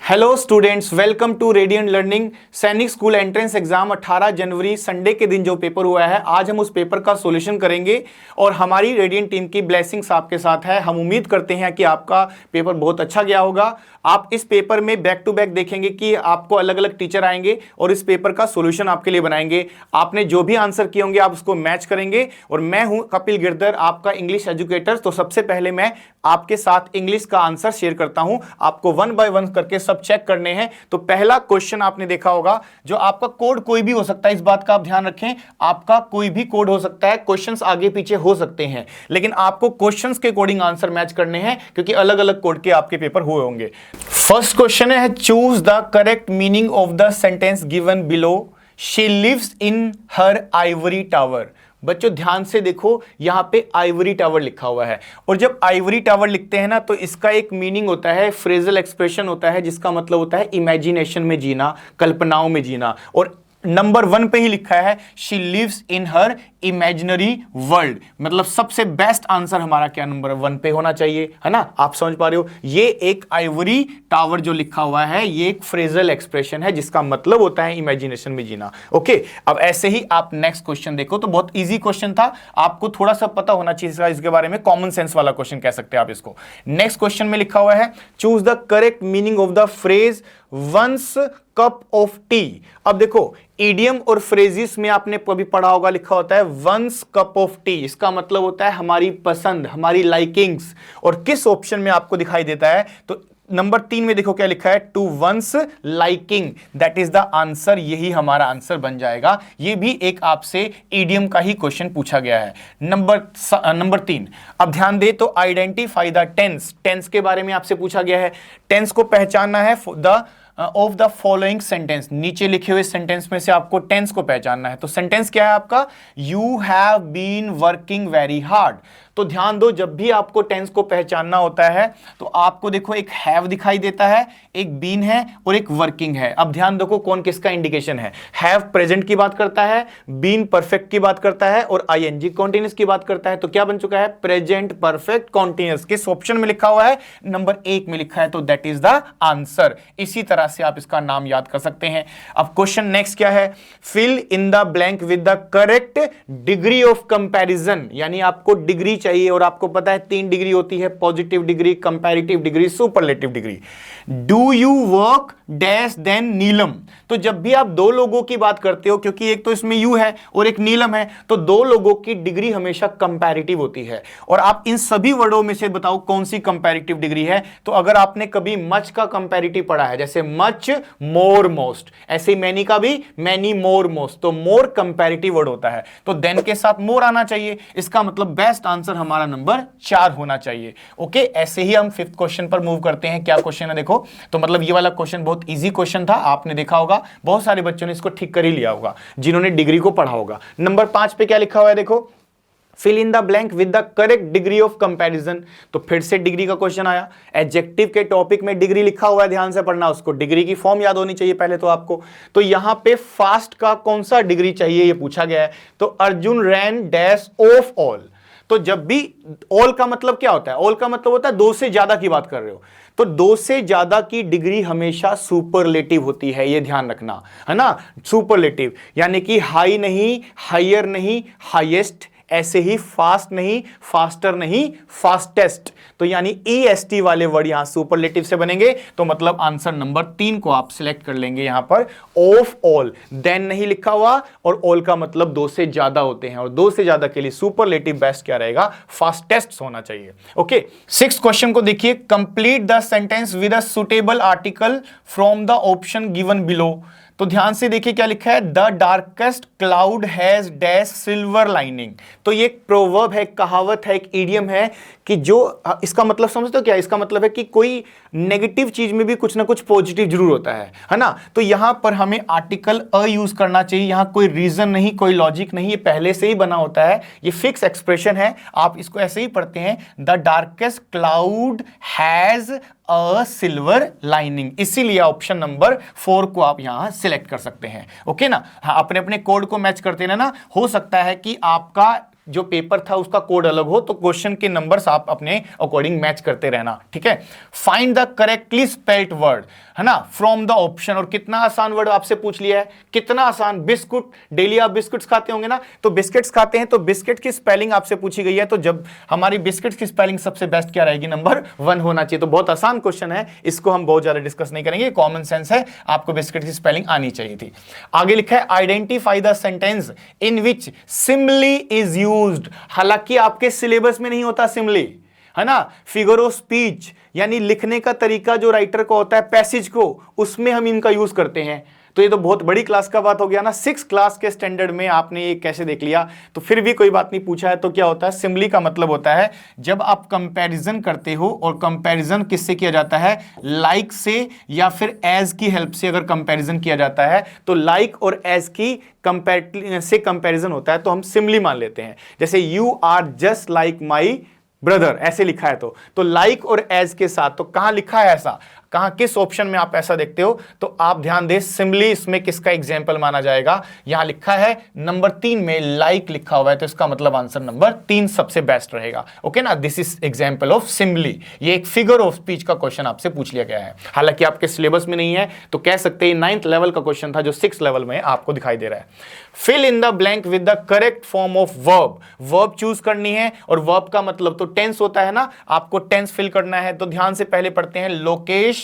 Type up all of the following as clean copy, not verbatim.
Hello students, welcome to Radiant Learning. Sainik school entrance exam 18 जनवरी Sunday के दिन जो पेपर हुआ है, आज हम उस पेपर का सॉल्यूशन करेंगे और हमारी रेडियंट टीम की ब्लेसिंग्स आपके साथ है। हम उम्मीद करते हैं कि आपका पेपर बहुत अच्छा गया होगा। आप इस पेपर में बैक टू बैक देखेंगे कि आपको अलग अलग टीचर आएंगे और इस पेपर का सॉल्यूशन आपके लिए बनाएंगे। आपने जो भी आंसर किए होंगे आप उसको मैच करेंगे और मैं हूं कपिल गिरधर, आपका इंग्लिश एजुकेटर। तो सबसे पहले मैं आपके साथ इंग्लिश का आंसर शेयर करता हूं, आपको वन बाय वन करके सब चेक करने हैं। तो पहला क्वेश्चन आपने देखा होगा, जो आपका कोड कोई भी हो सकता है, इस बात का आप ध्यान रखें, आपका कोई भी कोड हो सकता है, क्वेश्चंस आगे पीछे हो सकते हैं, लेकिन आपको क्वेश्चंस के अकॉर्डिंग आंसर मैच करने हैं क्योंकि अलग अलग कोड के आपके पेपर हुए होंगे। फर्स्ट क्वेश्चन है, choose the correct meaning of the sentence given below. She lives in her ivory tower. बच्चों ध्यान से देखो, यहां पे आइवरी टावर लिखा हुआ है और जब आइवरी टावर लिखते हैं ना तो इसका एक मीनिंग होता है, फ्रेजल एक्सप्रेशन होता है, जिसका मतलब होता है इमेजिनेशन में जीना, कल्पनाओं में जीना। और नंबर 1 पे ही लिखा है she lives in her imaginary world, मतलब सबसे बेस्ट आंसर हमारा क्या नंबर 1 पे होना चाहिए, है ना। आप समझ पा रहे हो, ये एक आइवरी टावर जो लिखा हुआ है ये एक फ्रेजल एक्सप्रेशन है जिसका मतलब होता है इमेजिनेशन में जीना। ओके, अब ऐसे ही आप नेक्स्ट क्वेश्चन देखो, तो बहुत इजी क्वेश्चन था, आपको थोड़ा सा पता होना चाहिए इसके बारे में, कॉमन सेंस वाला क्वेश्चन कह सकते हैं आप इसको। नेक्स्ट क्वेश्चन में लिखा हुआ है choose the correct meaning of the phrase one's cup of tea. अब देखो, इडियम और फ्रेजिस में आपने कभी पढ़ा होगा, लिखा होता है वंस कप ऑफ टी, इसका मतलब होता है हमारी पसंद, हमारी लाइकिंग्स। और किस ऑप्शन में आपको दिखाई देता है, तो नंबर 3 में देखो क्या लिखा है, to one's liking, that is the answer, यही हमारा आंसर बन जाएगा। ये भी एक आपसे इडियम का ही क्वेश्चन पूछा गया है। नंबर 3, अब ध्यान दे तो आइडेंटिफाई द टेंस, टेंस के बारे में आपसे पूछा गया है। टेंस को पहचानना है the of the following sentence, नीचे लिखे हुए सेंटेंस में से आपको टेंस को पहचानना है। तो सेंटेंस क्या है आपका, you have been working very hard. तो ध्यान दो, जब भी आपको टेंस को पहचानना होता है तो आपको देखो एक हैव दिखाई देता है, एक बीन है और एक वर्किंग है। अब ध्यान देखो कौन किसका इंडिकेशन है, हैव प्रेजेंट की बात करता है, बीन परफेक्ट की बात करता है और आईएनजी कॉन्टिन्यूअस की बात करता है। तो क्या बन चुका है, प्रेजेंट परफेक्ट कॉन्टिन्यूअस। किस ऑप्शन में लिखा हुआ है, नंबर 1 में लिखा है, तो दैट इज द आंसर। इसी तरह से आप इसका नाम याद कर सकते हैं। अब क्वेश्चन नेक्स्ट क्या है, fill in the blank with the correct degree of comparison, यानी आपको डिग्री चाहिए और आपको पता है 3 डिग्री होती है, positive degree, comparative degree, superlative degree. Do you work dash than Neelam. तो जब भी आप दो लोगों की बात करते हो, क्योंकि एक तो इसमें यू है और एक नीलम है, तो दो लोगों की डिग्री हमेशा कंपैरेटिव होती है। और आप इन सभी वर्डों में से बताओ कौन सी कंपैरेटिव डिग्री है। तो अगर आपने कभी मच का कंपैरेटिव पढ़ा है, जैसे मच मोर मोस्ट, ऐसे ही मैनी का भी मैनी मोर मोस्ट, तो मोर कंपैरेटिव वर्ड होता है, तो देन के साथ मोर आना चाहिए। इसका मतलब बेस्ट आंसर हमारा नंबर 4 होना चाहिए। ओके, ऐसे ही हम 5th क्वेश्चन पर मूव करते हैं। क्या क्वेश्चन है देखो, तो मतलब ये वाला क्वेश्चन बहुत इजी क्वेश्चन था, आपने देखा होगा, बहुत सारे बच्चों ने इसको ठीक कर ही लिया होगा जिन्होंने डिग्री को पढ़ा होगा। नंबर 5 पे क्या लिखा हुआ है देखो, fill in the blank with the correct degree of comparison. तो फिर से डिग्री का क्वेश्चन आया, एडजेक्टिव के टॉपिक में डिग्री लिखा हुआ है, ध्यान से पढ़ना, उसको डिग्री की फॉर्म याद होनी चाहिए पहले तो आपको। तो यहां पे फास्ट का कौन सा डिग्री चाहिए ये पूछा गया है, तो अर्जुन रैन डैश ऑफ ऑल। तो जब भी ऑल का मतलब क्या होता है, ऑल का मतलब होता है 2 से ज्यादा की बात कर रहे हो, तो 2 से ज्यादा की डिग्री हमेशा सुपरलेटिव होती है, ये ध्यान रखना, है ना। सुपरलेटिव यानी कि हाई नहीं, हायर नहीं, हाईएस्ट, ऐसे ही फास्ट नहीं, फास्टर नहीं, फास्टेस्ट। तो यानी EST वाले वर्ड यहां सुपरलेटिव से बनेंगे। तो मतलब आंसर नंबर 3 को आप सिलेक्ट कर लेंगे यहां पर, ऑफ ऑल। देन नहीं लिखा हुआ और ऑल का मतलब 2 से ज्यादा होते हैं और 2 से ज्यादा के लिए सुपरलेटिव बेस्ट क्या रहेगा, फास्टेस्ट होना चाहिए। ओके, 6th क्वेश्चन को देखिए, complete the sentence with a suitable article from the option given below. तो ध्यान से देखिए क्या लिखा है, the darkest cloud has dash silver lining. तो ये एक प्रोवर्ब है, एक कहावत है, एक इडियम है कि जो, इसका मतलब समझते हो क्या, इसका मतलब है कि कोई नेगेटिव चीज में भी कुछ ना कुछ पॉजिटिव जरूर होता है ना। तो यहां पर हमें आर्टिकल अ यूज करना चाहिए, यहां कोई रीजन नहीं, कोई लॉजिक नहीं, ये पहले से ही बना होता है, ये फिक्स एक्सप्रेशन है, आप इसको ऐसे ही पढ़ते हैं, the darkest cloud has a silver lining. इसीलिए ऑप्शन नंबर 4 को आप यहां सिलेक्ट कर सकते हैं। ओके ना, हाँ, अपने अपने कोड को मैच करते रहना। हो सकता है कि आपका जो पेपर था उसका कोड अलग हो, तो क्वेश्चन के नंबर्स आप अपने अकॉर्डिंग मैच करते रहना, ठीक है। Find the correctly spelled word, है ना, फ्रॉम द ऑप्शन। और कितना आसान वर्ड आपसे पूछ लिया है, कितना आसान। बिस्कुट, डेली आप बिस्कुट्स खाते होंगे ना, तो बिस्किट्स खाते हैं, तो बिस्किट की स्पेलिंग आपसे पूछी गई है, तो जब हमारी बिस्किट्स की स्पेलिंग सबसे बेस्ट क्या रहेगी, नंबर 1 होना चाहिए। तो बहुत आसान क्वेश्चन है, इसको हम बहुत ज्यादा डिस्कस नहीं करेंगे, कॉमन सेंस है, आपको बिस्किट की स्पेलिंग आनी चाहिए थी। आगे लिखा है identify the sentence in which simile is used. हालांकि आपके सिलेबस में नहीं होता सिमिली, है ना, फिगर ऑफ स्पीच यानी लिखने का तरीका जो राइटर को होता है, पैसेज को, उसमें हम इनका यूज करते हैं। तो ये तो बहुत बड़ी क्लास का बात हो गया ना, 6 क्लास के स्टैंडर्ड में आपने ये कैसे देख लिया, तो फिर भी कोई बात नहीं, पूछा है तो क्या होता है। सिमिली का मतलब होता है जब आप कंपैरिजन करते हो, और कंपैरिजन किससे किया जाता है, लाइक से या फिर एज की हेल्प से अगर कंपैरिजन किया जाता है, तो लाइक और एज की कंपैरिजन होता है, तो हम सिमिली मान लेते हैं। जैसे you are just like my brother, ऐसे लिखा है, तो लाइक और एज के साथ, तो कहां लिखा है ऐसा, कहां किस ऑप्शन में आप ऐसा देखते हो, तो आप ध्यान दें सिमिली इसमें किसका एग्जाम्पल माना जाएगा। यहां लिखा है नंबर 3 में लाइक लिखा हुआ है, तो इसका मतलब आंसर नंबर 3 सबसे बेस्ट रहेगा। ओके ना, this is example of simile. ये एक फिगर ऑफ स्पीच का क्वेश्चन आपसे पूछ लिया गया है, हालांकि आपके सिलेबस में नहीं है, तो कह सकते हैं 9th लेवल का क्वेश्चन था जो 6th लेवल में आपको दिखाई दे रहा है। Fill in the blank with the correct form of verb. Verb choose करनी है, और वर्ब का मतलब तो टेंस होता है ना, आपको टेंस फिल करना है। तो ध्यान से पहले पढ़ते हैं, Lokesh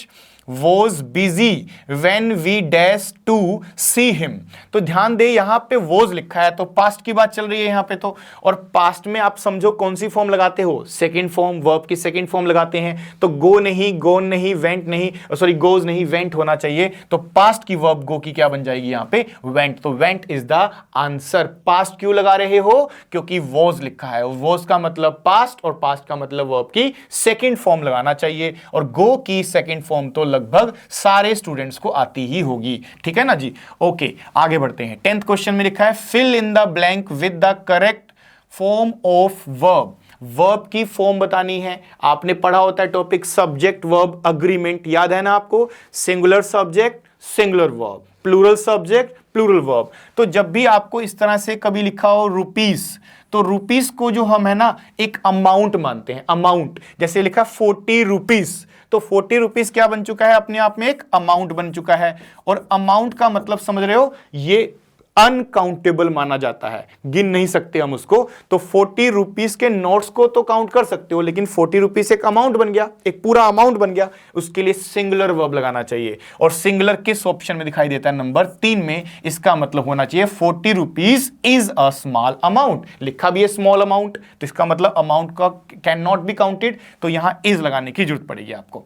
was busy when we dash to see him। तो ध्यान दे यहां पे was लिखा है, तो पास्ट की बात चल रही है यहां पे, तो और पास्ट में आप समझो कौन सी फॉर्म लगाते हो, सेकंड फॉर्म, वर्ब की सेकंड फॉर्म लगाते हैं। तो गो नहीं, गोन नहीं, वेंट नहीं, सॉरी गोज नहीं, वेंट होना चाहिए। तो पास्ट की वर्ब गो की क्या बन जाएगी यहां पे, वेंट। तो went is the answer. Past क्यों लगा रहे हो, क्योंकि was लिखा है, was का मतलब पास्ट, और पास्ट का मतलब वर्ब की सेकंड फॉर्म लगाना चाहिए, और गो की सेकंड फॉर्म तो लगभग सारे स्टूडेंट्स को आती ही होगी, ठीक है ना जी। ओके, आगे बढ़ते हैं। 10th क्वेश्चन में लिखा है fill in the blank with the correct form of verb. Verb की फॉर्म बतानी है। आपने पढ़ा होता है टॉपिक सब्जेक्ट वर्ब अग्रीमेंट, याद है ना आपको, singular subject singular verb, plural subject plural verb. तो जब भी आपको इस तरह से कभी लिखा हो रुपीस, तो रुपीस को जो हम है ना एक अमाउंट मानते हैं, अमाउंट। जैसे लिखा 40 रुपीस, तो 40 रुपीस क्या बन चुका है, अपने आप में एक अमाउंट बन चुका है। और अमाउंट का मतलब समझ रहे हो, ये अनकाउंटेबल माना जाता है, गिन नहीं सकते हम उसको। तो 40 रुपीस के नोट्स को तो काउंट कर सकते हो, लेकिन 40 रुपीस एक अमाउंट बन गया, एक पूरा अमाउंट बन गया, उसके लिए सिंगुलर वर्ब लगाना चाहिए। और सिंगुलर किस ऑप्शन में दिखाई देता है, नंबर 3 में। इसका मतलब होना चाहिए 40 rupees is a small amount. लिखा भी है स्मॉल अमाउंट, तो इसका मतलब अमाउंट का कैन नॉट बी काउंटेड, तो यहां इज लगाने की जरूरत पड़ेगी आपको।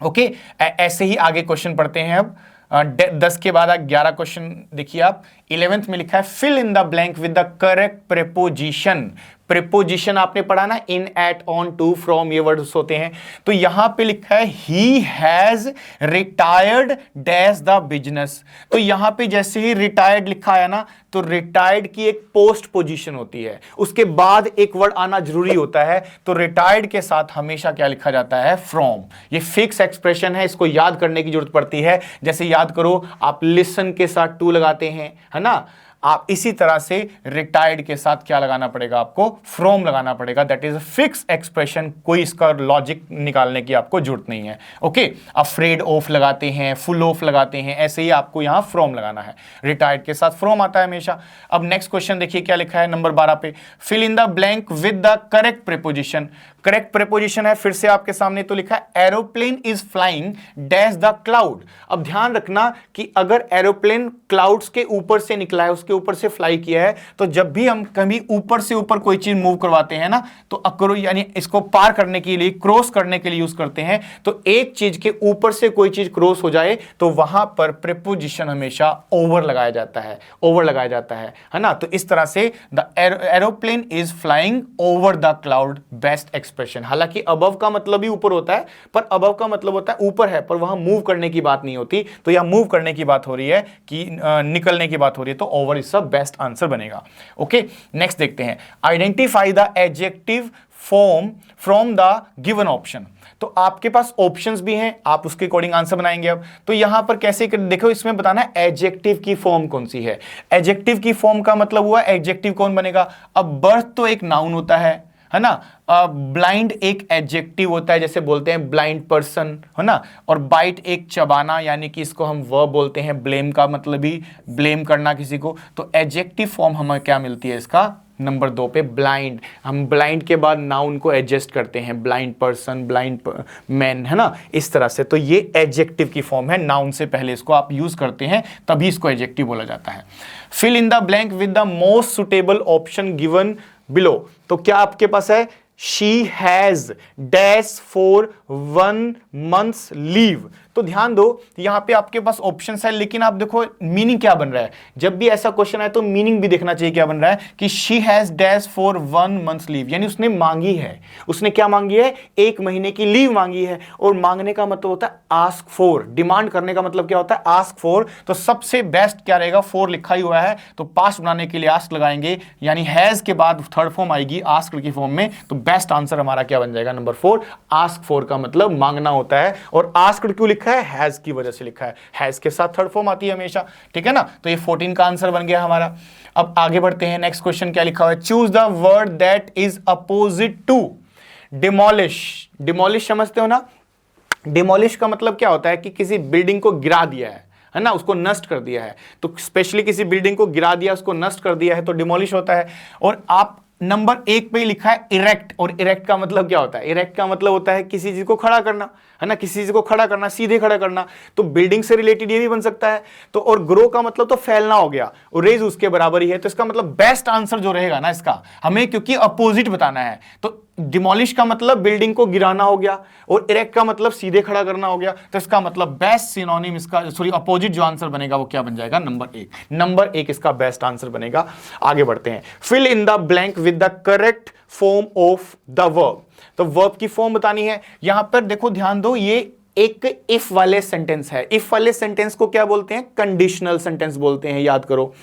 ओके, ऐसे ही आगे क्वेश्चन पढ़ते हैं अब। 10 के बाद 11 क्वेश्चन देखिए आप। 11th में लिखा है fill in the blank with the correct preposition. Preposition आपने पढ़ा ना, in, at, on, to, from, ये वर्ड्स होते हैं। तो यहां पे लिखा है he has retired dash the business. तो यहां पे जैसे ही रिटायर्ड लिखा है ना, तो रिटायर्ड की एक पोस्ट पोजीशन होती है, उसके बाद एक वर्ड आना जरूरी होता है। तो रिटायर्ड के साथ हमेशा क्या लिखा जाता है, फ्रॉम। ये फिक्स एक्सप्रेशन है, इसको याद करने की जरूरत पड़ती है। जैसे याद करो, आप लिसन के साथ टू लगाते हैं, है ना, आप इसी तरह से रिटायर्ड के साथ क्या लगाना पड़ेगा, आपको फ्रॉम लगाना पड़ेगा। That is a fix expression, कोई इसका लॉजिक निकालने की आपको जरूरत नहीं है। ओके, अफ्रेड ऑफ लगाते हैं, फुल ऑफ लगाते हैं, ऐसे ही आपको यहां फ्रॉम लगाना है। रिटायर्ड के साथ फ्रॉम आता है हमेशा। अब नेक्स्ट क्वेश्चन देखिए क्या लिखा है नंबर 12 पे, fill in the blank with the correct preposition. Correct preposition है फिर से आपके सामने, तो लिखा है aeroplane is flying dash the cloud. अब ध्यान रखना कि अगर एरोप्लेन क्लाउड्स के ऊपर से निकला है, उसके ऊपर से फ्लाई किया है, तो जब भी हम कभी ऊपर से ऊपर कोई चीज मूव करवाते हैं ना, तो अक्रो यानी इसको पार करने के लिए, क्रॉस करने के लिए यूज करते हैं। तो एक चीज के ऊपर से कोई चीज क्रॉस हो जाए, तो वहां पर प्रीपोजिशन हमेशा ओवर लगाया जाता है, ओवर लगाया जाता है ना। तो इस तरह से the aeroplane is flying over the cloud, best expression. हालांकि अबव का मतलब ही ऊपर होता है, पर अबव का मतलब होता है ऊपर है, पर वहां मूव करने की बात नहीं होती। तो यहां मूव करने की बात हो रही है कि निकलने की बात हो रही है, तो ओवर और इसका बेस्ट आंसर बनेगा। ओके, नेक्स्ट देखते हैं, identify the adjective form from the given option. तो आपके पास ऑप्शंस भी हैं, आप उसके अकॉर्डिंग आंसर बनाएंगे। अब तो यहां पर कैसे देखो, इसमें बताना है एडजेक्टिव की फॉर्म कौन सी है। एडजेक्टिव की फॉर्म का मतलब हुआ एडजेक्टिव कौन बनेगा। अब बर्थ तो एक नाउन होता है ना, ब्लाइंड एक एडजेक्टिव होता है, जैसे बोलते हैं ब्लाइंड पर्सन, है ना, और बाइट एक चबाना, यानी कि इसको हम वर्ब बोलते हैं, ब्लेम का मतलब ही ब्लेम करना किसी को। तो एडजेक्टिव फॉर्म हमें क्या मिलती है इसका, नंबर 2 पे ब्लाइंड। हम ब्लाइंड के बाद नाउन को एडजस्ट करते हैं, ब्लाइंड पर्सन, ब्लाइंड मैन, है ना, इस तरह से। तो ये एडजेक्टिव की फॉर्म है, नाउन से पहले इसको आप यूज करते हैं, तभी इसको एडजेक्टिव बोला जाता है। Fill in the blank with the most suitable option given below. तो क्या आपके पास है, she has dash for 1 month's leave. तो ध्यान दो, यहां पे आपके पास ऑप्शन है, लेकिन आप देखो मीनिंग क्या बन रहा है। जब भी ऐसा क्वेश्चन है तो मीनिंग भी देखना चाहिए क्या बन रहा है, कि she has dash for 1 month's leave, यानी उसने मांगी है। उसने क्या मांगी है, 1 महीने की लीव मांगी है। और मांगने का मतलब होता है आस्क फॉर, डिमांड करने का मतलब क्या होता है, आस्क फॉर। तो सबसे बेस्ट क्या रहेगा, फॉर लिखा ही हुआ है, तो पास्ट बनाने के लिए आस्क लगाएंगे, यानी हैज के बाद थर्ड फॉर्म आएगी आस्क की फॉर्म में। तो बेस्ट आंसर हमारा क्या बन जाएगा, नंबर 4। आस्क फॉर का मतलब मांगना होता है, और आस्क क्यों लिखा है, हैज की वजह से लिखा है, हैज के साथ थर्ड फॉर्म आती है हमेशा, ठीक है ना। तो ये 14 का आंसर बन गया हमारा। अब आगे बढ़ते हैं, नेक्स्ट क्वेश्चन क्या लिखा हुआ है, choose the word that is opposite to demolish. Demolish समझते हो ना, डिमोलिश का मतलब क्या होता है कि किसी बिल्डिंग को गिरा दिया है ना, उसको नष्ट कर दिया है। तो स्पेशली किसी बिल्डिंग को गिरा दिया, उसको नष्ट कर दिया है, तो डिमोलिश होता है। और आप नंबर 1 पे ही लिखा है इरेक्ट, और इरेक्ट का मतलब क्या होता है, इरेक्ट का मतलब होता है किसी चीज को खड़ा करना, है ना, किसी चीज को खड़ा करना, सीधे खड़ा करना। तो बिल्डिंग से रिलेटेड ये भी बन सकता है। तो और ग्रो का मतलब तो फैलना हो गया, और रेज उसके बराबर ही है। तो इसका मतलब बेस्ट आंसर जो रहेगा ना इसका, हमें क्योंकि अपोजिट बताना है, तो डिमोलिश का मतलब बिल्डिंग को गिराना हो गया, और इरेक्ट का मतलब सीधे खड़ा करना हो गया। तो इसका मतलब बेस्ट सिनोनिम इसका, सॉरी अपोजिट जो आंसर बनेगा वो क्या बन जाएगा, नंबर 1। नंबर 1 इसका बेस्ट आंसर बनेगा। आगे बढ़ते हैं, fill in the blank with the correct form of the verb. तो वर्ब की फॉर्म बतानी है। यहां पर देखो ध्यान दो, ये एक इफ वाले सेंटेंस है। इफ वाले सेंटेंस को क्या बोलते हैं, कंडीशनल सेंटेंस बोलते हैं, याद करो।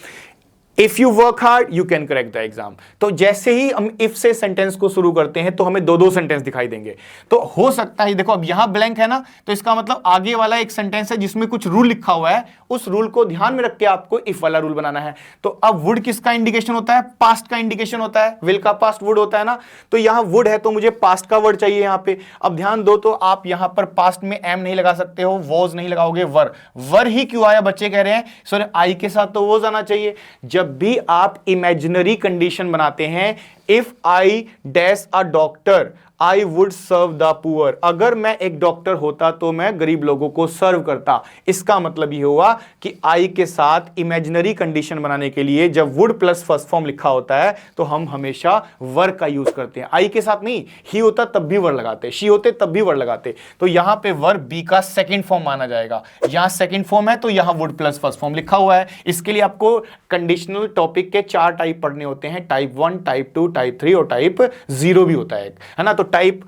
If you work hard you can correct the exam. तो जैसे ही हम इफ से सेंटेंस को शुरू करते हैं तो हमें 2-2 सेंटेंस दिखाई देंगे। तो हो सकता है, देखो अब यहां ब्लैंक है ना, तो इसका मतलब आगे वाला एक सेंटेंस है जिसमें कुछ रूल लिखा हुआ है, उस रूल को ध्यान में रख के आपको इफ वाला रूल बनाना है। तो अब वुड किसका इंडिकेशन होता है, पास्ट का इंडिकेशन होता है, विल का पास्ट वुड होता है ना। तो यहां वुड है तो मुझे पास्ट का वर्ड चाहिए यहां पे। अब ध्यान दो, तो आप यहां पर पास्ट में एम नहीं लगा सकते हो, वॉज नहीं लगाओगे, वर ही क्यों आया, बच्चे कह रहे हैं सर आई के साथ तो वॉज आना चाहिए। जब भी आप इमेजिनरी कंडीशन बनाते हैं, if I dash a doctor I would serve the poor, अगर मैं एक डॉक्टर होता तो मैं गरीब लोगों को सर्व करता। इसका मतलब ये हुआ कि आई के साथ इमेजिनरी कंडीशन बनाने के लिए जब वुड प्लस फर्स्ट फॉर्म लिखा होता है तो हम हमेशा वर का यूज करते हैं। आई के साथ नहीं, ही होता तब भी वर लगाते, शी होते तब भी वर लगाते। तो यहां पे वर बी का सेकेंड फॉर्म माना जाएगा। यहां सेकेंड फॉर्म है तो यहां वुड प्लस फर्स्ट फॉर्म लिखा हुआ है। इसके लिए आपको कंडीशनल टॉपिक के 4 टाइप पढ़ने होते हैं, टाइप 1, टाइप 2, टाइप 3 और टाइप 0 भी होता है ना। तो टाइप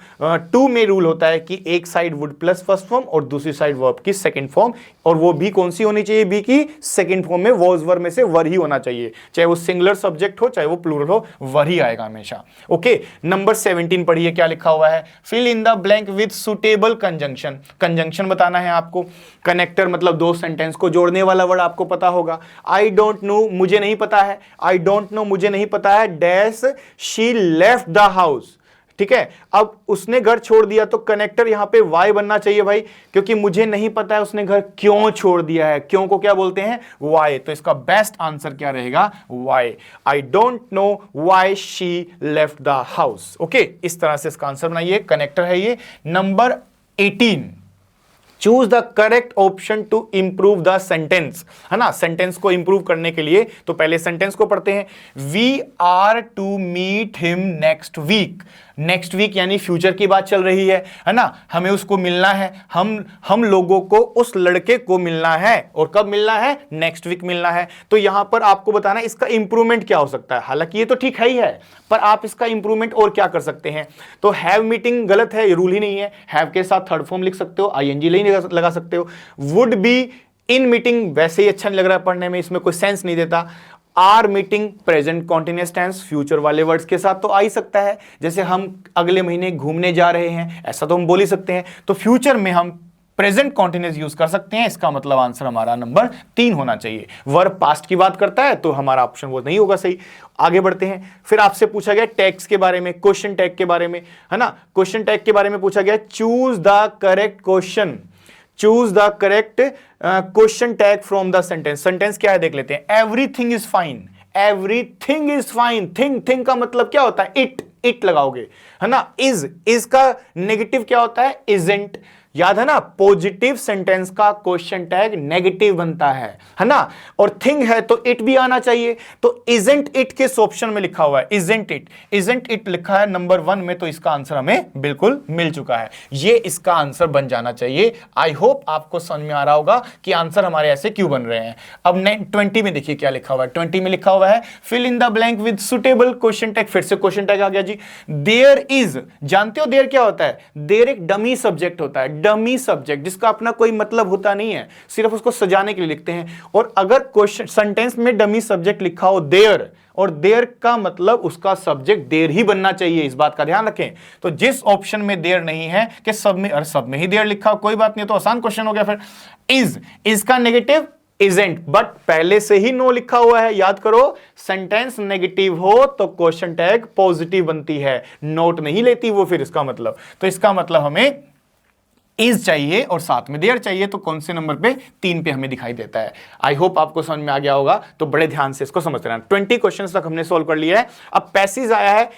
2 में रूल होता है कि एक side would plus first form और दूसरी साइड वर्ब की सेकंड फॉर्म, और वो भी कौन सी होनी चाहिए, बी की सेकंड फॉर्म में वॉज वर में से वर ही होना चाहिए, चाहे वो सिंगुलर सब्जेक्ट हो चाहे वो प्लूरल हो, वर ही आएगा हमेशा। ओके, नंबर 17 पढ़िए क्या लिखा हुआ है, fill in the blank with suitable conjunction. Conjunction बताना है आपको। कनेक्टर मतलब 2 सेंटेंस को जोड़ने वाला वर्ड आपको पता होगा। आई डोंट नो मुझे नहीं पता है, आई डोंट नो मुझे नहीं पता है, dash she left the house. ठीक है, अब उसने घर छोड़ दिया तो कनेक्टर यहां पे वाई बनना चाहिए भाई, क्योंकि मुझे नहीं पता है उसने घर क्यों छोड़ दिया है, क्यों को क्या बोलते हैं, वाई। तो इसका बेस्ट आंसर क्या रहेगा, why. I don't know why she left the house. Okay, इस तरह से इसका आंसर बनाइए, कनेक्टर है ये। Number 18, choose the correct option to improve the sentence, है ना। सेंटेंस को इंप्रूव करने के लिए तो पहले सेंटेंस को पढ़ते हैं। We are to meet him next week. Next week यानी फ्यूचर की बात चल रही है ना। हमें उसको मिलना है, हम लोगों को उस लड़के को मिलना है, और कब मिलना है, नेक्स्ट वीक मिलना है। तो यहां पर आपको बताना है इसका इंप्रूवमेंट क्या हो सकता है। हालांकि ये तो ठीक है ही है, पर आप इसका इंप्रूवमेंट और क्या कर सकते हैं। तो हैव मीटिंग गलत है, ये रूल ही नहीं है। हैव के साथ थर्ड फॉर्म लिख सकते हो, आईएनजी लगा सकते हो। वुड बी इन मीटिंग वैसे ही अच्छा नहीं लग रहा है पढ़ने में, इसमें कोई सेंस नहीं देता। Are meeting present continuous tense future वाले वर्ड्स के साथ तो आ ही सकता है, जैसे हम अगले महीने घूमने जा रहे हैं, ऐसा तो हम बोल ही सकते हैं। तो फ्यूचर में हम प्रेजेंट कॉन्टिन्यूअस यूज कर सकते हैं, इसका मतलब आंसर हमारा नंबर 3 होना चाहिए। वर्ब पास्ट की बात करता है तो हमारा ऑप्शन वो नहीं होगा सही। आगे बढ़ते हैं। फिर आपसे पूछा गया टैग्स के बारे में, क्वेश्चन टैग के बारे में, है ना। क्वेश्चन टैग के बारे में पूछा गया, choose the correct question, choose the correct question tag from the sentence. Sentence क्या है देख लेते हैं। Everything is fine, everything is fine, thing का मतलब क्या होता है, इट लगाओगे, है ना। इज का नेगेटिव क्या होता है, इजंट, याद है ना। पॉजिटिव सेंटेंस का क्वेश्चन टैग नेगेटिव बनता है ना। और थिंग है तो इट भी आना चाहिए, तो इजंट इट किस ऑप्शन में लिखा हुआ है, इजंट इट लिखा है नंबर 1 में, तो इसका आंसर हमें बिल्कुल मिल चुका है। ये इसका आंसर बन जाना चाहिए। आई होप आपको समझ में आ रहा होगा कि आंसर हमारे ऐसे क्यों बन रहे हैं। अब 20 में देखिए क्या लिखा हुआ है। 20 में लिखा हुआ है fill in the blank with suitable question tag. फिर से क्वेश्चन टैग आ गया जी। देयर इज, जानते हो देयर क्या होता है, देयर एक डमी सब्जेक्ट होता है, डमी सब्जेक्ट जिसका अपना कोई मतलब होता नहीं है, सिर्फ उसको सजाने के लिए लिखते हैं। और अगर क्वेश्चन सेंटेंस में डमी सब्जेक्ट लिखा हो देयर, और देयर का मतलब उसका सब्जेक्ट देयर ही बनना चाहिए, इस बात का ध्यान रखें। तो जिस ऑप्शन में देयर नहीं है कि सब में ही देयर लिखा हो, कोई बात नहीं, तो आसान क्वेश्चन हो गया। फिर इज का नेगेटिव इजेंट, बट पहले से ही नो लिखा हुआ है, याद करो। सेंटेंस नेगेटिव हो तो क्वेश्चन टैग पॉजिटिव बनती है, नोट नहीं लेती वो फिर इसका मतलब। तो इसका मतलब हमें इज चाहिए और साथ में देयर चाहिए, तो कौन से नंबर पे, 3 पे हमें दिखाई देता है। आई होप आपको समझ में आ गया होगा, तो बड़े ध्यान से इसको समझते रहना। 20 क्वेश्चंस तक हमने सोल्व कर लिया है। अब पैसेज आया है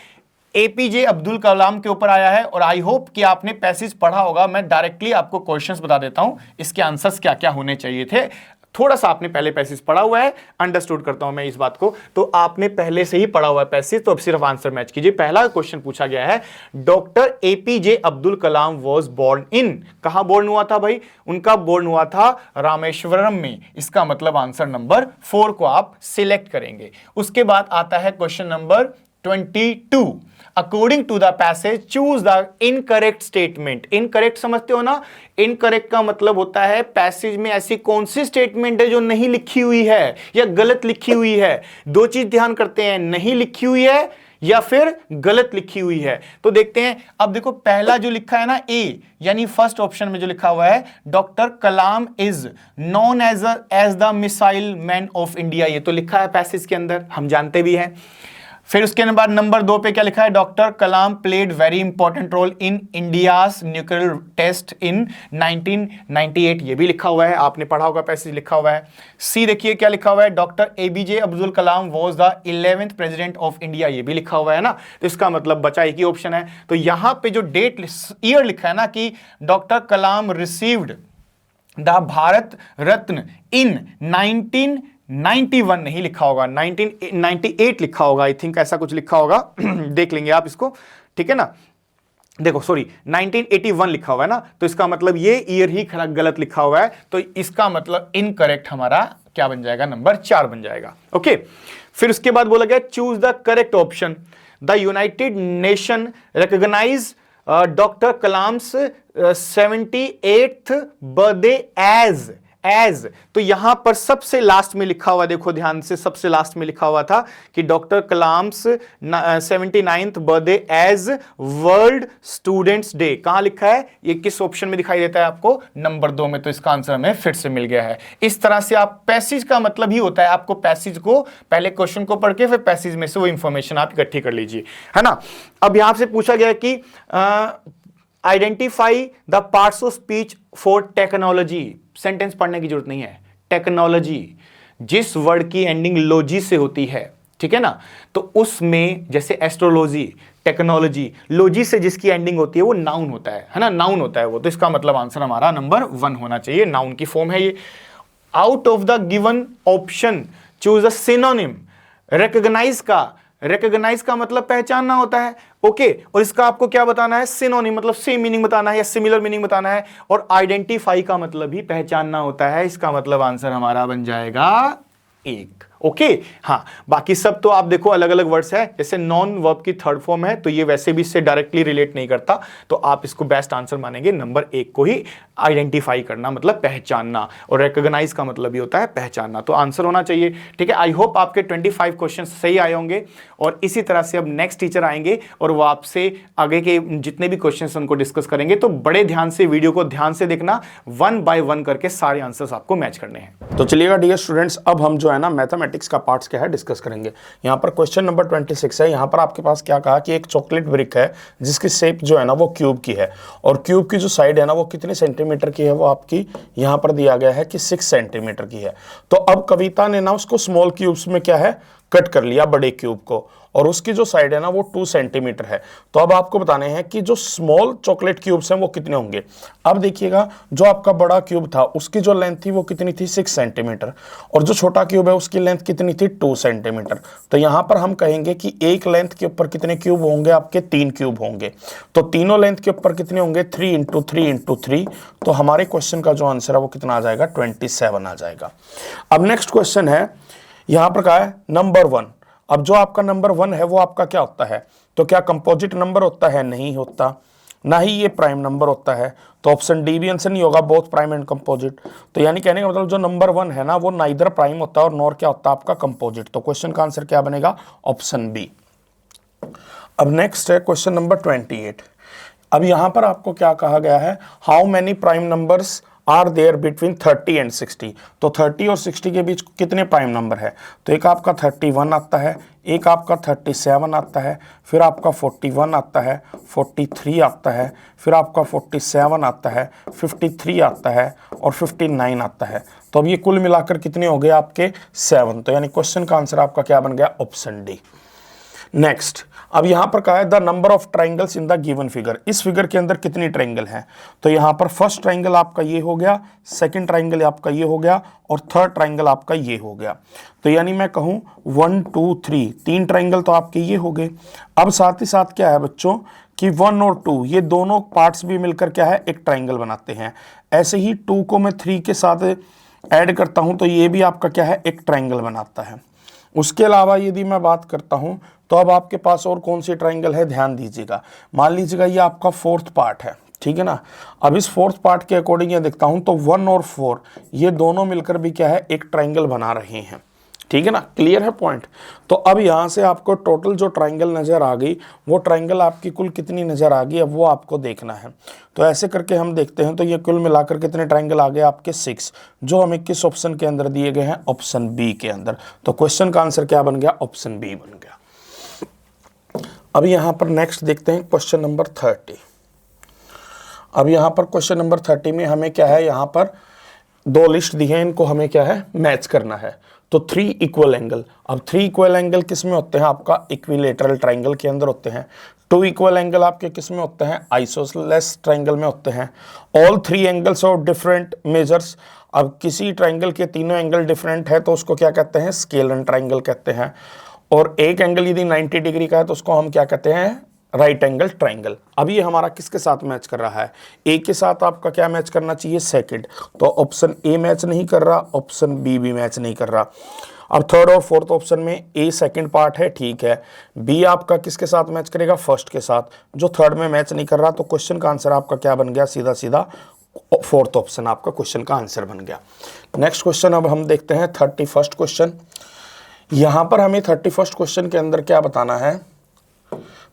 एपीजे अब्दुल कलाम के ऊपर आया है, और आई होप कि आपने पैसेज पढ़ा होगा। मैं डायरेक्टली आपको क्वेश्चंस बता देता हूं, इसके आंसर्स क्या क्या होने चाहिए थे। थोड़ा सा आपने पहले पैसेज पढ़ा हुआ है, अंडरस्टूड करता हूं मैं इस बात को, तो आपने पहले से ही पढ़ा हुआ है पैसेज, तो अब सिर्फ आंसर मैच कीजिए। पहला क्वेश्चन पूछा गया है, doctor APJ Abdul Kalam was born in, कहां बोर्न हुआ था भाई, उनका बोर्न हुआ था रामेश्वरम में। इसका मतलब आंसर नंबर 4 को आप सिलेक्ट करेंगे। उसके बाद आता है question number 22, according to the passage choose the incorrect statement. Incorrect समझते हो ना, इनकरेक्ट का मतलब होता है पैसेज में ऐसी कौन सी स्टेटमेंट है जो नहीं लिखी हुई है या गलत लिखी हुई है। दो चीज ध्यान करते हैं, नहीं लिखी हुई है या फिर गलत लिखी हुई है। तो देखते हैं। अब देखो पहला जो लिखा है ना, ए यानी फर्स्ट ऑप्शन में जो लिखा हुआ है, doctor Kalam is known as the missile man of India, ये तो लिखा है पैसेज के अंदर, हम जानते भी हैं। फिर उसके बाद नंबर 2 पे क्या लिखा है, doctor Kalam played very important role in India's nuclear test in 1998, ये भी लिखा हुआ है, आपने पढ़ा होगा, पैसेज लिखा हुआ है। सी देखिए क्या लिखा हुआ है, doctor ABJ Abdul Kalam was the 11th president of India, ये भी लिखा हुआ है ना। तो इसका मतलब बचा एक ही ऑप्शन है। तो यहां पे जो डेट ईयर लिखा है ना कि doctor Kalam received the Bharat Ratna in 1991 नहीं लिखा होगा, 1998 लिखा होगा, आई थिंक ऐसा कुछ लिखा होगा। देख लेंगे आप इसको, ठीक है ना। देखो सॉरी 1981 लिखा हुआ है ना, तो इसका मतलब ये ईयर ही गलत लिखा हुआ है, तो इसका मतलब इनकरेक्ट हमारा क्या बन जाएगा, नंबर 4 बन जाएगा। ओके, फिर उसके बाद बोला गया choose the correct option. The United Nation recognise doctor Kalam's 78th birthday as, तो यहां पर सबसे लास्ट में लिखा हुआ, देखो ध्यान से, सबसे लास्ट में लिखा हुआ था कि doctor Kalam's 79th birthday as world students day. कहां लिखा है, ये किस ऑप्शन में दिखाई देता है आपको, नंबर 2 में, तो इसका आंसर हमें फिर से मिल गया है। इस तरह से आप पैसेज का मतलब ही होता है, आपको पैसेज को पहले क्वेश्चन को पढ़ के फिर पैसेज में से वो इंफॉर्मेशन आप इकट्ठी कर लीजिए, है ना। अब यहां से पूछा गया कि identify the parts of speech for technology. Sentence पढ़ने की जरूरत नहीं है, टेक्नोलॉजी, जिस वर्ड की एंडिंग लॉजी से होती है, ठीक है ना, तो उसमें जैसे एस्ट्रोलॉजी, टेक्नोलॉजी, लॉजी से जिसकी एंडिंग होती है वो नाउन होता है ना, नाउन होता है वो। तो इसका मतलब आंसर हमारा नंबर 1 होना चाहिए, नाउन की फॉर्म है ये। Out of the given option choose a synonym. Recognise का मतलब पहचानना होता है, ओके, और इसका आपको क्या बताना है, सिनोनिम मतलब सेम मीनिंग बताना है या सिमिलर मीनिंग बताना है, और आइडेंटिफाई का मतलब ही पहचानना होता है। इसका मतलब आंसर हमारा बन जाएगा 1, ओके। हाँ, बाकी सब तो आप देखो अलग अलग वर्ड्स है, जैसे नॉन वर्ब की थर्ड फॉर्म है, तो ये वैसे भी इससे डायरेक्टली रिलेट नहीं करता, तो आप इसको बेस्ट आंसर मानेंगे नंबर 1 को ही। आइडेंटिफाई करना मतलब पहचानना, और रिकॉग्नाइज का मतलब भी होता है पहचानना। तो आंसर होना चाहिए। ठीक है, आई होप आपके 25 क्वेश्चन सही आए होंगे। और इसी तरह से अब नेक्स्ट टीचर आएंगे और वो आपसे आगे के जितने भी क्वेश्चन उनको डिस्कस करेंगे। तो बड़े ध्यान से वीडियो को ध्यान से देखना, 1 बाय 1 करके सारे आंसर्स आपको मैच करने हैं। तो चलिएगा डियर स्टूडेंट्स, अब हम जो है ना मैथमेटिक्स का पार्ट्स क्या है डिस्कस करेंगे। यहाँ पर क्वेश्चन नंबर 26 है। यहाँ पर आपके पास क्या कहा कि एक चॉकलेट ब्रिक है जिसकी शेप जो है ना वो क्यूब की है, और क्यूब की जो साइड है ना वो कितने सेंटीमीटर की है, वो आपकी यहाँ पर दिया गया है कि 6 सेंटीमीटर की है। तो अब कविता ने ना उसको स्मॉल क्यूब्स में क्या है कट कर लिया, बड़े क्यूब को, और उसकी जो साइड है ना वो 2 सेंटीमीटर है। तो अब आपको बताने हैं कि जो स्मॉल चॉकलेट क्यूब्स हैं वो कितने होंगे। अब देखिएगा, जो आपका बड़ा क्यूब था उसकी जो लेंथ थी वो कितनी थी 6 सेंटीमीटर, और जो छोटा क्यूब है उसकी लेंथ कितनी थी 2 सेंटीमीटर। तो यहां पर हम कहेंगे कि एक लेंथ के ऊपर कितने क्यूब होंगे, आपके 3 क्यूब होंगे। तो तीनों लेंथ के ऊपर कितने होंगे 3 इंटू 3 इंटू 3। तो हमारे क्वेश्चन का जो आंसर है वो कितना आ जाएगा 27 आ जाएगा। अब नेक्स्ट क्वेश्चन है, यहां पर क्या है नंबर 1। अब जो आपका नंबर 1 है वो आपका क्या होता है, तो क्या कंपोजिट नंबर होता है, नहीं होता, ना ही ये प्राइम नंबर होता है। तो ऑप्शन डी भी आंसर नहीं होगा, बोथ प्राइम एंड कंपोजिट। तो यानी कहने का मतलब जो नंबर 1 है ना वो नाइदर प्राइम होता है और नॉर क्या होता है आपका कंपोजिट। तो क्वेश्चन का आंसर क्या बनेगा, ऑप्शन बी। अब नेक्स्ट है क्वेश्चन नंबर 28। अब यहां पर आपको क्या कहा गया है, how many prime numbers are there between 30 and 60। तो 30 और 60 के बीच कितने प्राइम नंबर है। तो एक आपका 31 आता है, एक आपका 37 आता है, फिर आपका 41 आता है, 43 आता है, फिर आपका 47 आता है, 53 आता है और 59 आता है। तो अब ये कुल मिलाकर कितने हो गए आपके 7। तो यानी क्वेश्चन का आंसर आपका क्या बन गया, ऑप्शन डी। नेक्स्ट, अब यहां पर कहा है the number of triangles in the given figure. इस फिगर के अंदर कितनी ट्राइंगल हैं। तो यहां पर फर्स्ट ट्राइंगल आपका ये हो गया, सेकंड ट्राइंगल आपका ये हो गया और थर्ड ट्राइंगल आपका ये हो गया। तो यानी मैं कहूं 1 2 3, 3 ट्राइंगल तो आपके ये हो गए। अब साथ ही साथ क्या है बच्चों कि 1 और 2 ये दोनों पार्ट्स भी मिलकर क्या है एक ट्राइंगल बनाते हैं। ऐसे ही 2 को मैं 3 के साथ ऐड करता हूं तो ये भी आपका क्या है एक ट्राइंगल बनाता है। उसके अलावा यदि मैं बात करता हूं तो अब आपके पास और कौन सी ट्राइंगल है, ध्यान दीजिएगा। मान लीजिएगा ये आपका 4th पार्ट है, ठीक है ना। अब इस 4th पार्ट के अकॉर्डिंग ये देखता हूं तो 1 और 4 ये दोनों मिलकर भी क्या है एक ट्राइंगल बना रहे हैं, ठीक है ना। क्लियर है पॉइंट। तो अब यहां से आपको टोटल जो ट्राइंगल नजर आ गई वो ट्राइंगल आपकी कुल कितनी नजर आ गई, अब वो आपको देखना है। तो ऐसे करके हम देखते हैं तो ये कुल मिलाकर कितने ट्राइंगल आ गए आपके 6, जो हमें किस ऑप्शन के अंदर दिए गए हैं, ऑप्शन बी के अंदर। तो क्वेश्चन का आंसर क्या बन गया, ऑप्शन बी बन गया। अब यहां पर नेक्स्ट देखते हैं क्वेश्चन नंबर 30। अब यहां पर क्वेश्चन नंबर 30 में हमें क्या है, यहां पर 2 लिस्ट दी है, इनको हमें क्या है मैच करना है। तो 3 इक्वल एंगल। अब 3 इक्वल एंगल किस में होते हैं, आपका इक्विलेटरल ट्राइंगल के अंदर होते हैं। 2 इक्वल एंगल आपके किस में होते हैं, आइसोसेलेस ट्राइंगल में होते हैं। All 3 angles of different measures. अब किसी ट्राइंगल के तीनों एंगल डिफरेंट है तो उसको क्या कहते हैं, स्केलर ट्राइंगल कहते हैं। और एक एंगल यदि 90 डिग्री का है तो उसको हम क्या कहते हैं, राइट एंगल ट्राइंगल। अब ये हमारा किसके साथ मैच कर रहा है, ए के साथ आपका क्या मैच करना चाहिए, सेकंड। तो ऑप्शन ए मैच नहीं कर रहा, ऑप्शन बी भी मैच नहीं कर रहा। अब थर्ड और फोर्थ ऑप्शन में ए सेकंड पार्ट है, ठीक है। बी आपका किसके साथ मैच करेगा, फर्स्ट के साथ, जो थर्ड में मैच नहीं कर रहा। तो क्वेश्चन का आंसर आपका क्या बन गया, सीधा सीधा फोर्थ ऑप्शन आपका क्वेश्चन का आंसर बन गया। नेक्स्ट क्वेश्चन अब हम देखते हैं 31st क्वेश्चन। यहां पर हमें 31st क्वेश्चन के अंदर क्या बताना है,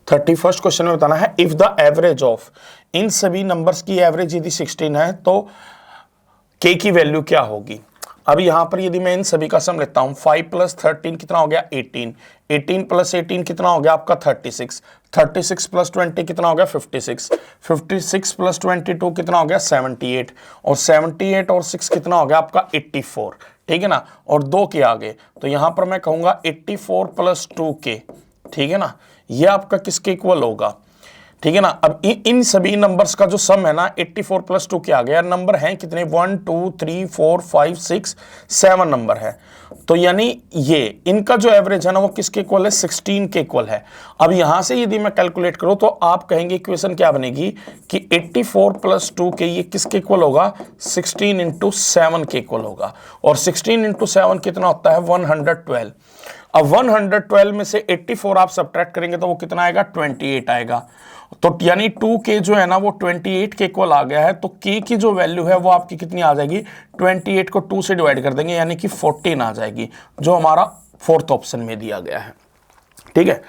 31st क्वेश्चन में बताना है इफ द एवरेज ऑफ, इन सभी नंबर्स की एवरेज यदि 16 है तो k की वैल्यू क्या होगी। अब यहां पर यदि मैं इन सभी का सम लेता हूं, 5 + 13 कितना हो गया 18, 18 + 18 कितना हो गया आपका 36, 36 + 20 कितना हो गया 56, 56 + 22 कितना हो गया 78, और 78 और 6 कितना हो गया आपका 84, ठीक है ना। और 2 के आगे तो यहां पर मैं कहूंगा 84 + 2k, ठीक है ना। ये आपका किसके इक्वल होगा, ठीक है ना। अब इन सभी नंबर्स का जो सम है ना 84 + 2 के आ गया। नंबर हैं कितने, 1 2 3 4 5 6 7 नंबर है। तो यानी ये इनका जो एवरेज है ना वो किसके इक्वल है, 16 के इक्वल है। अब यहां से यदि मैं कैलकुलेट करूं तो आप कहेंगे इक्वेशन क्या बनेगी कि 84 + 2 के ये किसके इक्वल होगा, 16 × 7 के इक्वल होगा। और 16 × 7 कितना होता है 112। अब 112 में से 84 आप सब्ट्रैक्ट करेंगे तो वो कितना आएगा 28 आएगा। तो यानी 2k जो है ना वो 28 के इक्वल आ गया है, तो k की जो वैल्यू है वो आपकी कितनी आ जाएगी, 28 को 2 से डिवाइड कर देंगे यानी कि 14 आ जाएगी, जो हमारा फोर्थ ऑप्शन में दिया गया है। ठीक है,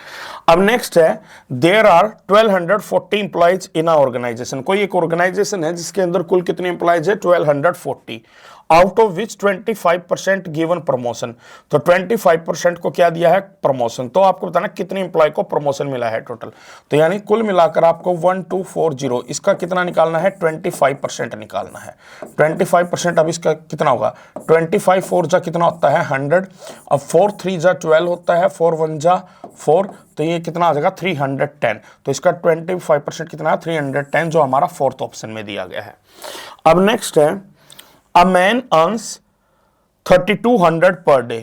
अब नेक्स्ट है there are 1240 employees in a organisation. कोई एक ऑर्गेनाइजेशन है जिसके अंदर कुल कितने एम्प्लॉइज है, 1240, out of which 25% given promotion. तो 25% को क्या दिया है, प्रमोशन। तो आपको बताना कितने एम्प्लॉय को प्रमोशन मिला है टोटल, तो यानी कुल मिलाकर आपको 1240, इसका कितना निकालना है, 25% निकालना है। 25%, अब इसका कितना होगा, 25 4 जा कितना होता है 100, अब 4 3 जा 12 होता है, 4 1 जा 4, तो ये कितना आ जाएगा 310। तो इसका 25% कितना है 310, जो हमारा फोर्थ ऑप्शन में दिया गया है। अब नेक्स्ट है A man earns 3200 per day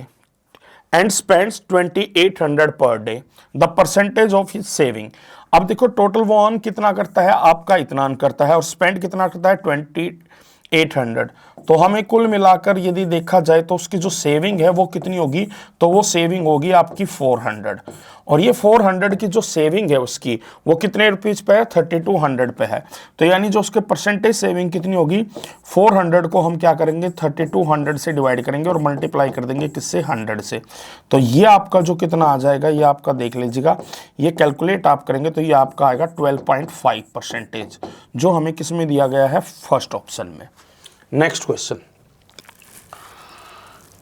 and spends 2800 per day. The percentage of his saving. अब देखो टोटल वो अर्न कितना करता है, आपका इतना अर्न करता है, और स्पेंड कितना करता है 2800। तो हमें कुल मिलाकर यदि देखा जाए तो उसकी जो सेविंग है वो कितनी होगी, तो वो सेविंग होगी आपकी 400, और ये 400 की जो सेविंग है उसकी वो कितने रुपीज पे है, 3200 पे है। तो यानी जो उसके परसेंटेज सेविंग कितनी होगी, 400 को हम क्या करेंगे 3200 से डिवाइड करेंगे और मल्टीप्लाई कर देंगे किससे, 100 से। तो ये आपका जो कितना आ जाएगा, ये आपका देख लीजिएगा, ये कैलकुलेट आप करेंगे तो ये आपका आएगा 12.5%, जो हमें किस में दिया गया है, फर्स्ट ऑप्शन में। नेक्स्ट क्वेश्चन,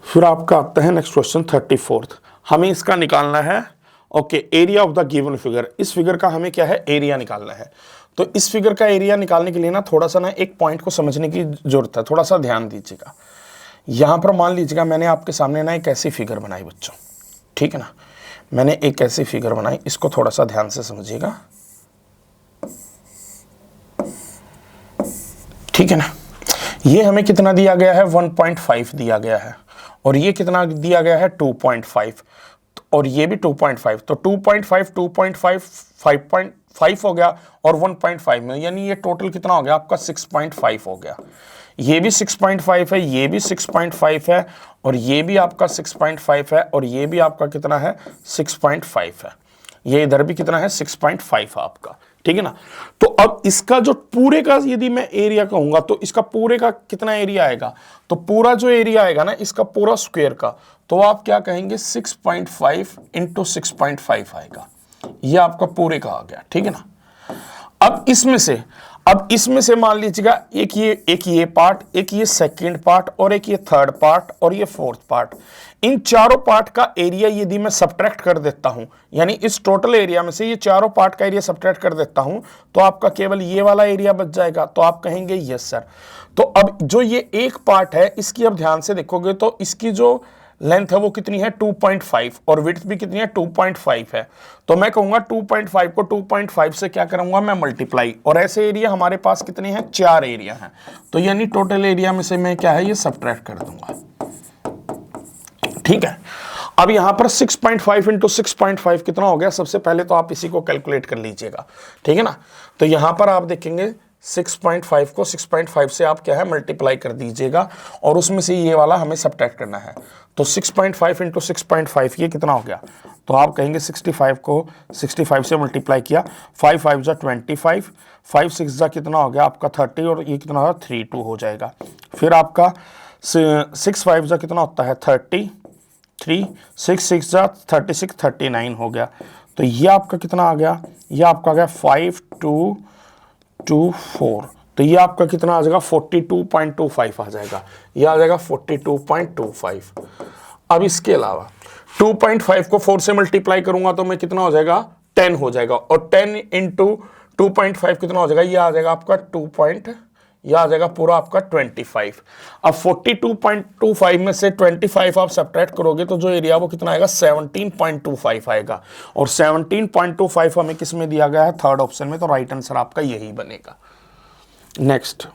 फिर आपका आता है नेक्स्ट क्वेश्चन 34th। हमें इसका निकालना है okay, area of the given figure. इस फिगर का हमें क्या है, एरिया निकालना है। तो इस फिगर का एरिया निकालने के लिए ना थोड़ा सा ना एक पॉइंट को समझने की जरूरत है, थोड़ा सा ध्यान दीजिएगा। यहां पर मान लीजिएगा मैंने आपके सामने ना एक ऐसी फिगर बनाई बच्चों, ठीक है ना, मैंने एक ऐसी फिगर बनाई, इसको थोड़ा सा ध्यान से समझिएगा, ठीक है ना। ये हमें कितना दिया गया है, 1.5 दिया गया है, और ये कितना दिया गया है 2.5, और ये भी 2.5। तो 2.5 2.5 5.5 हो गया, और 1.5 में यानी ये टोटल कितना हो गया आपका 6.5 हो गया। ये भी 6.5 है, ये भी 6.5 है, और ये भी आपका 6.5 है, और ये भी आपका कितना है 6.5 है। ये इधर भी कितना है 6.5 है आपका, ठीक है ना। तो अब इसका जो पूरे का यदि मैं एरिया कहूंगा तो इसका पूरे का कितना एरिया आएगा, तो पूरा जो एरिया आएगा ना इसका पूरा स्क्वायर का, तो आप क्या कहेंगे 6.5 इंटू 6.5 आएगा, ये आपका पूरे का आ गया, ठीक है ना। अब इसमें से मान लीजिएगा एक ये पार्ट, एक ये सेकंड पार्ट, और एक ये थर्ड पार्ट, और ये फोर्थ पार्ट। इन चारों पार्ट का एरिया यदि मैं सब्ट्रैक्ट कर देता हूं, यानी इस टोटल एरिया में से ये चारों पार्ट का एरिया सब्ट्रैक्ट कर देता हूं, तो आपका केवल ये वाला एरिया बच जाएगा। तो आप कहेंगे यस सर। तो अब जो ये एक पार्ट है इसकी अब ध्यान से देखोगे तो इसकी जो लेंथ है वो कितनी है 2.5, और विड्थ भी कितनी है 2.5 है। तो मैं कहूंगा 2.5 को 2.5 से क्या करूंगा मैं मल्टीप्लाई, और ऐसे एरिया हमारे पास कितने हैं, 4 एरिया हैं। तो यानी टोटल एरिया में से मैं क्या है ये सब्ट्रैक्ट कर दूंगा, ठीक है। अब यहां पर 6.5 इंटू 6.5 कितना हो गया, सबसे पहले तो आप इसी को कैलकुलेट कर लीजिएगा, ठीक है ना। तो यहां पर आप देखेंगे 6.5 को 6.5 से आप क्या है मल्टीप्लाई कर दीजिएगा, और उसमें से ये वाला हमें सब्ट्रैक्ट करना है। तो 6.5 इंटू 6.5 ये कितना हो गया, तो आप कहेंगे 65 को 65 से मल्टीप्लाई किया, 5 5 जा 25, 5 6 जा कितना हो गया आपका 30, और ये कितना होगा 3 2 हो जाएगा। फिर आपका 6 5 जा कितना होता है 33, 6 6 जा 36 39 हो गया। तो ये आपका कितना आ गया, ये आपका आ गया 5 2 2 4, तो ये आपका कितना आ जाएगा 42.25 आ जाएगा, ये आ जाएगा 42.25। अब इसके अलावा 2.5 को 4 से मल्टीप्लाई करूंगा तो मैं कितना हो जाएगा 10 हो जाएगा, और 10 इंटू 2.5 कितना हो जाएगा, ये आ जाएगा आपका ये आ जाएगा पूरा आपका 25। अब 42.25 में से 25 आप सब्ट्रैक्ट करोगे तो जो एरिया वो कितना आएगा 17.25 आएगा, और 17.25 हमें किस में दिया गया है, थर्ड ऑप्शन में। तो राइट आंसर आपका यही बनेगा। नेक्स्ट,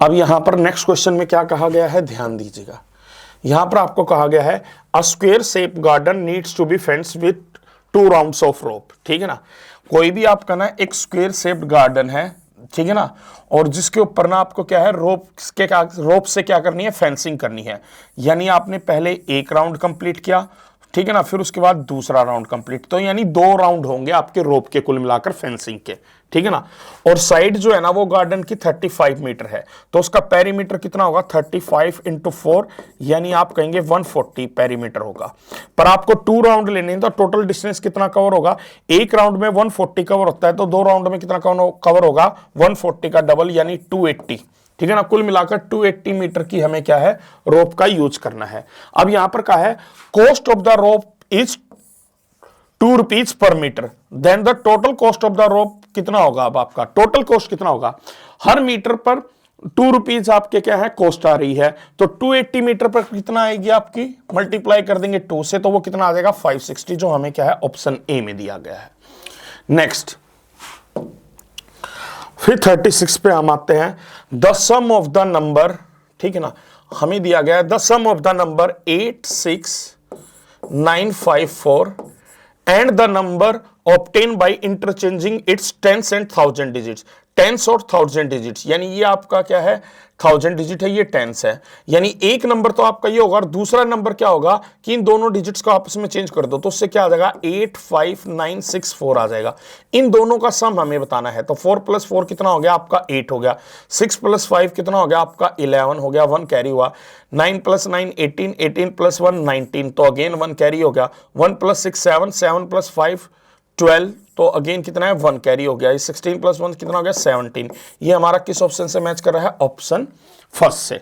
अब यहां पर नेक्स्ट क्वेश्चन में क्या कहा गया है, ध्यान दीजिएगा। यहां पर आपको कहा गया है a square shape garden needs to be fenced with 2 rounds of rope, ठीक है ना। कोई भी आपका ना एक स्क्वायर शेप्ड गार्डन है, ठीक है ना, और जिसके ऊपर ना आपको क्या है रोप से क्या करनी है, फेंसिंग करनी है। यानी आपने पहले एक राउंड कंप्लीट किया, ठीक है ना, फिर उसके बाद दूसरा राउंड कंप्लीट। तो यानी 2 राउंड होंगे आपके रोप के कुल मिलाकर फेंसिंग के, ठीक है ना। और साइड जो है ना वो गार्डन की 35 मीटर है, तो उसका पेरीमीटर कितना होगा 35 × 4, यानी आप कहेंगे 140 पेरीमीटर होगा। पर आपको 2 राउंड लेने हैं तो टोटल डिस्टेंस कितना कवर होगा, एक राउंड में 140 कवर होता है, तो 2 राउंड में कितना कवर होगा 140 का डबल यानी 280, ठीक है ना। कुल मिलाकर 280 मीटर की हमें क्या है रोप का यूज करना है। अब यहां पर क्या है, cost of the rope is 2 rupees per metre, then the total cost of the rope कितना होगा। अब आपका टोटल कॉस्ट कितना होगा, हर मीटर पर 2 रुपीज आपके क्या है कॉस्ट आ रही है, तो 280 मीटर पर कितना आएगी आपकी, मल्टीप्लाई कर देंगे 2 से, तो वो कितना आ जाएगा 560, जो हमें क्या है ऑप्शन ए में दिया गया है। नेक्स्ट फिर 36 पे हम आते हैं, the sum of the number, ठीक है ना, हमें दिया गया है the sum of the number 86954 and the number obtain by interchanging its tens and 1000 digits, tens और 1000 डिजिट्स, यानी ये आपका क्या है 1000 डिजिट है, ये टेंस है, यानी एक नंबर तो आपका ये होगा और दूसरा नंबर क्या होगा कि इन दोनों डिजिट्स को आपस में चेंज कर दो, तो उससे क्या आ जाएगा 85964 आ जाएगा। इन दोनों का सम हमें बताना है, तो 4 + 4 कितना हो गया आपका 8 हो गया, 6 + 5 कितना हो गया आपका 11 हो गया, 1 कैरी हुआ, 9 + 9 18, 18 + 1 19, तो अगेन 1 कैरी हो गया, 1 + 6 7, 7 + 5 12, तो अगेन कितना है 1 कैरी हो गया, 16 + 1 कितना हो गया 17। ये हमारा किस ऑप्शन से मैच कर रहा है, ऑप्शन फर्स्ट से।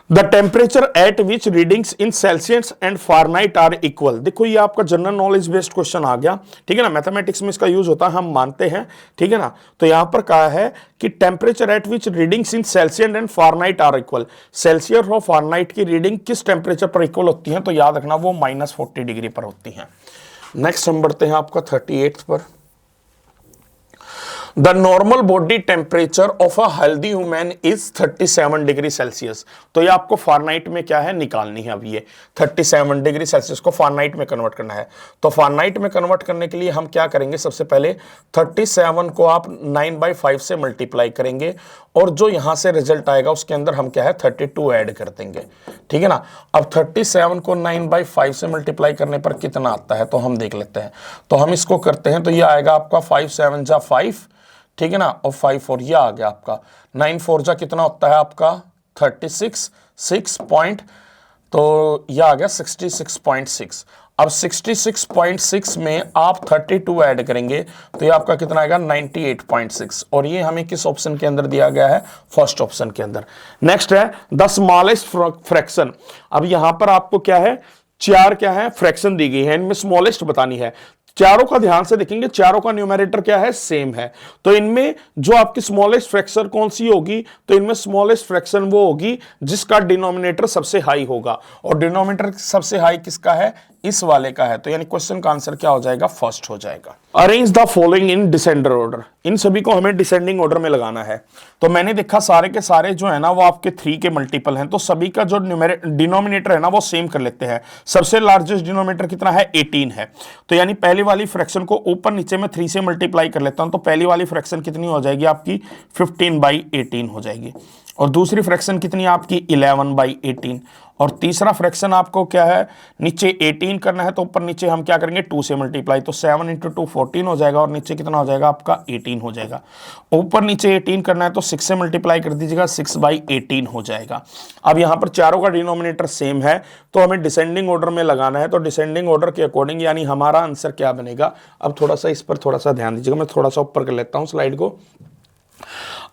The temperature at which readings in Celsius and Fahrenheit are equal, देखो ये आपका जनरल नॉलेज बेस्ड क्वेश्चन आ गया, ठीक है ना, मैथमेटिक्स में इसका यूज होता है हम मानते हैं, ठीक है ना। तो यहां पर कहा है कि temperature at which readings in Celsius and Fahrenheit are equal, Celsius और फारेनहाइट की रीडिंग किस टेम्परेचर पर इक्वल होती है, तो याद रखना वो -40 डिग्री पर होती है। नेक्स्ट हम बढ़ते हैं आपका 38 पर, the normal body temperature of a healthy human is 37 degree Celsius, तो ये आपको फारेनहाइट में क्या है निकालनी है। अब ये 37 डिग्री सेल्सियस को फारेनहाइट में कन्वर्ट करना है, तो फारेनहाइट में कन्वर्ट करने के लिए हम क्या करेंगे, सबसे पहले 37 को आप 9/5 से मल्टीप्लाई करेंगे और जो यहां से रिजल्ट आएगा उसके अंदर हम क्या है 32 ऐड कर देंगे, ठीक है ना। अब 37 को 9/5 से मल्टीप्लाई करने पर कितना आता है तो हम देख लेते हैं, तो हम इसको करते हैं, तो ये आएगा आपका 5 7 जा 5, ठीक है ना, और 5 4 ये आ गया आपका, 9 4 जा कितना होता है आपका 36, 6 पॉइंट, तो ये आ गया 66.6। अब 66.6 में आप 32 ऐड करेंगे तो ये आपका कितना आएगा 98.6, और ये हमें किस ऑप्शन के अंदर दिया गया है, फर्स्ट ऑप्शन के अंदर। नेक्स्ट है द स्मॉलेस्ट फ्रैक्शन, अब यहां पर आपको क्या है 4 क्या है फ्रैक्शन दी गई है, इनमें स्मॉलेस्ट बतानी है। चारों का ध्यान से देखेंगे, चारों का न्यूमरेटर क्या है सेम है, तो इनमें जो आपकी स्मॉलेस्ट फ्रैक्शन कौन सी होगी, तो इनमें स्मॉलेस्ट फ्रैक्शन वो होगी जिसका डिनोमिनेटर सबसे हाई होगा, और डिनोमिनेटर सबसे हाई किसका है, इस वाले का है, तो यानी क्वेश्चन का आंसर क्या हो जाएगा, फर्स्ट हो जाएगा। Arrange the following in descender order, इन सभी को हमें डिसेंडिंग ऑर्डर में लगाना है। तो मैंने देखा सारे के सारे जो है ना वो आपके 3 के मल्टीपल हैं, तो सभी का जो डिनोमिनेटर है ना वो सेम कर लेते हैं। सबसे लार्जेस्ट डिनोमिनेटर कितना है 18 है, तो यानी पहली वाली फ्रैक्शन को ऊपर नीचे में 3 से मल्टीप्लाई कर लेता हूं, तो पहली वाली फ्रैक्शन कितनी हो जाएगी आपकी 15/18 हो जाएगी, और दूसरी फ्रैक्शन कितनी आपकी 11/18, और तीसरा फ्रैक्शन आपको क्या है नीचे 18 करना है, तो ऊपर नीचे हम क्या करेंगे 2 से मल्टीप्लाई, तो 7 × 2 14 हो जाएगा, और नीचे कितना हो जाएगा आपका 18 हो जाएगा। ऊपर नीचे 18 करना है तो 6 से मल्टीप्लाई कर दीजिएगा, 6/18 हो जाएगा। अब यहाँ पर चारों का डिनोमिनेटर सेम है तो हमें डिसेंडिंग ऑर्डर में लगाना है, तो डिसेंडिंग ऑर्डर के अकॉर्डिंग यानी हमारा आंसर क्या बनेगा। अब थोड़ा सा इस पर थोड़ा सा ध्यान दीजिएगा, मैं थोड़ा सा ऊपर कर लेता हूँ स्लाइड को।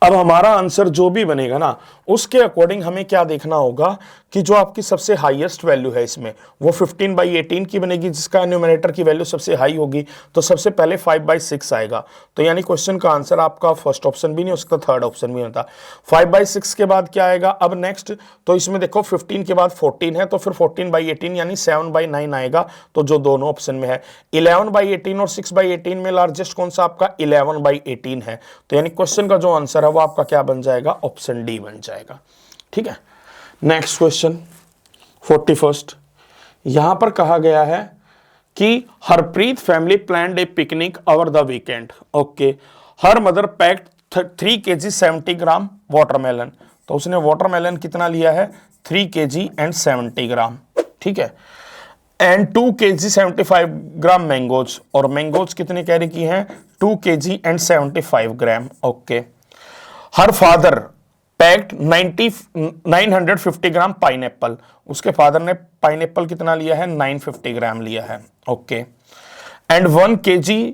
अब हमारा आंसर जो भी बनेगा ना उसके अकॉर्डिंग हमें क्या देखना होगा कि जो आपकी सबसे हाईएस्ट वैल्यू है इसमें वो 15/18 की बनेगी, जिसका न्यूमरेटर की वैल्यू सबसे हाई होगी, तो सबसे पहले 5/6 आएगा, तो यानी क्वेश्चन का आंसर आपका फर्स्ट ऑप्शन भी नहीं हो सकता, थर्ड ऑप्शन भी होता। 5/6 के बाद क्या आएगा, अब नेक्स्ट तो इसमें देखो 15 के बाद 14 है, तो फिर 14/18 यानी 7/9 आएगा, तो जो दोनों ऑप्शन में है। 11/18 और 6/18 में लार्जेस्ट कौन सा आपका 11/18 है, तो यानी क्वेश्चन का जो आंसर है वो आपका क्या बन जाएगा, ऑप्शन डी बन जाएगा, ठीक है। नेक्स्ट क्वेश्चन 41, यहां पर कहा गया है कि Harpreet family planned A picnic over the weekend, okay. Her mother packed 3 kg 70 gram watermelon, तो उसने वाटरमेलन कितना लिया है 3 kg एंड 70 ग्राम, ठीक है। एंड 2 kg 75 ग्राम मैंगोज, और मैंगोज कितने कैरी की हैं 2 kg and 75 gram. Okay, her father packed 950 gram pineapple, उसके फादर ने पाइनएप्पल कितना लिया है 950 ग्राम लिया है। Okay, and 1 kg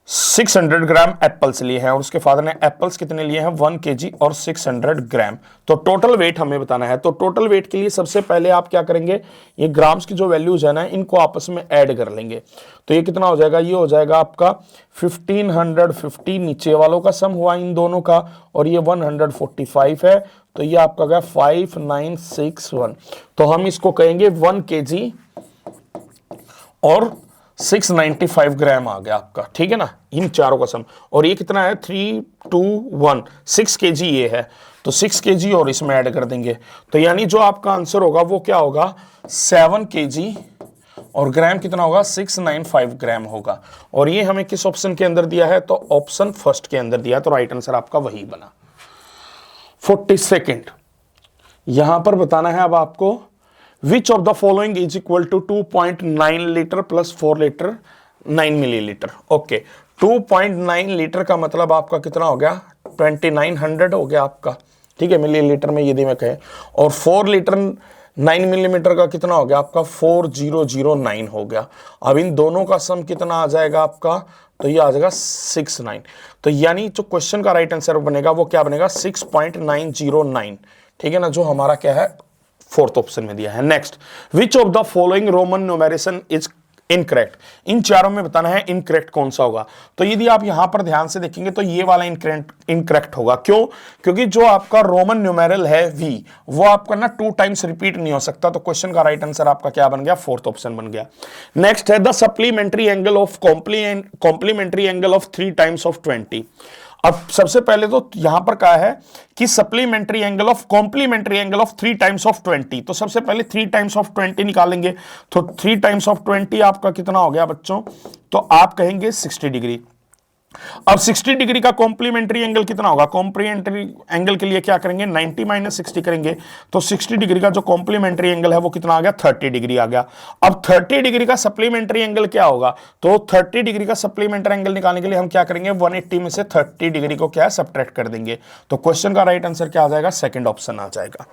600 gram apples लिए हैं, और उसके फादर ने एप्पल्स कितने लिए हैं 1 kg और 600 ग्राम। तो टोटल वेट हमें बताना है। तो टोटल वेट के लिए सबसे पहले आप क्या करेंगे, ये ग्राम्स की जो वैल्यूज है ना इनको आपस में ऐड कर लेंगे। तो ये कितना हो जाएगा, ये हो जाएगा आपका 1550 नीचे वालों का सम हुआ इन दोनों का, और ये 145 है, तो ये आपका गया 5961। तो हम इसको कहेंगे 1 kg और 695 ग्राम आ गया आपका, ठीक है ना, इन चारों का सम। और ये कितना है 321 6 kg ये है, तो 6 kg और इसमें ऐड कर देंगे। तो यानी जो आपका आंसर होगा वो क्या होगा 7 kg, और ग्राम कितना होगा 695 ग्राम होगा। और ये हमें किस ऑप्शन के अंदर दिया है, तो ऑप्शन फर्स्ट के अंदर दिया, तो राइट आंसर आपका वही बना। 42nd, यहां पर बताना है अब आपको Which of the following is equal to 2.9 litre plus 4 litre 9 millilitre. Okay, 2.9 litre का मतलब आपका कितना हो गया 2900 हो गया आपका, ठीक है, मिलीलीटर में यदि मैं कहे, और 4 लीटर 9 मिलीमीटर का कितना हो गया आपका 4009 हो गया। अब इन दोनों का सम कितना आ जाएगा आपका, तो ये आ जाएगा 69। तो यानी जो क्वेश्चन का राइट आंसर बनेगा वो क्या बनेगा 6.909, ठीक है ना, जो हमारा क्या है फोर्थ ऑप्शन में दिया है। Next, which of the following roman numeration is incorrect. इन चारों में बताना है इनकरेक्ट कौन सा होगा। तो यदि आप यहां पर ध्यान से देखेंगे तो ये वाला इनकरेक्ट होगा। क्यों? क्योंकि जो आपका रोमन न्यूमेरल है v, वो आपका ना 2 टाइम्स रिपीट नहीं हो सकता। तो क्वेश्चन का राइट आंसर आपका क्या बन गया, फोर्थ ऑप्शन बन गया। नेक्स्ट है the supplementary angle of complementary angle of 3 times of 20। अब सबसे पहले तो यहां पर कहा है कि supplementary angle of complementary angle of 3 times of 20। तो सबसे पहले 3 टाइम्स ऑफ 20 निकालेंगे। तो 3 टाइम्स ऑफ 20 आपका कितना हो गया बच्चों, तो आप कहेंगे 60 डिग्री। अब 60 डिग्री का कॉम्प्लीमेंट्री एंगल कितना होगा, कॉम्प्लीमेंट्री एंगल के लिए क्या करेंगे 90 माइनस 60 करेंगे। तो 60 डिग्री का जो कॉम्प्लीमेंट्री एंगल है वो कितना आ गया 30 डिग्री आ गया। अब 30 डिग्री का सप्लीमेंट्री एंगल क्या होगा, तो 30 डिग्री का सप्लीमेंट्री एंगल निकालने के लिए हम क्या करेंगे 180 में से 30 डिग्री को क्या सब्ट्रैक्ट कर देंगे। तो क्वेश्चन का राइट आंसर क्या आ जाएगा, सेकंड ऑप्शन आ जाएगा।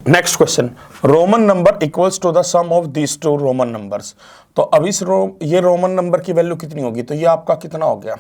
Next question, Roman number equals to the sum of these two Roman numbers. तो अब इस ये रोमन नंबर की वैल्यू कितनी होगी, तो ये आपका कितना हो गया,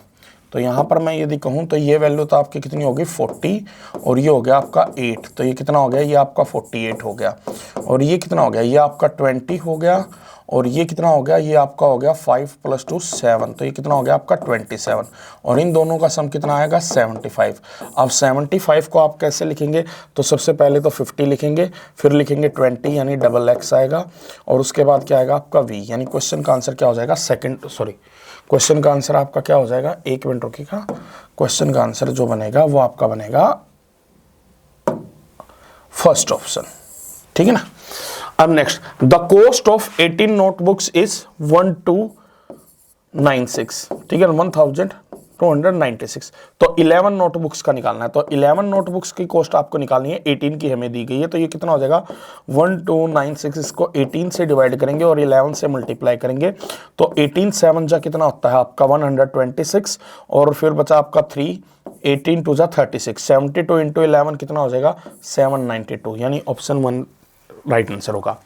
तो यहां पर मैं यदि कहूं तो ये वैल्यू तो आपकी कितनी होगी 40, और ये हो गया आपका 8। तो ये कितना हो गया, ये आपका 48 हो गया। और ये कितना हो गया, ये आपका 20 हो गया। और ये कितना हो गया, ये आपका हो गया 5 + 2 7। तो ये कितना हो गया आपका 27। और इन दोनों का सम कितना आएगा 75। अब 75 को आप कैसे लिखेंगे, तो सबसे पहले तो 50 लिखेंगे, फिर लिखेंगे 20 यानी डबल x आएगा, और उसके बाद क्या आएगा आपका v, यानी क्वेश्चन का आंसर क्या हो जाएगा क्वेश्चन का आंसर आपका क्या हो जाएगा, 1 मिनट रुकिएगा, क्वेश्चन का आंसर जो बनेगा वो आपका बनेगा फर्स्ट ऑप्शन, ठीक है ना। अब next, the cost of 18 notebooks is 1296, ठीक है, 1296। तो 11 नोटबुक्स का निकालना है। तो 11 नोटबुक्स की कॉस्ट आपको निकालनी है, 18 की हमें दी गई है। तो ये कितना हो जाएगा 1296, इसको 18 से डिवाइड करेंगे और 11 से मल्टीप्लाई करेंगे। तो 18 7 जा कितना होता है आपका 126, और फिर बचा आपका 3, 18 2 जा 36, 72 × 11 कितना हो जाएगा 792, यानी ऑप्शन 1 राइट आंसर होगा।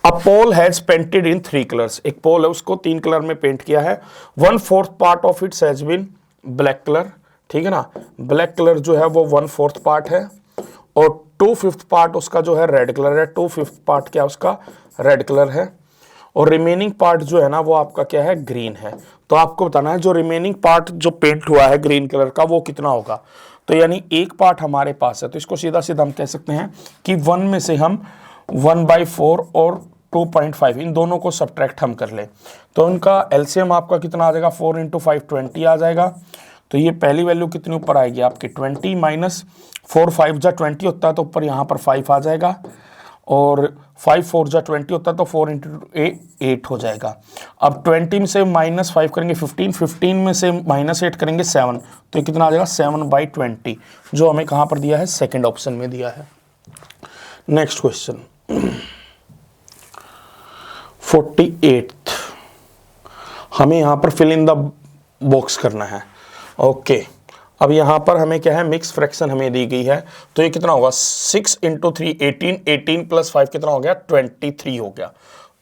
अ पोल हैज पेंटेड इन 3 कलर्स। एक पोल है उसको 3 कलर में पेंट किया है। 1/4 part of its has been black colour, ठीक है ना, ब्लैक कलर जो है वो 1/4 पार्ट है, और 2/5 पार्ट उसका जो है रेड कलर है। 2/5 पार्ट क्या उसका रेड कलर है, और रिमेनिंग पार्ट जो है ना वो आपका क्या है ग्रीन है। तो आपको बताना है जो रिमेनिंग पार्ट जो पेंट हुआ है ग्रीन कलर का वो कितना होगा। तो यानी एक पार्ट हमारे पास है, तो इसको सीधा सीधा हम कह सकते हैं कि 1 में से हम 1/4 और 2.5 इन दोनों को सब्ट्रैक्ट हम कर ले, तो इनका एलसीएम आपका कितना आ जाएगा 4 × 5 20 आ जाएगा। तो ये पहली वैल्यू कितनी ऊपर आएगी आपकी 20 माइनस 4 5 जा 20 होता है, तो ऊपर यहाँ पर 5 आ जाएगा, और 5 4 जा 20 होता है, तो 4 × 8 हो जाएगा। अब 20 में से -5 करेंगे 15, 15 में से -8 करेंगे 7, तो ये कितना आ जाएगा 7/20, जो हमें कहाँ पर दिया है सेकेंड ऑप्शन में दिया है। नेक्स्ट क्वेश्चन, 48 हमें यहां पर फिल इन द बॉक्स करना है। ओके, अब यहां पर हमें क्या है, मिक्स फ्रैक्शन हमें दी गई है, तो ये कितना होगा 6 × 3 18, 18 + 5 कितना हो गया 23 हो गया।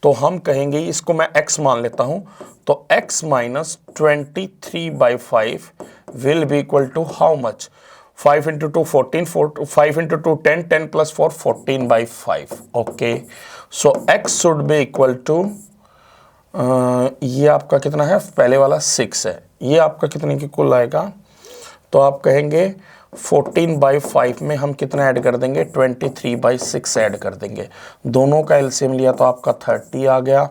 तो हम कहेंगे इसको मैं x मान लेता हूं, तो x - 23/5 will be equal to how much, 5 × 2 14, 5 × 2 10, 10 + 4 14/5। Okay, so x should be equal to, ये आपका कितना है, पहले वाला 6 है, ये आपका कितने की कुल आएगा, तो आप कहेंगे 14/5 में हम कितना ऐड कर देंगे, 23/6 ऐड कर देंगे। दोनों का एलसीएम लिया तो आपका 30 आ गया।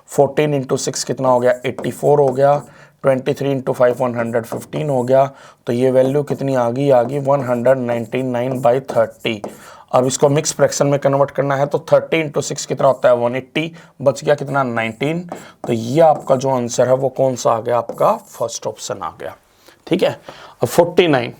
14 × 6 कितना हो गया, 84 हो गया। 23 × 5 115 हो गया। तो ये वैल्यू कितनी आ गई, 199/30। अब इसको मिक्स फ्रैक्शन में कन्वर्ट करना है, तो 30 × 6 कितना होता है 180, बच गया कितना 19। तो ये आपका जो आंसर है वो कौन सा आ गया, आपका फर्स्ट ऑप्शन आ गया। ठीक है, अब 49,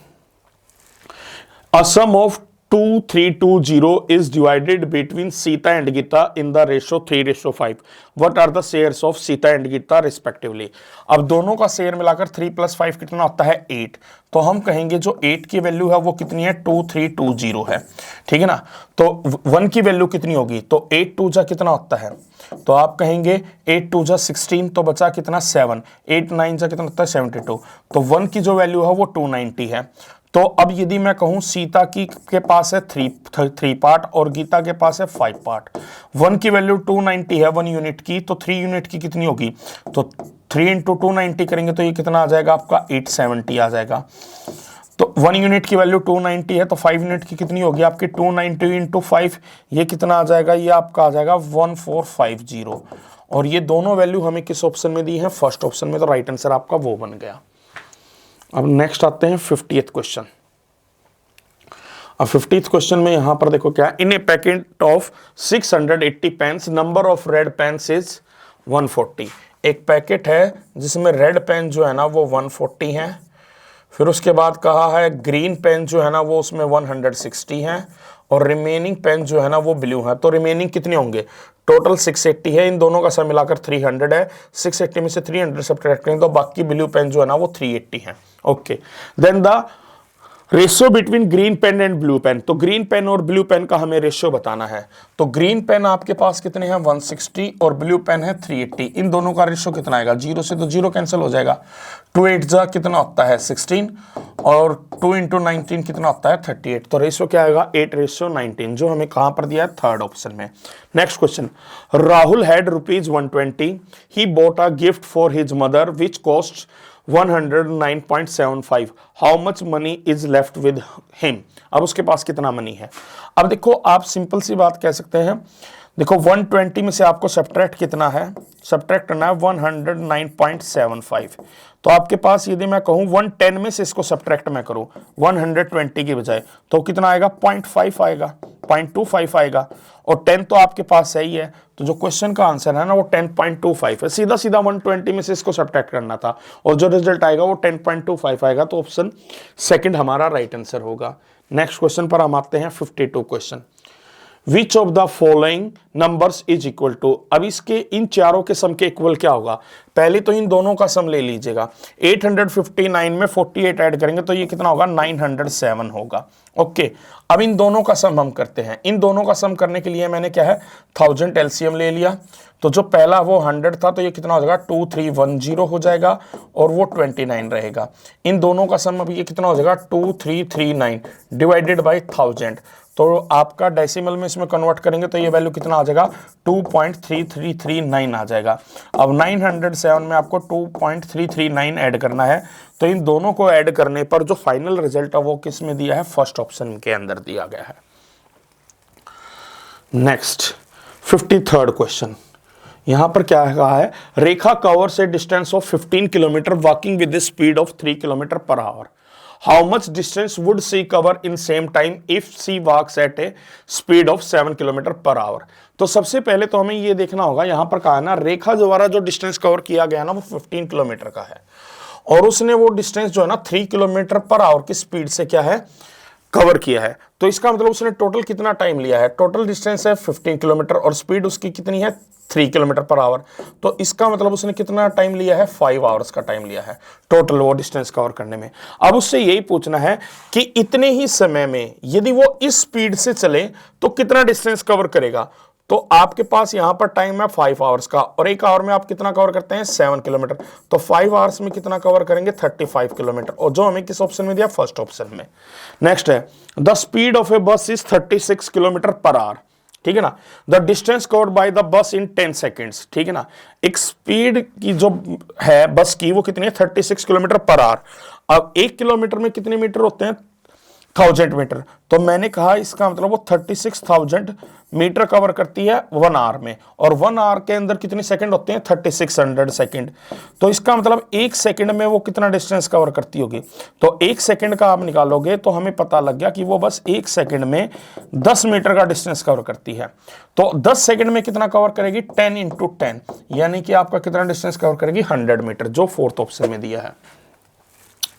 a sum of 2320 is divided between Sita and Gita in the ratio 3:5. What are the shares of Sita and Gita respectively? अब दोनों का शेयर मिलाकर 3 + 5 कितना होता है 8। तो हम कहेंगे जो 8 की वैल्यू है वो कितनी है 2320 है, ठीक है ना। तो 1 की वैल्यू कितनी होगी, तो 8 2 जा कितना होता है, तो आप कहेंगे 8 2 जा 16, तो बचा कितना 7, 8 9 जा कितना होता है 72। तो 1 की जो वैल्यू है वो 290 है। तो अब यदि मैं कहूं सीता की के पास है 3 पार्ट और गीता के पास है 5 पार्ट, 1 की वैल्यू 290 है 1 यूनिट की, तो 3 यूनिट की कितनी होगी, तो 3 × 290 करेंगे तो ये कितना आ जाएगा आपका 870 आ जाएगा। तो 1 यूनिट की वैल्यू 290 है, तो 5 यूनिट की कितनी होगी आपकी 290 × 5, ये कितना आ जाएगा, ये आपका आ जाएगा 1450। और ये दोनों वैल्यू हमें किस ऑप्शन में दी है, फर्स्ट ऑप्शन में, तो राइट आंसर आपका वो बन गया। अब नेक्स्ट आते हैं 50th क्वेश्चन। अब 50th क्वेश्चन में यहां पर देखो क्या, in a packet of 680 pens number of red pens is 140। एक पैकेट है जिसमें रेड पेन जो है ना वो 140 है। फिर उसके बाद कहा है ग्रीन पेन जो है ना वो उसमें 160 है, और रिमेनिंग पेन जो है ना वो ब्लू है। तो रिमेनिंग कितने होंगे, टोटल 680 है, इन दोनों का सब मिलाकर 300 है। 680 में से 300 सब्ट्रैक्ट करेंगे तो बाकी ब्लू पेन जो है ना वो 380 है। Okay, then the ratio between green pen and blue pen. तो ग्रीन पेन और ब्लू पेन का हमें रेशियो बताना है। तो ग्रीन पेन आपके पास कितने हैं 160 और ब्लू पेन है 380। इन दोनों का रेशियो कितना आएगा, 0 से तो 0 कैंसिल हो जाएगा। 2 8 जा कितना होता है 16, और 2 × 19 कितना होता है 38। तो रेशियो क्या आएगा 8:19, जो हमें कहां पर दिया है, थर्ड ऑप्शन में। Next question, Rahul had ₹120। He bought a gift for his mother which cost 109.75। How much money is left with him. अब उसके पास कितना मनी है। अब देखो आप सिंपल सी बात कह सकते हैं, देखो 120 में से आपको सब्ट्रैक्ट कितना है, सब्ट्रैक्ट करना है 109.75। तो आपके पास यदि मैं कहूं 110 में से इसको सब्ट्रैक्ट मैं करूं 120 की बजाय, तो कितना आएगा 0.5 आएगा, 0.25 आएगा, और 10 तो आपके पास सही है। तो जो क्वेश्चन का आंसर है ना वो 10.25 है। सीधा सीधा 120 में से इसको सब्ट्रैक्ट करना था, और जो रिजल्ट आएगा वो 10.25 आएगा। तो ऑप्शन सेकंड हमारा राइट आंसर होगा। नेक्स्ट क्वेश्चन पर हम आते हैं 52 question. Which of the following numbers is equal to। अब इसके इन चारों के सम के इक्वल क्या होगा, पहले तो इन दोनों का सम ले लीजिएगा। 859 में 48 ऐड करेंगे तो ये कितना होगा 907 होगा। ओके, अब इन दोनों का सम हम करते हैं। इन दोनों का सम करने के लिए मैंने क्या है 1000 एलसीएम ले लिया। तो जो पहला वो 100 था, तो ये कितना हो जाएगा 2310 हो जाएगा, और वो 29 रहेगा। इन दोनों का सम अभी ये कितना हो जाएगा 2339 डिवाइडेड बाई 1000। तो आपका डेसिमल में इसमें कन्वर्ट करेंगे तो ये वैल्यू कितना आ जाएगा 2.3339 आ जाएगा। अब 907 में आपको 2.339 ऐड करना है। तो इन दोनों को ऐड करने पर जो फाइनल रिजल्ट है वो किस में दिया है, फर्स्ट ऑप्शन के अंदर दिया गया है। नेक्स्ट 53rd क्वेश्चन, यहां पर क्या कहा है, Rekha covers a distance of 15 kilometre walking with the speed of 3 kilometre per hour. How much distance would she cover in same time if she walks at a speed of 7 km per hour। तो सबसे पहले तो हमें ये देखना होगा, यहां पर कहा है ना रेखा द्वारा जो डिस्टेंस कवर किया गया ना वो 15 किलोमीटर का है, और उसने वो डिस्टेंस जो है ना 3 किलोमीटर पर आवर की स्पीड से क्या है कवर किया है। तो इसका मतलब उसने टोटल कितना टाइम लिया है, टोटल डिस्टेंस है 15 किलोमीटर और स्पीड उसकी कितनी है 3 किलोमीटर पर आवर। तो इसका मतलब उसने कितना टाइम लिया है 5 आवर्स का टाइम लिया है टोटल वो डिस्टेंस कवर करने में। अब उससे यही पूछना है कि इतने ही समय में यदि वो इस स्पीड से चले तो कितना डिस्टेंस कवर करेगा। तो आपके पास यहां पर टाइम है 5 आवर्स का और 1 आवर में आप कितना कवर करते हैं 7 किलोमीटर। तो 5 आवर्स में कितना कवर करेंगे 35 किलोमीटर, और जो हमें किस ऑप्शन में दिया, फर्स्ट ऑप्शन में। नेक्स्ट है द स्पीड ऑफ ए बस इज 36 किलोमीटर पर आवर, ठीक है ना। The distance covered by the bus in 10 seconds, ठीक है ना। एक स्पीड की जो है बस की वो कितनी है 36 किलोमीटर पर आवर। अब 1 किलोमीटर में कितने मीटर होते हैं 1000 मीटर। तो मैंने कहा इसका मतलब वो 36,000 मीटर कवर करती है 1 आवर में, और 1 आवर के अंदर कितने सेकंड होते हैं 3600 सेकंड। तो इसका मतलब 1 सेकंड में वो कितना डिस्टेंस कवर करती होगी। तो 1 सेकंड का आप निकालोगे तो हमें पता लग गया कि वो बस 1 सेकंड में 10 मीटर का डिस्टेंस कवर करती है। तो 10 सेकंड में कितना कवर करेगी 10 × 10, यानी कि आपका कितना डिस्टेंस कवर करेगी 100 मीटर, जो फोर्थ ऑप्शन में दिया है।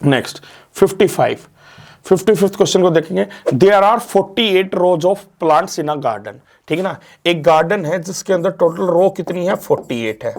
नेक्स्ट 55th क्वेश्चन को देखेंगे। There are 48 rows of plants in a garden, ठीक है ना। एक गार्डन है जिसके अंदर टोटल रो कितनी है 48 है,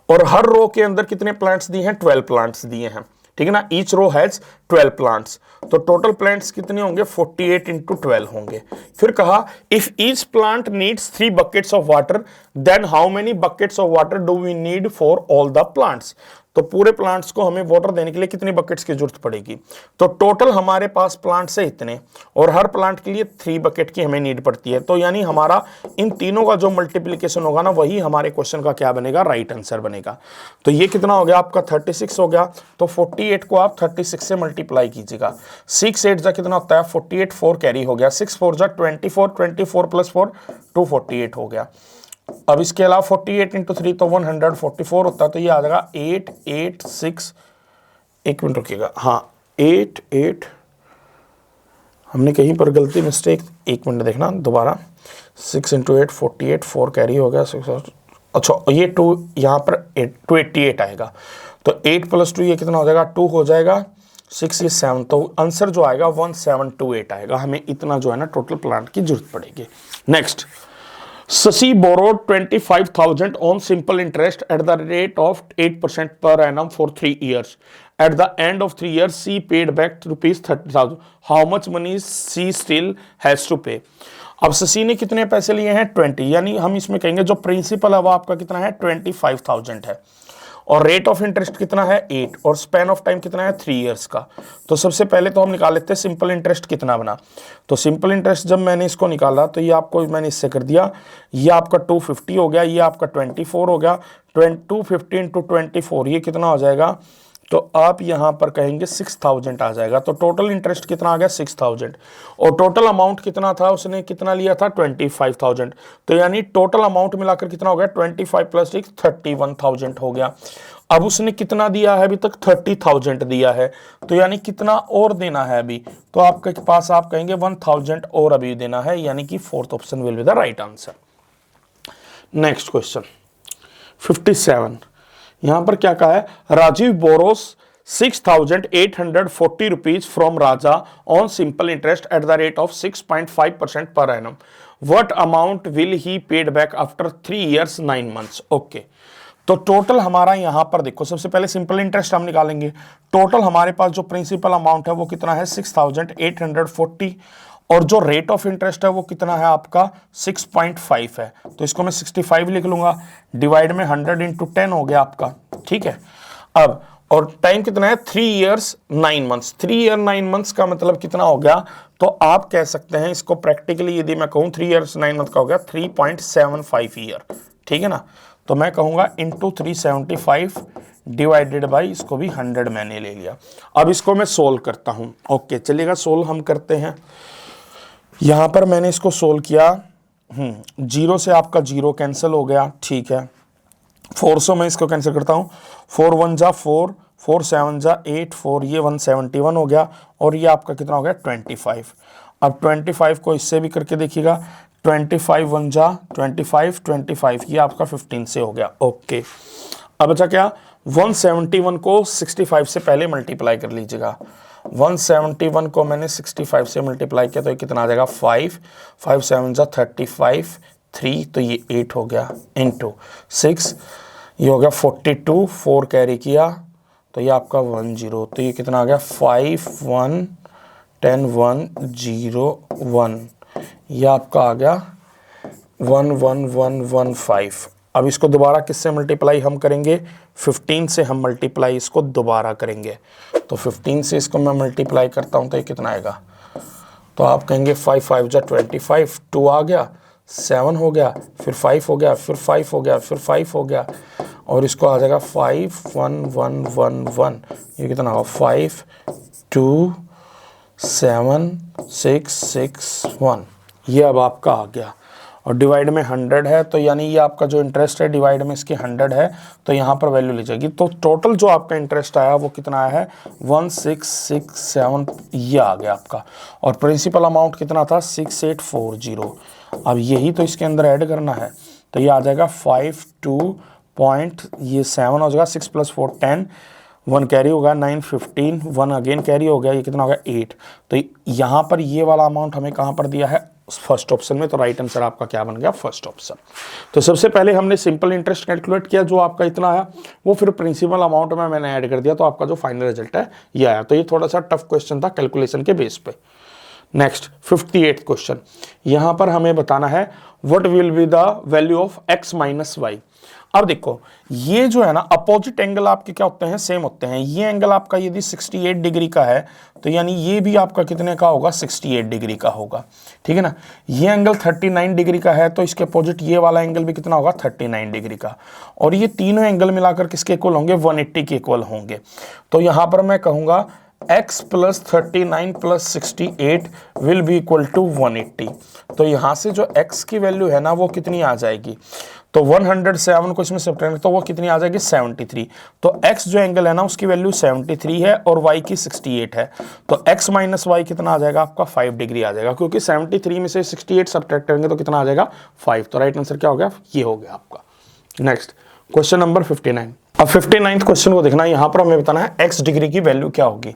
और हर रो के अंदर कितने प्लांट्स दिए हैं 12 प्लांट्स दिए हैं, ठीक है ना। Each row has 12 plants. तो टोटल प्लांट्स कितने होंगे 48 × 12 होंगे। फिर कहा if each plant needs 3 buckets of water then how many buckets of water do we need for all the plants. तो पूरे प्लांट्स को हमें वाटर देने के लिए कितनी बकेट्स की जरूरत पड़ेगी। तो टोटल हमारे पास प्लांट्स है इतने, और हर प्लांट के लिए 3 बकेट की हमें नीड पड़ती है। तो यानी हमारा इन तीनों का जो मल्टीप्लिकेशन होगा ना, वही हमारे क्वेश्चन का क्या बनेगा, राइट आंसर बनेगा। तो ये कितना हो गया आपका 36 हो गया। तो 48 को आप 36 से मल्टीप्लाई कीजिएगा। 6 8 जा कितना होता है 48, 4 कैरी हो गया, 6 4 जा 24, 24 + 4 248 हो गया। अब इसके अलावा 48 × 3 तो 144 होता है। तो ये आ जाएगा 8 8 6, एक मिनट रुकिएगा, हाँ 8 8, हमने कहीं पर गलती मिस्टेक, एक मिनट देखना दोबारा। 6 × 8 48, 4 कैरी हो गया 6, अच्छा ये 2 यहाँ पर 288 आएगा। तो 8 + 2 ये कितना हो जाएगा 2 हो जाएगा, 6 ये 7, तो आंसर जो आएगा 1728 आएगा। हमें इतना जो है ना टोटल प्लांट की जरूरत पड़ेगी। Next, Shashi borrowed 25,000 on simple interest at the rate of 8% per annum for 3 years. At the end of 3 years, she paid back ₹30,000. How much money she still has to pay? अब शशि ने कितने पैसे लिए हैं 20, यानी हम इसमें कहेंगे जो प्रिंसिपल है वो आपका कितना है 25,000 है, और रेट ऑफ इंटरेस्ट कितना है 8, और स्पैन ऑफ टाइम कितना है 3 इयर्स का। तो सबसे पहले तो हम निकाल लेते हैं सिंपल इंटरेस्ट कितना बना। तो सिंपल इंटरेस्ट जब मैंने इसको निकाला तो ये आपको मैंने इससे कर दिया, ये आपका 250 हो गया, ये आपका 24 हो गया, 250 × 24 ये कितना हो जाएगा, तो आप यहां पर कहेंगे 6000 आ जाएगा। तो टोटल इंटरेस्ट कितना आ गया 6000, और टोटल अमाउंट कितना था, उसने कितना लिया था 25,000। तो यानी टोटल अमाउंट मिलाकर कितना हो गया 25 + 6 31,000 हो गया। अब उसने कितना दिया है अभी तक 30,000 दिया है, तो यानी कितना और देना है अभी, तो आपके पास आप कहेंगे 1000 और अभी देना है, यानी कि fourth option will be the right answer. Next question 57, यहां पर क्या कहा है, Rajiv borrows 6,840 rupees from Raja on simple interest at the rate of 6.5% per annum. What amount will he paid back after 3 years 9 months? Okay, तो total हमारा यहां पर देखो, सबसे पहले सिंपल इंटरेस्ट हम निकालेंगे। टोटल हमारे पास जो प्रिंसिपल अमाउंट है वो कितना है 6,840, और जो रेट ऑफ इंटरेस्ट है वो कितना है आपका 6.5 है। तो इसको मैं 65 लिख लूंगा, डिवाइड में 100 × 10 हो गया आपका, ठीक है। अब और टाइम कितना है 3 years 9 months। 3 year 9 months का मतलब कितना हो गया, तो आप कह सकते हैं इसको प्रैक्टिकली यदि मैं कहूं 3 years 9 months का हो गया 3.75 ईयर, ठीक है ना। तो मैं कहूंगा इंटू 375 डिवाइडेड बाई, इसको भी 100 मैंने ले लिया। अब इसको मैं सोल्व करता हूं। ओके चलिएगा, सोल्व हम करते हैं। यहां पर मैंने इसको सोल्व किया, 0 से आपका 0 कैंसिल हो गया, ठीक है। 4 से मैं इसको कैंसिल करता हूँ, 4 1 जा 4, 4 7 जा 8, 4 ये 171 हो गया, और ये आपका कितना हो गया 25। अब 25 को इससे भी करके देखिएगा, 25 1 जा 25, 25 ये आपका 15 से हो गया। ओके, अब अच्छा क्या 171 को 65 से पहले मल्टीप्लाई कर लीजिएगा, 171 को मैंने 65 से मल्टीप्लाई किया तो ये कितना आ जाएगा 5, 5 7 जा 35, 3 तो ये 8 हो गया, इंटू 6 ये हो गया 42, 4 कैरी किया तो ये आपका 10, तो ये कितना आ गया 5 1 10 1 0 1, ये आपका आ गया 1 1 1 1 5। अब इसको दोबारा किससे मल्टीप्लाई हम करेंगे, 15 से हम मल्टीप्लाई इसको दोबारा करेंगे। तो 15 से इसको मैं मल्टीप्लाई करता हूँ तो ये कितना आएगा, तो आप कहेंगे 5 5 जा 25, 2 आ गया, 7 हो गया, फिर 5 हो गया, फिर 5 हो गया, फिर 5 हो गया, और इसको आ जाएगा 5 1 1 1 1, ये कितना होगा 5 2 7 6 6 1, ये अब आपका आ गया। और डिवाइड में 100 है तो यानी ये आपका जो इंटरेस्ट है डिवाइड में इसके 100 है तो यहाँ पर वैल्यू ली जाएगी। तो टोटल जो आपका इंटरेस्ट आया वो कितना आया है 1667, ये आ गया आपका। और प्रिंसिपल अमाउंट कितना था 6840। अब यही तो इसके अंदर ऐड करना है तो ये आ जाएगा 52 पॉइंट, ये 7 हो जाएगा, 6 + 4 10, 1 कैरी होगा 9 15, 1 अगेन कैरी हो गया, ये कितना होगा 8। तो यहाँ पर ये वाला अमाउंट हमें कहाँ पर दिया है, फर्स्ट ऑप्शन में। तो राइट आंसर आपका क्या बन गया, फर्स्ट ऑप्शन। तो सबसे पहले हमने सिंपल इंटरेस्ट कैलकुलेट किया, जो आपका इतना आया वो फिर प्रिंसिपल अमाउंट में मैंने ऐड कर दिया, तो आपका जो फाइनल रिजल्ट है ये आया। तो ये थोड़ा सा टफ क्वेश्चन था कैलकुलेशन के बेस पे। नेक्स्ट 58th क्वेश्चन, यहाँ पर हमें बताना है what will be the value of x - y। अब देखो ये जो है ना अपोजिट एंगल आपके क्या होते हैं, सेम होते हैं। ये एंगल आपका यदि 68 डिग्री का है तो यानी ये भी आपका कितने का होगा, 68 डिग्री का होगा, ठीक है ना। ये एंगल 39 डिग्री का है तो इसके अपोजिट ये वाला एंगल भी कितना होगा, 39 डिग्री का। और ये तीनों एंगल मिलाकर किसके इक्वल होंगे, 180 के इक्वल होंगे। तो यहाँ पर मैं कहूँगा x + 39 + 68 will be equal to 180। तो यहाँ से जो x की वैल्यू है ना वो कितनी आ जाएगी, तो 107 को इसमें सब्ट्रैक्ट तो वो कितनी आ जाएगी 73। तो x जो एंगल है ना उसकी वैल्यू 73 है और y की 68 है। तो x - y कितना आ जाएगा आपका 5 डिग्री आ जाएगा, क्योंकि 73 में से 68 सब्ट्रैक्ट करेंगे तो कितना आ जाएगा 5। तो राइट आंसर क्या हो गया, ये हो गया आपका। Next question number 59। अब 59th क्वेश्चन को देखना, यहाँ पर हमें बताना है x डिग्री की वैल्यू क्या होगी।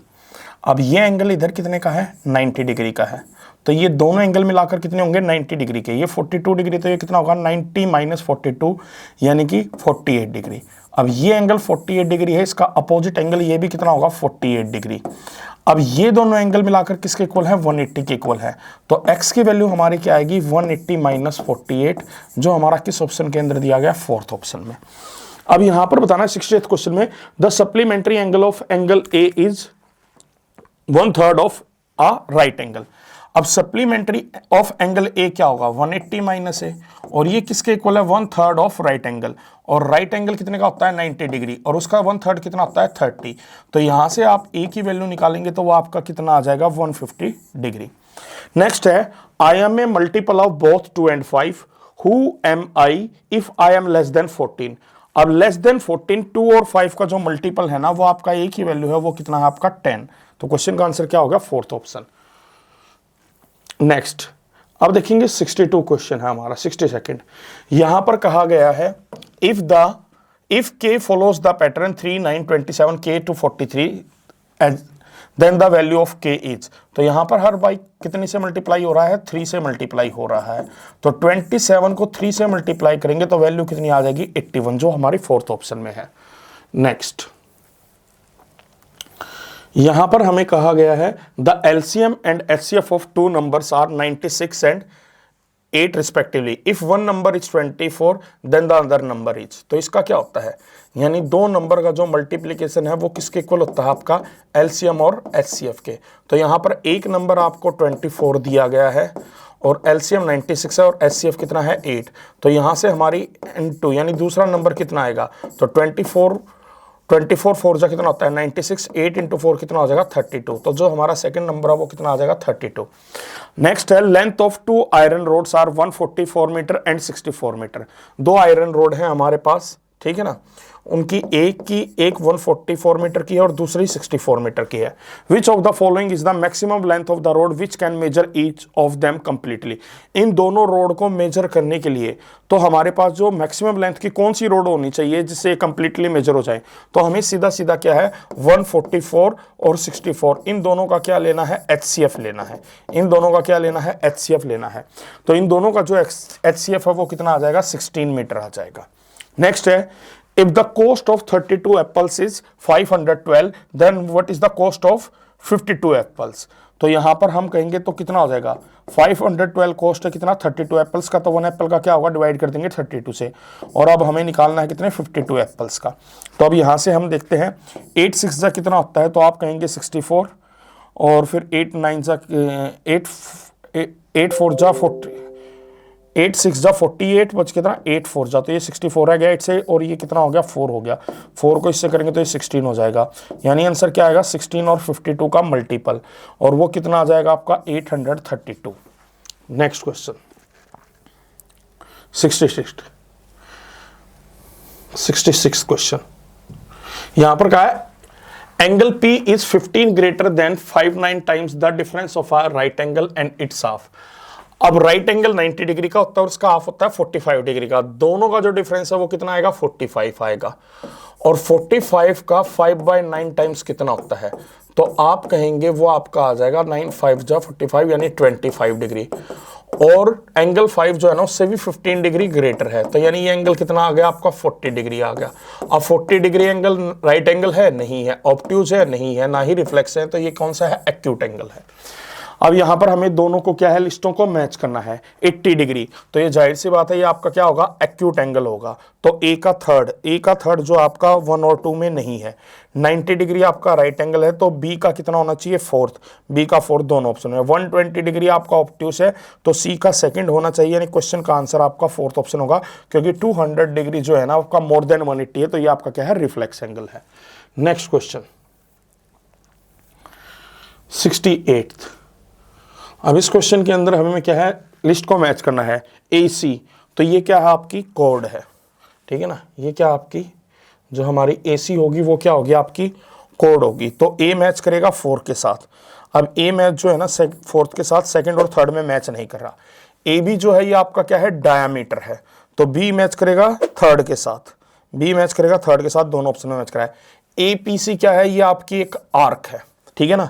अब ये एंगल इधर कितने का है, 90 डिग्री का है। तो ये दोनों एंगल मिलाकर कितने होंगे, 90 डिग्री के। ये 42 डिग्री, तो ये कितना होगा 90 - 42 यानी कि 48 डिग्री। अब ये एंगल 48 डिग्री है, इसका अपोजिट एंगल ये भी कितना होगा 48 डिग्री। अब ये दोनों एंगल मिलाकर किसके इक्वल है, 180 के इक्वल है। तो x की वैल्यू हमारी क्या आएगी, 180 - 48, जो हमारा किस ऑप्शन के अंदर दिया गया, फोर्थ ऑप्शन में। अब यहां पर बताना है 68th क्वेश्चन में, the supplementary angle of angle A is 1/3 of a right angle. अब सप्लीमेंट्री ऑफ एंगल ए क्या होगा, 180 - ए, और ये किसके इक्वल है, 1/3 ऑफ राइट एंगल। और राइट एंगल कितने का होता है, 90 डिग्री, और उसका 1/3 कितना होता है 30। तो यहां से आप ए की वैल्यू निकालेंगे तो वो आपका कितना आ जाएगा 150 डिग्री। नेक्स्ट है, I am a multiple of both 2 and 5, who am I if I am less than 14। अब लेस देन 14, 2 और 5 का जो मल्टीपल है ना वो आपका ए की वैल्यू है वो कितना है आपका 10। तो क्वेश्चन का आंसर क्या होगा, फोर्थ ऑप्शन। नेक्स्ट अब देखेंगे 62 क्वेश्चन है हमारा, 62nd। यहां पर कहा गया है if k follows the pattern 3 9 27 k to 43 then the value of k is. तो यहां पर हर बाई कितने से मल्टीप्लाई हो रहा है, 3 से मल्टीप्लाई हो रहा है। तो 27 को 3 से मल्टीप्लाई करेंगे तो वैल्यू कितनी आ जाएगी 81, जो हमारी फोर्थ ऑप्शन में है। नेक्स्ट यहां पर हमें कहा गया है the LCM and HCF of 2 numbers are 96 and 8 respectively, if one number is 24 then the other number is. तो इसका क्या होता है, यानी दो नंबर का जो मल्टीप्लीकेशन है वो किसके इक्वल होता है, आपका एलसीएम और एचसीएफ के। तो यहाँ पर एक नंबर आपको 24 दिया गया है और एलसीएम 96 है और एचसीएफ कितना है 8। तो यहाँ से हमारी n2 यानी दूसरा नंबर कितना आएगा, तो 24 4 जा कितना होता है 96, 8 × 4 कितना हो जाएगा 32। तो जो हमारा सेकंड नंबर है वो कितना आ जाएगा 32। नेक्स्ट है, length of 2 iron rods are 144 metre and 64 metre. 2 iron rod हैं हमारे पास ठीक है ना, उनकी एक 144 मीटर की है और दूसरी 64 मीटर की है। Which of the following is the maximum length of the road which can measure each of them completely. इन दोनों रोड को मेजर करने के लिए तो हमारे पास जो मैक्सिमम लेंथ की कौन सी रोड होनी चाहिए जिससे कंप्लीटली मेजर हो जाए, तो हमें सीधा सीधा क्या है 144 और 64, इन दोनों का क्या लेना है, HCF लेना है। इन दोनों का क्या लेना है, HCF लेना है। तो इन दोनों का जो HCF है वो कितना आ जाएगा, 16 मीटर आ जाएगा। नेक्स्ट है, if the cost of 32 apples is 512 then what is the cost of 52 apples। तो यहां पर हम कहेंगे तो कितना हो जाएगा, 512 कॉस्ट है कितना, 32 एप्पल्स का, तो 1 एप्पल का क्या होगा, डिवाइड कर देंगे 32 से, और अब हमें निकालना है कितने, 52 एप्पल्स का। तो अब यहां से हम देखते हैं 8 6 जा कितना होता है, तो आप कहेंगे 64, और फिर 8 9 जा 8 4 जा 40, 8 6 जा 48 बच कितना, 8 4 जा, तो ये 64 है गया 8 से, और ये कितना हो गया 4 हो गया, 4 को इससे करेंगे तो ये 16 हो जाएगा। यानी आंसर क्या आएगा, 16 और 52 का मल्टीपल, और वो कितना आ जाएगा आपका 832। नेक्स्ट क्वेश्चन 66 क्वेश्चन, यहां पर क्या है, angle P is 15 greater than 59 times the difference of a right angle and its half। अब राइट एंगल 90 डिग्री का होता है और उसका हाफ होता है 45 डिग्री का, दोनों का जो डिफरेंस है वो कितना आएगा, 45 आएगा, और 45 का 5/9 टाइम्स कितना होता है, तो आप कहेंगे वो आपका आ जाएगा 9 5 जा 45 यानी 25 डिग्री, और एंगल 5 जो है ना उससे भी 15 डिग्री ग्रेटर है, तो यानी ये एंगल कितना आ गया आपका 40 डिग्री आ गया। अब 40 डिग्री एंगल राइट एंगल है, नहीं है, ऑब्ट्यूज है, नहीं है, ना ही रिफ्लेक्स है, तो ये कौन सा है, एक्यूट एंगल है। अब यहां पर हमें दोनों को क्या है, लिस्टों को मैच करना है। 80 डिग्री, तो ये जाहिर सी बात है ये आपका क्या होगा, एक्यूट एंगल होगा, तो ए का थर्ड जो आपका 1 और 2 में नहीं है। 90 डिग्री आपका राइट एंगल है, तो बी का कितना होना चाहिए, फोर्थ, बी का फोर्थ दोनों ऑप्शन में। 120 डिग्री आपका ऑब्ट्यूस है, तो सी का सेकंड होना चाहिए, यानी क्वेश्चन का आंसर आपका फोर्थ ऑप्शन होगा, क्योंकि 200 डिग्री जो है ना आपका मोर देन 180 है, तो ये आपका क्या है, रिफ्लेक्स एंगल है। Next question 68। अब इस क्वेश्चन के अंदर हमें क्या है, लिस्ट को मैच करना है। AC, तो ये क्या है, आपकी कोड है, ठीक है ना, ये क्या आपकी जो हमारी AC होगी वो क्या होगी, आपकी कोड होगी, तो A मैच करेगा 4 के साथ। अब A मैच जो है ना फोर्थ के साथ, सेकंड और थर्ड में मैच नहीं कर रहा। AB जो है ये आपका क्या है, डायामीटर है, तो B मैच करेगा थर्ड के साथ, B मैच करेगा थर्ड के साथ, दोनों ऑप्शन में मैच करा है। APC क्या है, ये आपकी एक आर्क है, ठीक है ना,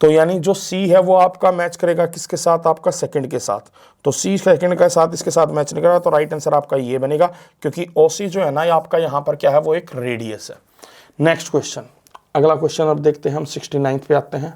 तो यानी जो C है वो आपका मैच करेगा किसके साथ, आपका सेकंड के साथ, तो C सेकंड के साथ इसके साथ मैच नहीं करेगा, तो राइट आंसर आपका ये बनेगा, क्योंकि OC जो है ना ये आपका यहाँ पर क्या है, वो एक रेडियस है। नेक्स्ट क्वेश्चन, अगला क्वेश्चन अब देखते हैं हम 69 पे आते हैं।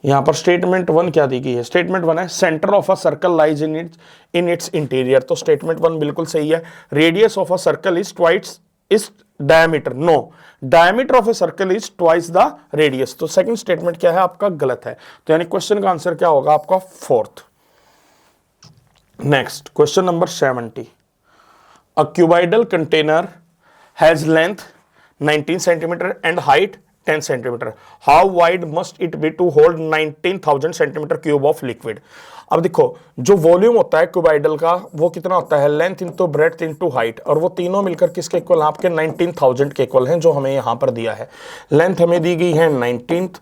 यहाँ पर स्टेटमेंट 1 क्या दी गई है, स्टेटमेंट 1 है centre of a circle lies in its interior, तो स्टेटमेंट 1 बिल्कुल सही है। Radius of a circle is twice is diameter, no, diameter of a circle is twice the radius, तो सेकंड स्टेटमेंट क्या है आपका, गलत है, तो यानी क्वेश्चन का आंसर क्या होगा आपका fourth. Next question number 70। A cuboidal container has length 19 centimetre and height 10 centimetre, how wide must it be to hold 19,000 centimetre cube of liquid. अब देखो जो वॉल्यूम होता है क्यूबाइडल का वो कितना होता है, length into breadth into height, और वो तीनों मिलकर किसके इक्वल, आपके 19,000 के इक्वल हैं, जो हमें यहाँ पर दिया है। लेंथ हमें दी गई है 19,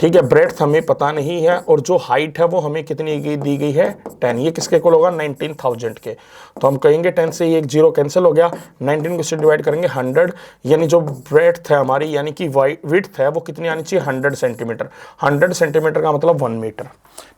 ठीक है, ब्रेड्थ हमें पता नहीं है, और जो हाइट है वो हमें कितनी दी गई है 10, ये किसके इक्वल होगा 19,000 के, तो हम कहेंगे 10 से ये एक 0 कैंसिल हो गया, 19 को इससे डिवाइड करेंगे 100, यानी जो ब्रेड्थ है हमारी यानी कि विड्थ है वो कितनी आनी चाहिए 100 सेंटीमीटर, 100 सेंटीमीटर का मतलब 1 मीटर।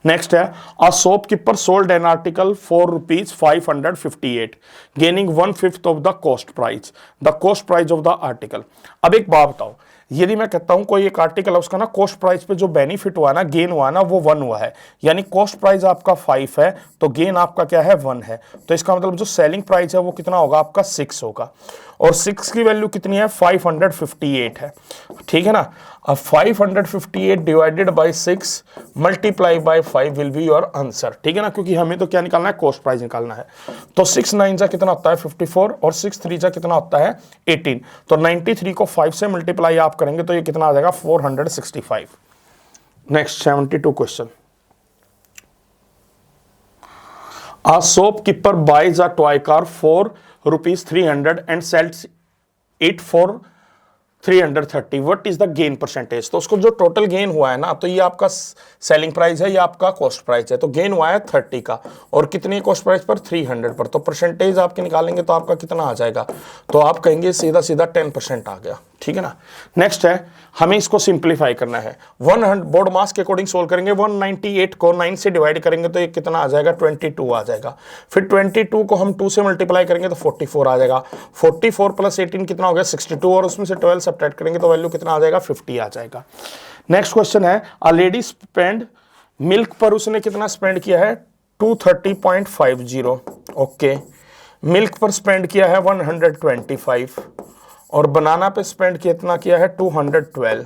नेक्स्ट है a shopkeeper sold an article for ₹558 gaining 1/5 of the cost price of the article. अब एक बात बताओ, यदि मैं कहता हूं कोई एक आर्टिकल है उसका ना कॉस्ट प्राइस पे जो बेनिफिट हुआ ना, गेन हुआ ना, वो 1 हुआ है, यानी कॉस्ट प्राइस आपका 5 है तो गेन आपका क्या है 1 है, तो इसका मतलब जो सेलिंग प्राइस है वो कितना होगा आपका 6 होगा, और 6 की वैल्यू कितनी है 558 है, ठीक है ना। अब 558 divided by 6 multiply by 5 will be your answer, ठीक है ना, क्योंकि हमें तो क्या निकालना है, कॉस्ट प्राइस निकालना है। तो 6 9 जा कितना होता है 54, और 6 3 जा कितना होता है 18, तो 93 को 5 से मल्टीप्लाई आप करेंगे तो ये कितना आ जाएगा 465। Next 72 question. A shopkeeper buys a toy car for ₹300 and sells 684,330 what is the gain percentage. तो उसको जो टोटल गेन हुआ है ना, तो ये आपका सेलिंग प्राइस है, ये आपका कॉस्ट प्राइस है। तो गेन हुआ है 30 का, और कितनी कॉस्ट प्राइस पर 300 पर। तो परसेंटेज आपके निकालेंगे तो आपका कितना आ जाएगा, तो आप कहेंगे सीधा सीधा 10% आ गया, ठीक है ना। नेक्स्ट है, हमें इसको सिंप्लीफाई करना है। 100 बोर्ड मास के अकॉर्डिंग सोल्व करेंगे। 198 को 9 से डिवाइड करेंगे तो ये कितना आ जाएगा, 22 आ जाएगा। फिर 22 को हम 2 से मल्टीप्लाई करेंगे तो 44 आ जाएगा। 44 प्लस 18 कितना हो गया, 62, और उसमें से 12 सब्ट्रैक्ट करेंगे तो वैल्यू कितना आ जाएगा, 50 आ जाएगा। नेक्स्ट क्वेश्चन है, अ लेडी स्पेंड मिल्क पर उसने कितना स्पेंड किया है, 230.50। ओके, मिल्क पर स्पेंड किया है 125, और बनाना पे स्पेंड कितना किया है 212,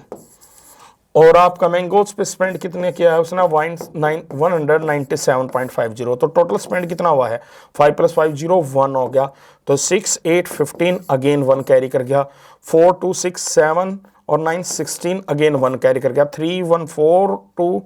और आपका मैंगोज पे स्पेंड कितने किया है उसने 197.50। तो टोटल स्पेंड कितना हुआ है, 5 + 5 0 1 हो गया। तो 6 8 15 अगेन 1 कैरी कर गया। 4 2 6 7 और 9 16 अगेन 1 कैरी कर गया। 3 1 4 2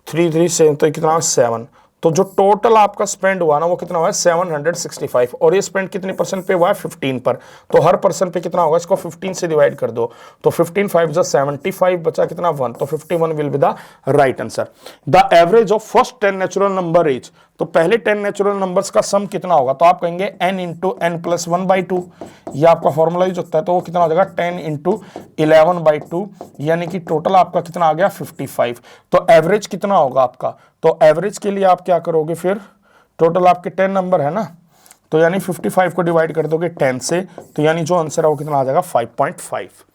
3 3 7, तो कितना 7। तो जो टोटल आपका स्पेंड हुआ ना वो कितना हुआ है 765, और ये स्पेंड कितने परसेंट पे हुआ है 15 पर। तो हर पर्सन पे कितना होगा, इसको 15 से डिवाइड कर दो, तो 15 5 = 75, बचा कितना 1, तो 51 will be the right answer. The average of first 10 natural number is, तो पहले 10 नेचुरल नंबर्स का सम कितना होगा, तो आप कहेंगे n × n + 1/2, ये आपका फॉर्मूला यूज होता है। तो वो कितना हो जाएगा 10 × 11/2, यानी कि टोटल आपका कितना आ गया 55। तो एवरेज कितना होगा आपका, तो एवरेज के लिए आप क्या करोगे, फिर टोटल आपके 10 नंबर है ना, तो यानी 55 को डिवाइड कर दोगे 10 से, तो यानी जो आंसर है वो कितना आ जाएगा 5.5।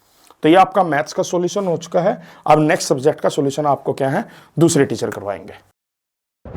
तो ये आपका मैथ्स का सॉल्यूशन हो चुका है। अब नेक्स्ट सब्जेक्ट का सॉल्यूशन आपको क्या है, दूसरे टीचर करवाएंगे।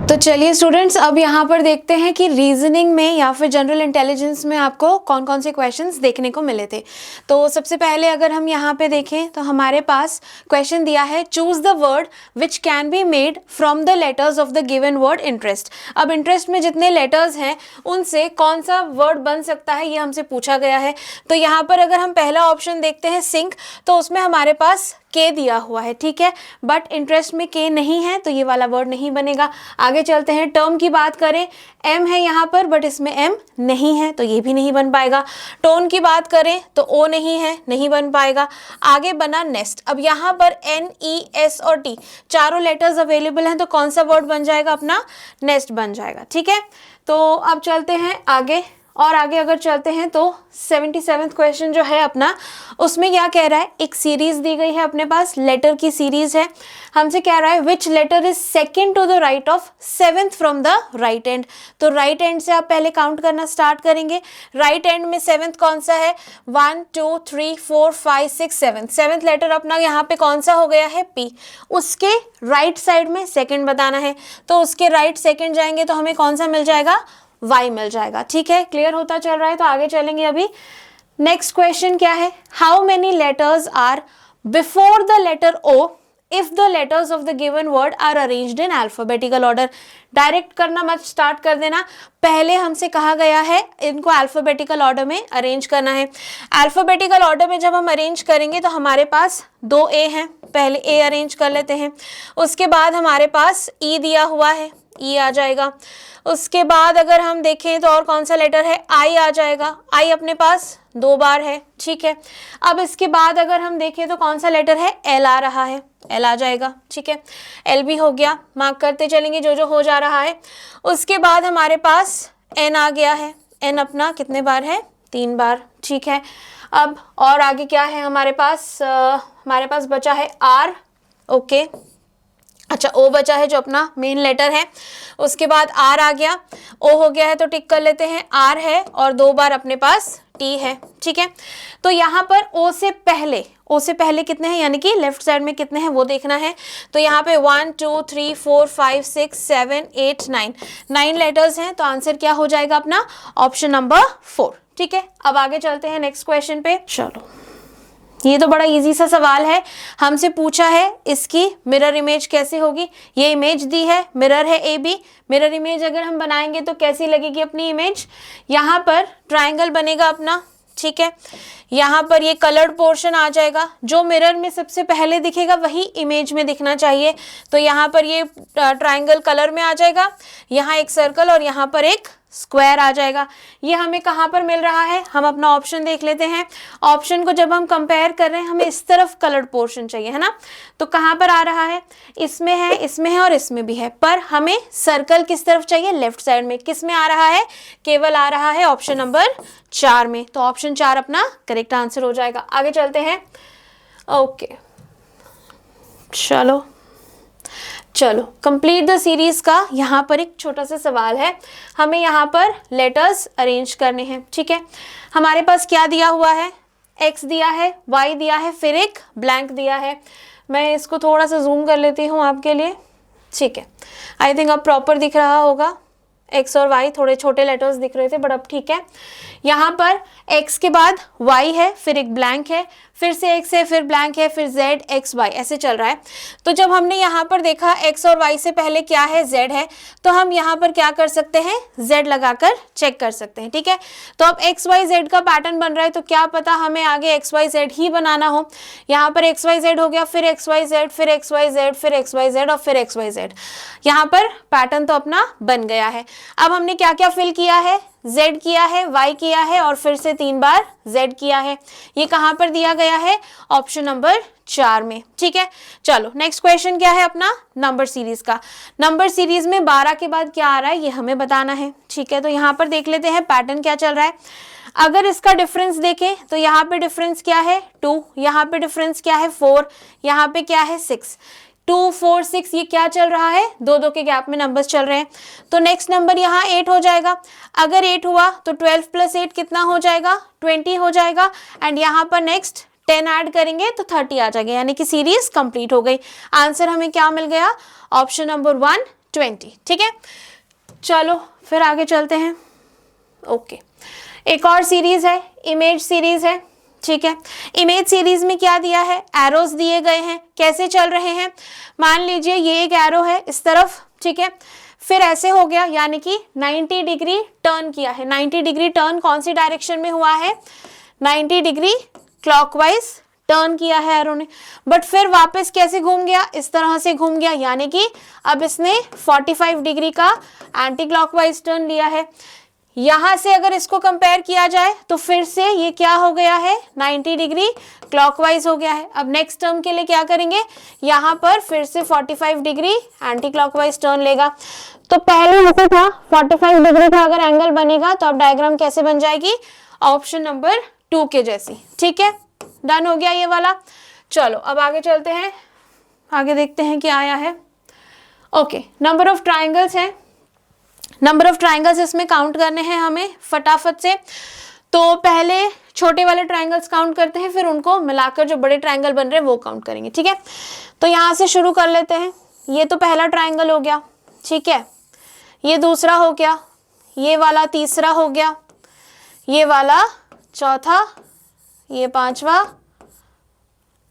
तो चलिए स्टूडेंट्स, अब यहाँ पर देखते हैं कि रीजनिंग में या फिर जनरल इंटेलिजेंस में आपको कौन कौन से क्वेश्चंस देखने को मिले थे। तो सबसे पहले अगर हम यहाँ पे देखें तो हमारे पास क्वेश्चन दिया है, choose the word which can be made from the letters of the given word interest. अब इंटरेस्ट में जितने लेटर्स हैं उनसे कौन सा वर्ड बन सकता है, ये हमसे पूछा गया है। तो यहाँ पर अगर हम पहला ऑप्शन देखते हैं सिंक, तो उसमें हमारे पास के दिया हुआ है, ठीक है, बट इंटरेस्ट में के नहीं है तो ये वाला वर्ड नहीं बनेगा। आगे चलते हैं, टर्म की बात करें, एम है यहाँ पर बट इसमें एम नहीं है तो ये भी नहीं बन पाएगा। टोन की बात करें तो ओ नहीं है, नहीं बन पाएगा। आगे बना नेस्ट, अब यहाँ पर एन ई एस और टी चारों लेटर्स अवेलेबल हैं, तो कौन सा वर्ड बन जाएगा, अपना नेस्ट बन जाएगा, ठीक है। तो अब चलते हैं आगे, और आगे अगर चलते हैं तो 77th क्वेश्चन जो है अपना, उसमें क्या कह रहा है, एक सीरीज दी गई है अपने पास, लेटर की सीरीज है। हमसे कह रहा है which letter is second to the right of 7th from the right end. तो राइट एंड से आप पहले काउंट करना स्टार्ट करेंगे। राइट एंड में 7th कौन सा है, 1 2 3 4 5 6 7, 7th लेटर अपना यहाँ पे कौन सा हो गया है, पी। उसके राइट साइड में सेकेंड बताना है, तो उसके राइट सेकेंड जाएंगे तो हमें कौन सा मिल जाएगा, y मिल जाएगा, ठीक है। क्लियर होता चल रहा है, तो आगे चलेंगे। अभी नेक्स्ट क्वेश्चन क्या है, how many letters are before the letter O if the letters of the given word are arranged in alphabetical order. Direct करना मत स्टार्ट कर देना, पहले हमसे कहा गया है इनको अल्फाबेटिकल ऑर्डर में अरेंज करना है। अल्फाबेटिकल ऑर्डर में जब हम अरेंज करेंगे तो हमारे पास 2 ए हैं, पहले ए अरेंज कर लेते हैं। उसके बाद हमारे पास ई दिया हुआ है, ई आ जाएगा। उसके बाद अगर हम देखें तो और कौन सा लेटर है, आई आ जाएगा, आई अपने पास 2 बार है, ठीक है। अब इसके बाद अगर हम देखें तो कौन सा लेटर है, एल आ रहा है, एल आ जाएगा, ठीक है। एल भी हो गया, मार्क करते चलेंगे जो जो हो जा रहा है। उसके बाद हमारे पास एन आ गया है, एन अपना कितने बार है, 3 बार, ठीक है। अब और आगे क्या है हमारे पास बचा है आर, ओके, अच्छा ओ बचा है जो अपना मेन लेटर है। उसके बाद आर आ गया, ओ हो गया है तो टिक कर लेते हैं, आर है और 2 बार अपने पास टी है, ठीक है। तो यहाँ पर ओ से पहले कितने हैं, यानी कि लेफ्ट साइड में कितने हैं वो देखना है। तो यहाँ पे 1 2 3 4 5 6 7 8 9 लेटर्स हैं, तो आंसर क्या हो जाएगा अपना, ऑप्शन नंबर 4, ठीक है। अब आगे चलते हैं नेक्स्ट क्वेश्चन पे। चलो, ये तो बड़ा इजी सा सवाल है, हमसे पूछा है इसकी मिरर इमेज कैसे होगी। ये इमेज दी है, मिरर है ए बी, मिरर इमेज अगर हम बनाएंगे तो कैसी लगेगी अपनी इमेज, यहाँ पर ट्रायंगल बनेगा अपना, ठीक है। यहाँ पर ये कलर्ड पोर्शन आ जाएगा, जो मिरर में सबसे पहले दिखेगा वही इमेज में दिखना चाहिए। तो यहाँ पर ये ट्रायंगल कलर में आ जाएगा, यहाँ एक सर्कल और यहाँ पर एक स्क्वायर आ जाएगा। ये हमें कहाँ पर मिल रहा है, हम अपना ऑप्शन देख लेते हैं। ऑप्शन को जब हम कंपेयर कर रहे हैं, हमें इस तरफ कलर्ड पोर्शन चाहिए, है ना, तो कहाँ पर आ रहा है, इसमें है और इसमें भी है, पर हमें सर्कल किस तरफ चाहिए, लेफ्ट साइड में। किस में आ रहा है, केवल आ रहा है ऑप्शन नंबर 4 में, तो ऑप्शन 4 अपना करेक्ट आंसर हो जाएगा। आगे चलते हैं। ओके, चलो कंप्लीट द सीरीज का यहाँ पर एक छोटा सा सवाल है, हमें यहाँ पर लेटर्स अरेंज करने हैं। ठीक है, हमारे पास क्या दिया हुआ है, x दिया है, y दिया है, फिर एक ब्लैंक दिया है। मैं इसको थोड़ा सा जूम कर लेती हूँ आपके लिए। ठीक है, आई थिंक अब प्रॉपर दिख रहा होगा। x और y थोड़े छोटे लेटर्स दिख रहे थे, बट अब ठीक है। यहाँ पर x के बाद y है, फिर एक ब्लैंक है, फिर से x है, फिर ब्लैंक है, फिर z x y ऐसे चल रहा है। तो जब हमने यहाँ पर देखा x और y से पहले क्या है, z है, तो हम यहाँ पर क्या कर सकते हैं, z लगाकर चेक कर सकते हैं। ठीक है, तो अब x y z का पैटर्न बन रहा है, तो क्या पता हमें आगे x y z ही बनाना हो। यहाँ पर x y z हो गया, फिर x y z, फिर x y z, फिर x y z और फिर x y z। यहाँ पर पैटर्न तो अपना बन गया है। अब हमने क्या क्या फिल किया है, z किया है, y किया है और फिर से 3 बार z किया है। ये कहाँ पर दिया गया है, ऑप्शन नंबर 4 में। ठीक है, चलो नेक्स्ट क्वेश्चन क्या है अपना, नंबर सीरीज का। नंबर सीरीज में 12 के बाद क्या आ रहा है ये हमें बताना है। ठीक है, तो यहाँ पर देख लेते हैं पैटर्न क्या चल रहा है। अगर इसका डिफरेंस देखें तो यहाँ पे डिफरेंस क्या है 2, यहाँ पे डिफरेंस क्या है 4, यहाँ पे क्या है 6। 2 4 6 ये क्या चल रहा है, 2 के गैप में नंबर्स चल रहे हैं। तो नेक्स्ट नंबर यहाँ 8 हो जाएगा। अगर 8 हुआ तो 12 + 8 कितना हो जाएगा, 20 हो जाएगा। एंड यहाँ पर नेक्स्ट 10 ऐड करेंगे तो 30 आ जाएगा, यानी कि सीरीज कंप्लीट हो गई। आंसर हमें क्या मिल गया, ऑप्शन नंबर 1 20। ठीक है, चलो फिर आगे चलते हैं। ओके, एक और सीरीज है, इमेज सीरीज है। ठीक है, इमेज सीरीज में क्या दिया है, एरोस दिए गए हैं, कैसे चल रहे हैं। मान लीजिए ये एक एरो है इस तरफ, ठीक है, फिर ऐसे हो गया, यानी कि 90 डिग्री टर्न किया है। 90 डिग्री टर्न कौन सी डायरेक्शन में हुआ है, 90 डिग्री क्लॉकवाइज टर्न किया है एरो ने। बट फिर वापस कैसे घूम गया, इस तरह से घूम गया, यानी कि अब इसने 45 डिग्री का एंटी क्लॉकवाइज टर्न लिया है। यहां से अगर इसको कंपेयर किया जाए तो फिर से ये क्या हो गया है, 90 डिग्री क्लॉकवाइज हो गया है। अब नेक्स्ट टर्म के लिए क्या करेंगे, यहाँ पर फिर से 45 डिग्री एंटी क्लॉकवाइज टर्न लेगा। तो पहले ऐसे था 45 डिग्री का अगर एंगल बनेगा तो अब डायग्राम कैसे बन जाएगी, ऑप्शन नंबर 2 के जैसी। ठीक है, डन हो गया ये वाला। चलो अब आगे चलते हैं, आगे देखते हैं क्या आया है। ओके, नंबर ऑफ ट्राइंगल्स है, नंबर ऑफ ट्राइंगल्स इसमें काउंट करने हैं हमें फटाफट से। तो पहले छोटे वाले ट्राइंगल्स काउंट करते हैं, फिर उनको मिलाकर जो बड़े ट्राइंगल बन रहे हैं वो काउंट करेंगे। ठीक है, तो यहाँ से शुरू कर लेते हैं। ये तो पहला ट्राइंगल हो गया, ठीक है, ये दूसरा हो गया, ये वाला तीसरा हो गया, ये वाला चौथा, ये पांचवा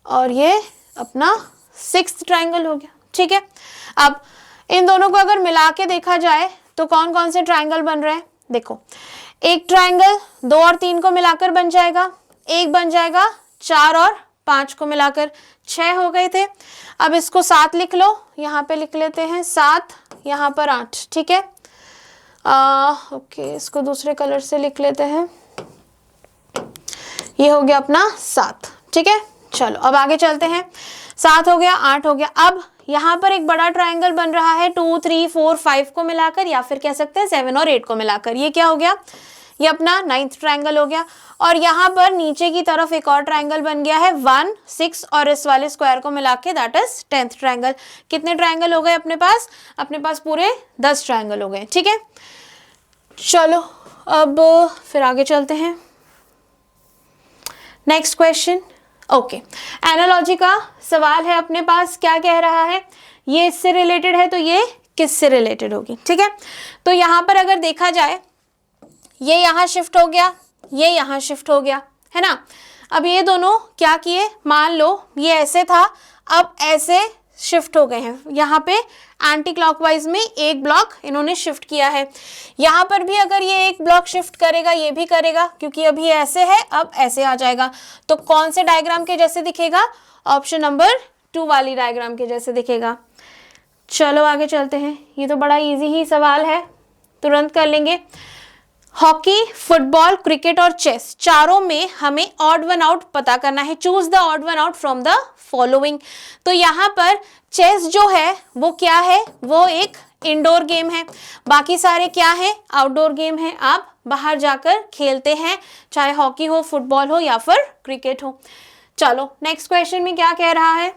और ये अपना 6th ट्राइंगल हो गया। ठीक है, अब इन दोनों को अगर मिला के देखा जाए तो कौन कौन से ट्राइंगल बन रहे हैं, देखो एक ट्राइंगल 2 और 3 को मिलाकर बन जाएगा, एक बन जाएगा 4 और 5 को मिलाकर, 6 हो गए थे। अब इसको 7 लिख लो, यहाँ पे लिख लेते हैं 7, यहाँ पर 8। ठीक है, ओके, इसको दूसरे कलर से लिख लेते हैं, ये हो गया अपना 7। ठीक है, चलो अब आगे चलते हैं। 7 हो गया, 8 हो गया। अब यहाँ पर एक बड़ा ट्राइंगल बन रहा है 2 3 4 5 को मिलाकर, या फिर कह सकते हैं 7 और 8 को मिलाकर। ये क्या हो गया, ये अपना 9th ट्राइंगल हो गया। और यहाँ पर नीचे की तरफ एक और ट्राइंगल बन गया है 1 6 और इस वाले स्क्वायर को मिला के, दैट इज 10th ट्राइंगल। कितने ट्राइंगल हो गए अपने पास, अपने पास पूरे 10 ट्राइंगल हो गए। ठीक है, चलो अब फिर आगे चलते हैं। नेक्स्ट क्वेश्चन, ओके, एनालॉजी का सवाल है अपने पास। क्या कह रहा है, ये इससे रिलेटेड है तो ये किससे रिलेटेड होगी। ठीक है, तो यहाँ पर अगर देखा जाए, ये यहाँ शिफ्ट हो गया, ये यहाँ शिफ्ट हो गया, है ना। अब ये दोनों क्या किए, मान लो ये ऐसे था, अब ऐसे शिफ्ट हो गए हैं। यहाँ पे एंटी क्लॉकवाइज में एक ब्लॉक इन्होंने शिफ्ट किया है। यहाँ पर भी अगर ये एक ब्लॉक शिफ्ट करेगा, ये भी करेगा, क्योंकि अभी ऐसे है, अब ऐसे आ जाएगा। तो कौन से डायग्राम के जैसे दिखेगा, ऑप्शन नंबर 2 वाली डायग्राम के जैसे दिखेगा। चलो आगे चलते हैं, ये तो बड़ा इजी ही सवाल है। तुरंत कर लेंगे। हॉकी, फुटबॉल, क्रिकेट और चेस, चारों में हमें ऑड वन आउट पता करना है। Choose the odd one out from the following. तो यहाँ पर चेस जो है वो क्या है, वो एक इंडोर गेम है, बाकी सारे क्या है, आउटडोर गेम है। आप बाहर जाकर खेलते हैं, चाहे हॉकी हो, फुटबॉल हो या फिर क्रिकेट हो। चलो नेक्स्ट क्वेश्चन में क्या कह रहा है,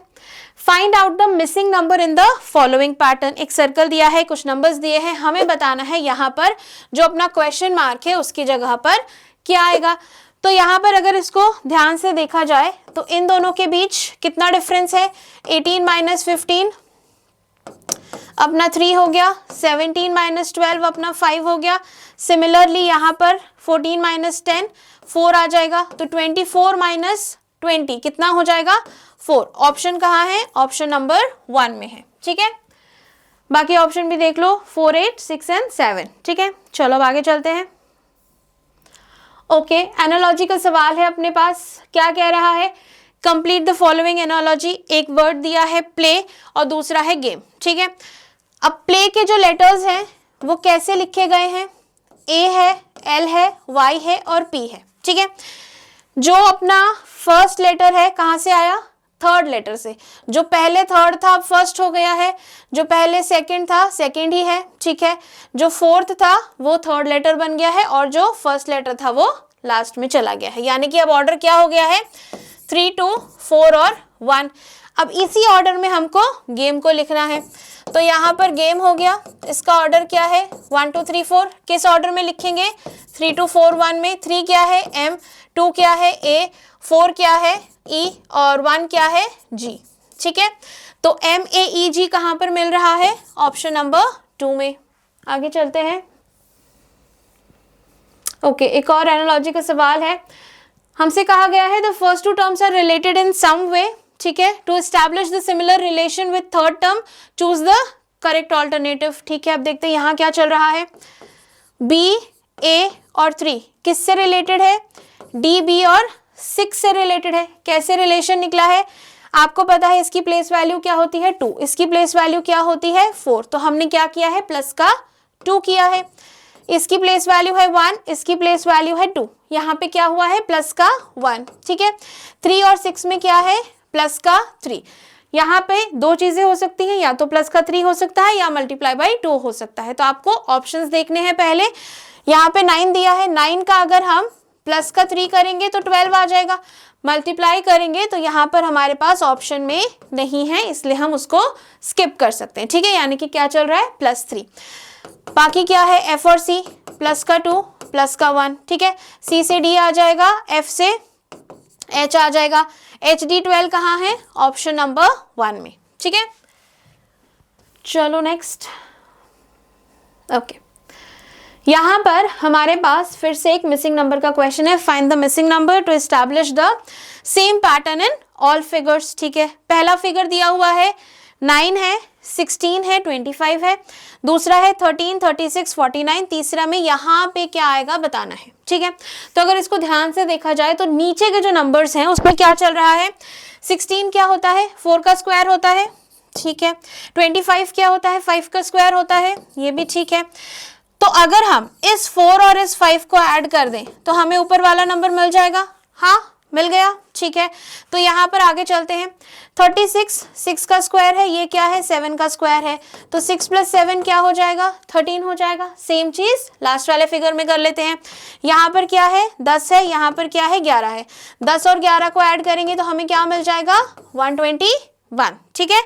find out the missing number in the following pattern. एक सर्कल दिया है, कुछ नंबर्स दिए हैं, हमें बताना है यहाँ पर जो अपना क्वेश्चन मार्क है उसकी जगह पर क्या आएगा। तो यहाँ पर अगर इसको ध्यान से देखा जाए तो इन दोनों के बीच कितना डिफरेंस है, 18 माइनस 15 अपना 3 हो गया, 17 माइनस 12 अपना 5 हो गया। सिमिलरली यहाँ पर 14 माइनस 10 4 आ जाएगा, तो 24 माइनस 20 कितना हो जाएगा, 4। ऑप्शन कहाँ है, ऑप्शन नंबर 1 में है, ठीक है। बाकी ऑप्शन भी देख लो, 4, 8, 6 एंड 7, ठीक है। चलो अब आगे चलते हैं। ओके, एनालॉजी का सवाल है अपने पास, क्या कह रहा है, कंप्लीट द फॉलोइंग एनालॉजी। एक वर्ड दिया है प्ले और दूसरा है गेम, ठीक है। अब प्ले के जो लेटर्स हैं वो कैसे लिखे गए हैं, ए है, एल है, वाई है और पी है, ठीक है। जो अपना फर्स्ट लेटर है कहाँ से आया, थर्ड लेटर से। जो पहले थर्ड था अब फर्स्ट हो गया है, जो पहले सेकंड था सेकंड ही है, ठीक है। जो फोर्थ था वो थर्ड लेटर बन गया है और जो फर्स्ट लेटर था वो लास्ट में चला गया है। यानी कि अब ऑर्डर क्या हो गया है, 3, 2, 4 और 1। अब इसी ऑर्डर में हमको गेम को लिखना है, तो यहाँ पर गेम हो गया, इसका ऑर्डर क्या है, 1, 2, 3, 4। किस ऑर्डर में लिखेंगे, 3, 2, 4, 1 में। 3 क्या है, एम, 2 क्या है, ए, 4 क्या है, ई और 1 क्या है, जी, ठीक है। तो एम, ए, ई, जी कहाँ पर मिल रहा है, ऑप्शन नंबर 2 में। आगे चलते हैं। ओके, एक और एनालॉजी का सवाल है, हमसे कहा गया है the first two terms are related in some way, ठीक है। To establish the similar relation with third term choose the correct alternative, ठीक है। अब देखते हैं यहाँ क्या चल रहा है, बी, ए और 3 किससे रिलेटेड है, डी, बी और 6 से रिलेटेड है। कैसे रिलेशन निकला है, आपको पता है इसकी प्लेस वैल्यू क्या होती है, 2, इसकी प्लेस वैल्यू क्या होती है, 4। तो हमने क्या किया है, प्लस का 2 किया है। इसकी प्लेस वैल्यू है 1, इसकी प्लेस वैल्यू है 2, यहाँ पे क्या हुआ है, प्लस का 1, ठीक है। 3 और 6 में क्या है, प्लस का 3। यहाँ पे दो चीजें हो सकती हैं, या तो प्लस का 3 हो सकता है या मल्टीप्लाई बाई 2 हो सकता है। तो आपको ऑप्शंस देखने हैं पहले। यहाँ पे 9 दिया है, 9 का अगर हम प्लस का 3 करेंगे तो 12 आ जाएगा, मल्टीप्लाई करेंगे तो यहाँ पर हमारे पास ऑप्शन में नहीं है, इसलिए हम उसको स्किप कर सकते हैं, ठीक है। यानी कि क्या चल रहा है, +3। बाकी क्या है, एफ और सी, प्लस का 2 प्लस का 1, ठीक है। सी से डी आ जाएगा, एफ से एच आ जाएगा। एच डी 12 कहाँ है, ऑप्शन नंबर 1 में, ठीक है। चलो नेक्स्ट। ओके, यहाँ पर हमारे पास फिर से एक मिसिंग नंबर का क्वेश्चन है, find the missing number two establish the same pattern in all figures, ठीक है। पहला फिगर दिया हुआ है 9 है, 16 है, 25 है, दूसरा है 13, 36, 49, तीसरा में यहाँ पे क्या आएगा बताना है, ठीक है। तो अगर इसको ध्यान से देखा जाए तो नीचे के जो नंबर्स हैं उसमें क्या चल रहा है, 16 क्या होता है, 4 का स्क्वायर होता है, ठीक है। 25 क्या होता है, 5 का स्क्वायर होता है, ये भी ठीक है। तो अगर हम इस 4 और इस 5 को ऐड कर दें तो हमें ऊपर वाला नंबर मिल जाएगा, हाँ मिल गया, ठीक है। तो यहाँ पर आगे चलते हैं। 36 6 का स्क्वायर है, ये क्या है, 7 का स्क्वायर है, तो 6 + 7 क्या हो जाएगा, 13 हो जाएगा। सेम चीज लास्ट वाले फिगर में कर लेते हैं। यहाँ पर क्या है, 10 है, यहाँ पर क्या है, 11 है। 10 और 11 को ऐड करेंगे तो हमें क्या मिल जाएगा, 121, ठीक है।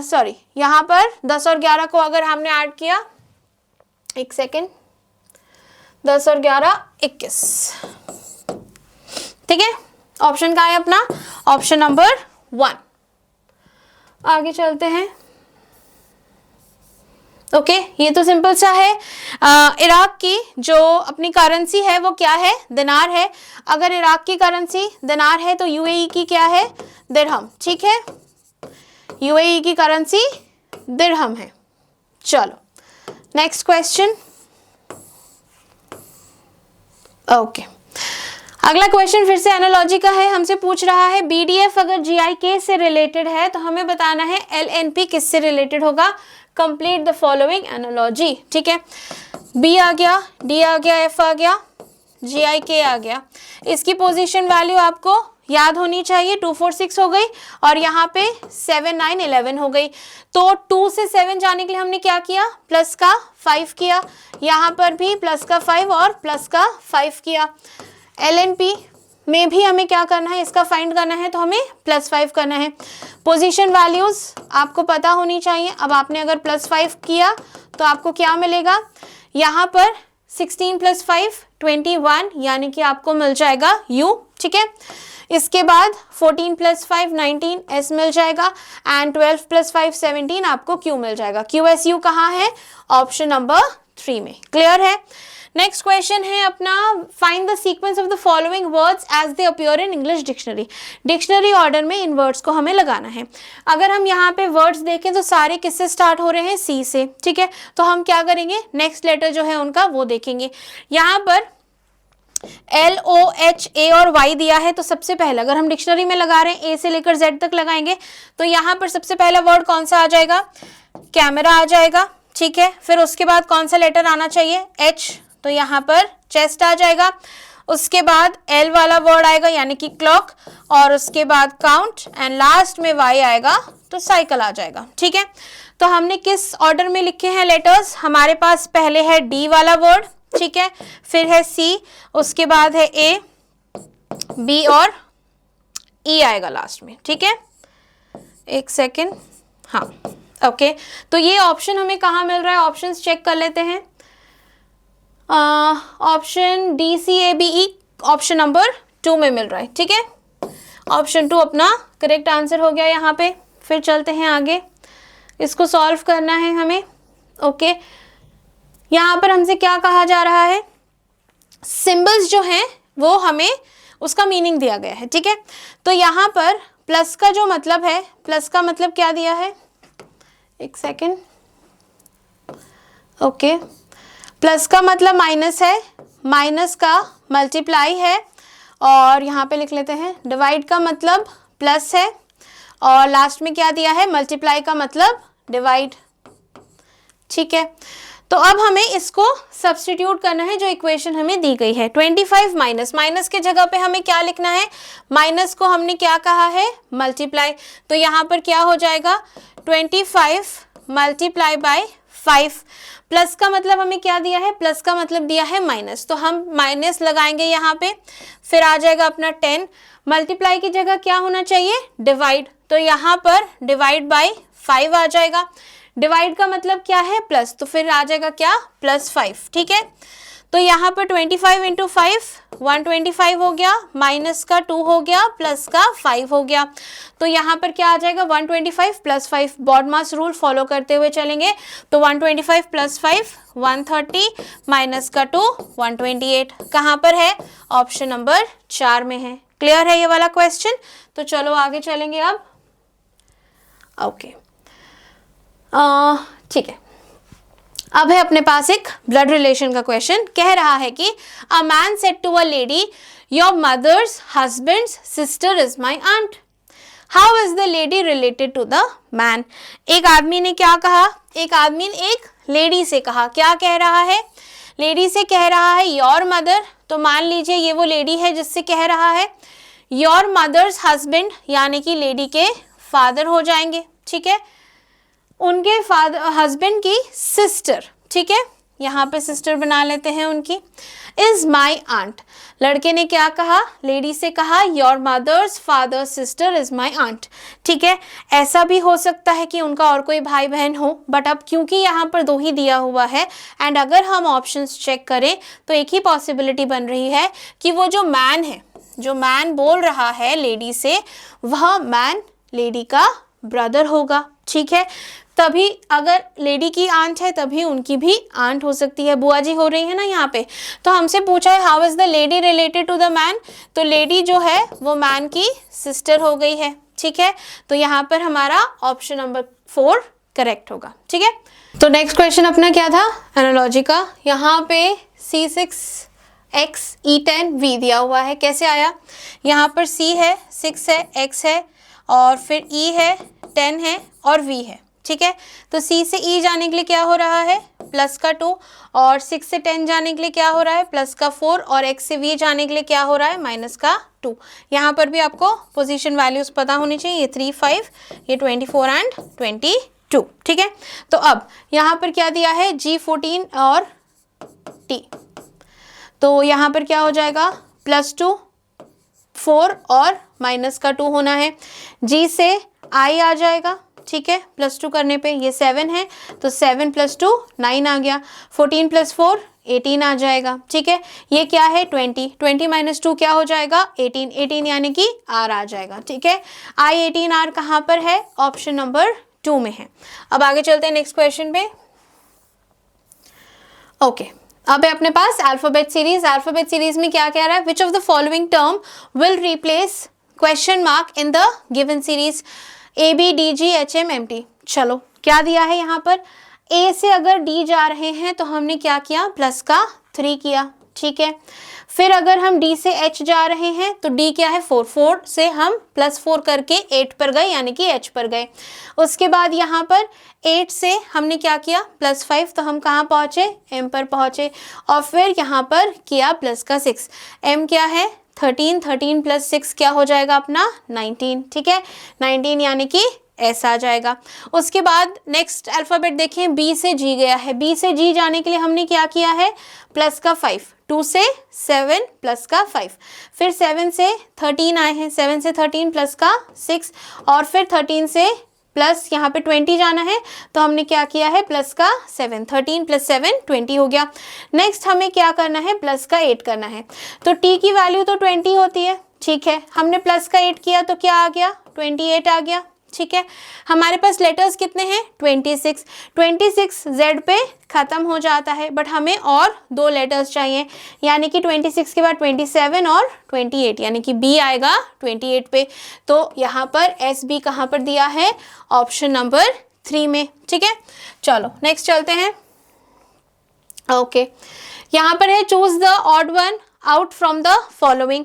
सॉरी, यहाँ पर 10 और 11 को अगर हमने ऐड किया, एक सेकेंड, 10 और 11 21, ठीक है। ऑप्शन का है अपना, ऑप्शन नंबर 1। आगे चलते हैं। ओके, ये तो सिंपल सा है। इराक की जो अपनी करेंसी है वो क्या है, दिनार है। अगर इराक की करेंसी दिनार है तो यूएई की क्या है, दिरहम, ठीक है। यूएई की करेंसी दिरहम है। चलो नेक्स्ट क्वेश्चन। ओके, अगला क्वेश्चन फिर से एनालॉजी का है, हमसे पूछ रहा है बीडीएफ अगर जीआईके से रिलेटेड है तो हमें बताना है एलएनपी किससे रिलेटेड होगा। कंप्लीट द फॉलोइंग एनालॉजी, ठीक है। B आ गया, D आ गया, F आ गया, G I K आ गया। इसकी पोजीशन वैल्यू आपको याद होनी चाहिए, 2 4 6 हो गई और यहाँ पे 7 9 11 हो गई। तो 2 से 7 जाने के लिए हमने क्या किया, प्लस का 5 किया, यहाँ पर भी प्लस का 5 और प्लस का 5 किया। LNP में भी हमें क्या करना है, इसका फाइंड करना है, तो हमें +5 करना है। पोजीशन वैल्यूज आपको पता होनी चाहिए। अब आपने अगर +5 किया तो आपको क्या मिलेगा, यहाँ पर 16 + 5 21, यानी कि आपको मिल जाएगा U, ठीक है। इसके बाद 14 + 5 19 S मिल जाएगा एंड 12 + 5 17 आपको Q मिल जाएगा। QSU कहाँ है, ऑप्शन नंबर 3 में। क्लियर है। नेक्स्ट क्वेश्चन है अपना, find the sequence of the following words as they appear in English dictionary. Dictionary order में इन वर्ड्स को हमें लगाना है। अगर हम यहाँ पे वर्ड्स देखें तो सारे किससे स्टार्ट हो रहे हैं, C से, ठीक है। तो हम क्या करेंगे, नेक्स्ट लेटर जो है उनका वो देखेंगे। यहाँ पर L O H A और Y दिया है, तो सबसे पहले अगर हम डिक्शनरी में लगा रहे हैं A से लेकर Z तक लगाएंगे, तो यहाँ पर सबसे पहला वर्ड कौन सा आ जाएगा, कैमरा आ जाएगा, ठीक है। फिर उसके बाद कौन सा लेटर आना चाहिए, H, तो यहाँ पर चेस्ट आ जाएगा। उसके बाद L वाला वर्ड आएगा यानी कि क्लॉक, और उसके बाद काउंट, एंड लास्ट में Y आएगा तो साइकिल आ जाएगा, ठीक है। तो हमने किस ऑर्डर में लिखे हैं लेटर्स, हमारे पास पहले है D वाला वर्ड, ठीक है, फिर है C, उसके बाद है A, B और E आएगा लास्ट में, ठीक है। एक सेकेंड, हाँ ओके। तो ये ऑप्शन हमें कहाँ मिल रहा है, ऑप्शंस चेक कर लेते हैं। Option D C A B E option number 2 में मिल रहा है, ठीक है। ऑप्शन 2 अपना करेक्ट आंसर हो गया यहाँ पे। फिर चलते हैं आगे, इसको सॉल्व करना है हमें, ओके। यहाँ पर हमसे क्या कहा जा रहा है, सिंबल्स जो हैं वो हमें उसका मीनिंग दिया गया है, ठीक है। तो यहाँ पर प्लस का जो मतलब है, प्लस का मतलब क्या दिया है, एक सेकेंड, ओके। प्लस का मतलब माइनस है, माइनस का मल्टीप्लाई है, और यहाँ पे लिख लेते हैं डिवाइड का मतलब प्लस है, और लास्ट में क्या दिया है, मल्टीप्लाई का मतलब डिवाइड, ठीक है। तो अब हमें इसको सब्स्टिट्यूट करना है जो इक्वेशन हमें दी गई है। 25 माइनस, माइनस के जगह पे हमें क्या लिखना है, माइनस को हमने क्या कहा है, मल्टीप्लाई। तो यहाँ पर क्या हो जाएगा, 25 मल्टीप्लाई बाय 5। प्लस का मतलब हमें क्या दिया है, प्लस का मतलब दिया है माइनस, तो हम माइनस लगाएंगे यहाँ पे। फिर आ जाएगा अपना 10, मल्टीप्लाई की जगह क्या होना चाहिए, डिवाइड, तो यहाँ पर डिवाइड बाय 5 आ जाएगा। डिवाइड का मतलब क्या है, प्लस, तो फिर आ जाएगा क्या, +5, ठीक है। तो यहाँ पर 25 × 5 125 हो गया, माइनस का 2 हो गया, प्लस का 5 हो गया। तो यहाँ पर क्या आ जाएगा, 125 + 5, बॉडमास रूल फॉलो करते हुए चलेंगे। तो 125 + 5 130, माइनस का 2 128, कहाँ पर है, ऑप्शन नंबर 4 में है। क्लियर है ये वाला क्वेश्चन। तो चलो आगे चलेंगे अब, ओके, ठीक है। अब है अपने पास एक ब्लड रिलेशन का क्वेश्चन। कह रहा है कि a man said to a lady, your mother's husband's sister is my aunt, how is the lady related to the man. एक आदमी ने क्या कहा, एक आदमी ने एक लेडी से कहा, क्या कह रहा है, लेडी से कह रहा है योर मदर, तो मान लीजिए ये वो लेडी है जिससे कह रहा है। योर मदर्स हस्बैंड यानी कि लेडी के फादर हो जाएंगे, ठीक है, उनके फादर हस्बैंड की सिस्टर, ठीक है, यहाँ पे सिस्टर बना लेते हैं उनकी, इज माई आंट। लड़के ने क्या कहा, लेडी से कहा your mother's father sister is my aunt, ठीक है। ऐसा भी हो सकता है कि उनका और कोई भाई बहन हो, बट अब क्योंकि यहाँ पर 2 ही दिया हुआ है, एंड अगर हम ऑप्शंस चेक करें तो एक ही पॉसिबिलिटी बन रही है कि वो जो मैन है, जो मैन बोल रहा है लेडी से, वह मैन लेडी का ब्रदर होगा, ठीक है। तभी अगर लेडी की आंट है तभी उनकी भी आंट हो सकती है, बुआ जी हो रही है ना यहाँ पे। तो हमसे पूछा है how is the lady related to the man, तो लेडी जो है वो मैन की सिस्टर हो गई है, ठीक है। तो यहाँ पर हमारा ऑप्शन नंबर 4 करेक्ट होगा, ठीक है। तो नेक्स्ट क्वेश्चन अपना क्या था, एनालॉजी का। यहाँ पे C6 X E10 V दिया हुआ है, कैसे आया, यहाँ पर C है, 6 है, X है, और फिर E है, 10 है और V है, ठीक है। तो C से E जाने के लिए क्या हो रहा है, प्लस का 2, और 6 से 10 जाने के लिए क्या हो रहा है, प्लस का 4, और X से V जाने के लिए क्या हो रहा है, माइनस का 2। यहाँ पर भी आपको पोजीशन वैल्यूज पता होनी चाहिए, ये 3, 5, ये 24 एंड 22, ठीक है। तो अब यहाँ पर क्या दिया है, G14 और T, तो यहाँ पर क्या हो जाएगा, +2, 4 और माइनस का 2 होना है। G से I आ जाएगा, ठीक है, +2 करने पे ये 7 है, तो 7 + 2 9 आ गया, 14 + 4 18 आ जाएगा, ठीक है। ये क्या है, 20, 20 - 2 क्या हो जाएगा, 18, 18 यानी कि R आ जाएगा, ठीक है। I18R कहाँ पर है, ऑप्शन नंबर 2 में है। अब आगे चलते हैं नेक्स्ट क्वेश्चन पे। ओके, अब है अपने पास अल्फाबेट सीरीज। अल्फाबेट सीरीज में क्या कह रहा है, which of the following term will replace question mark in the given series, ABDGHMMT। चलो क्या दिया है यहाँ पर, A से अगर D जा रहे हैं तो हमने क्या किया, प्लस का 3 किया, ठीक है। फिर अगर हम D से H जा रहे हैं तो D क्या है, 4, 4 से हम +4 करके 8 पर गए, यानी कि H पर गए। उसके बाद यहाँ पर 8 से हमने क्या किया, +5, तो हम कहाँ पहुँचे, M पर पहुँचे, और फिर यहाँ पर किया प्लस का 6, M क्या है, 13, 13 + 6 क्या हो जाएगा अपना, 19, ठीक है, 19 यानी कि S आ जाएगा। उसके बाद नेक्स्ट अल्फ़ाबेट देखें, B से G गया है, B से G जाने के लिए हमने क्या किया है, प्लस का 5, 2 से 7 प्लस का 5, फिर 7 से 13 आए हैं, 7 से 13 प्लस का 6, और फिर 13 से प्लस यहाँ पे 20 जाना है, तो हमने क्या किया है, प्लस का 7, 13 + 7 20 हो गया। नेक्स्ट हमें क्या करना है, प्लस का 8 करना है, तो T की वैल्यू तो 20 होती है, ठीक है, हमने प्लस का 8 किया तो क्या आ गया, 28 आ गया, ठीक है। हमारे पास लेटर्स कितने हैं, 26, 26 Z पे ख़त्म हो जाता है, बट हमें और 2 लेटर्स चाहिए, यानी कि 26 के बाद 27 और 28, यानी कि B आएगा 28 पे। तो यहाँ पर SB कहाँ पर दिया है, ऑप्शन नंबर 3 में, ठीक है। चलो नेक्स्ट चलते हैं। ओके, यहाँ पर है choose the odd one out from the following.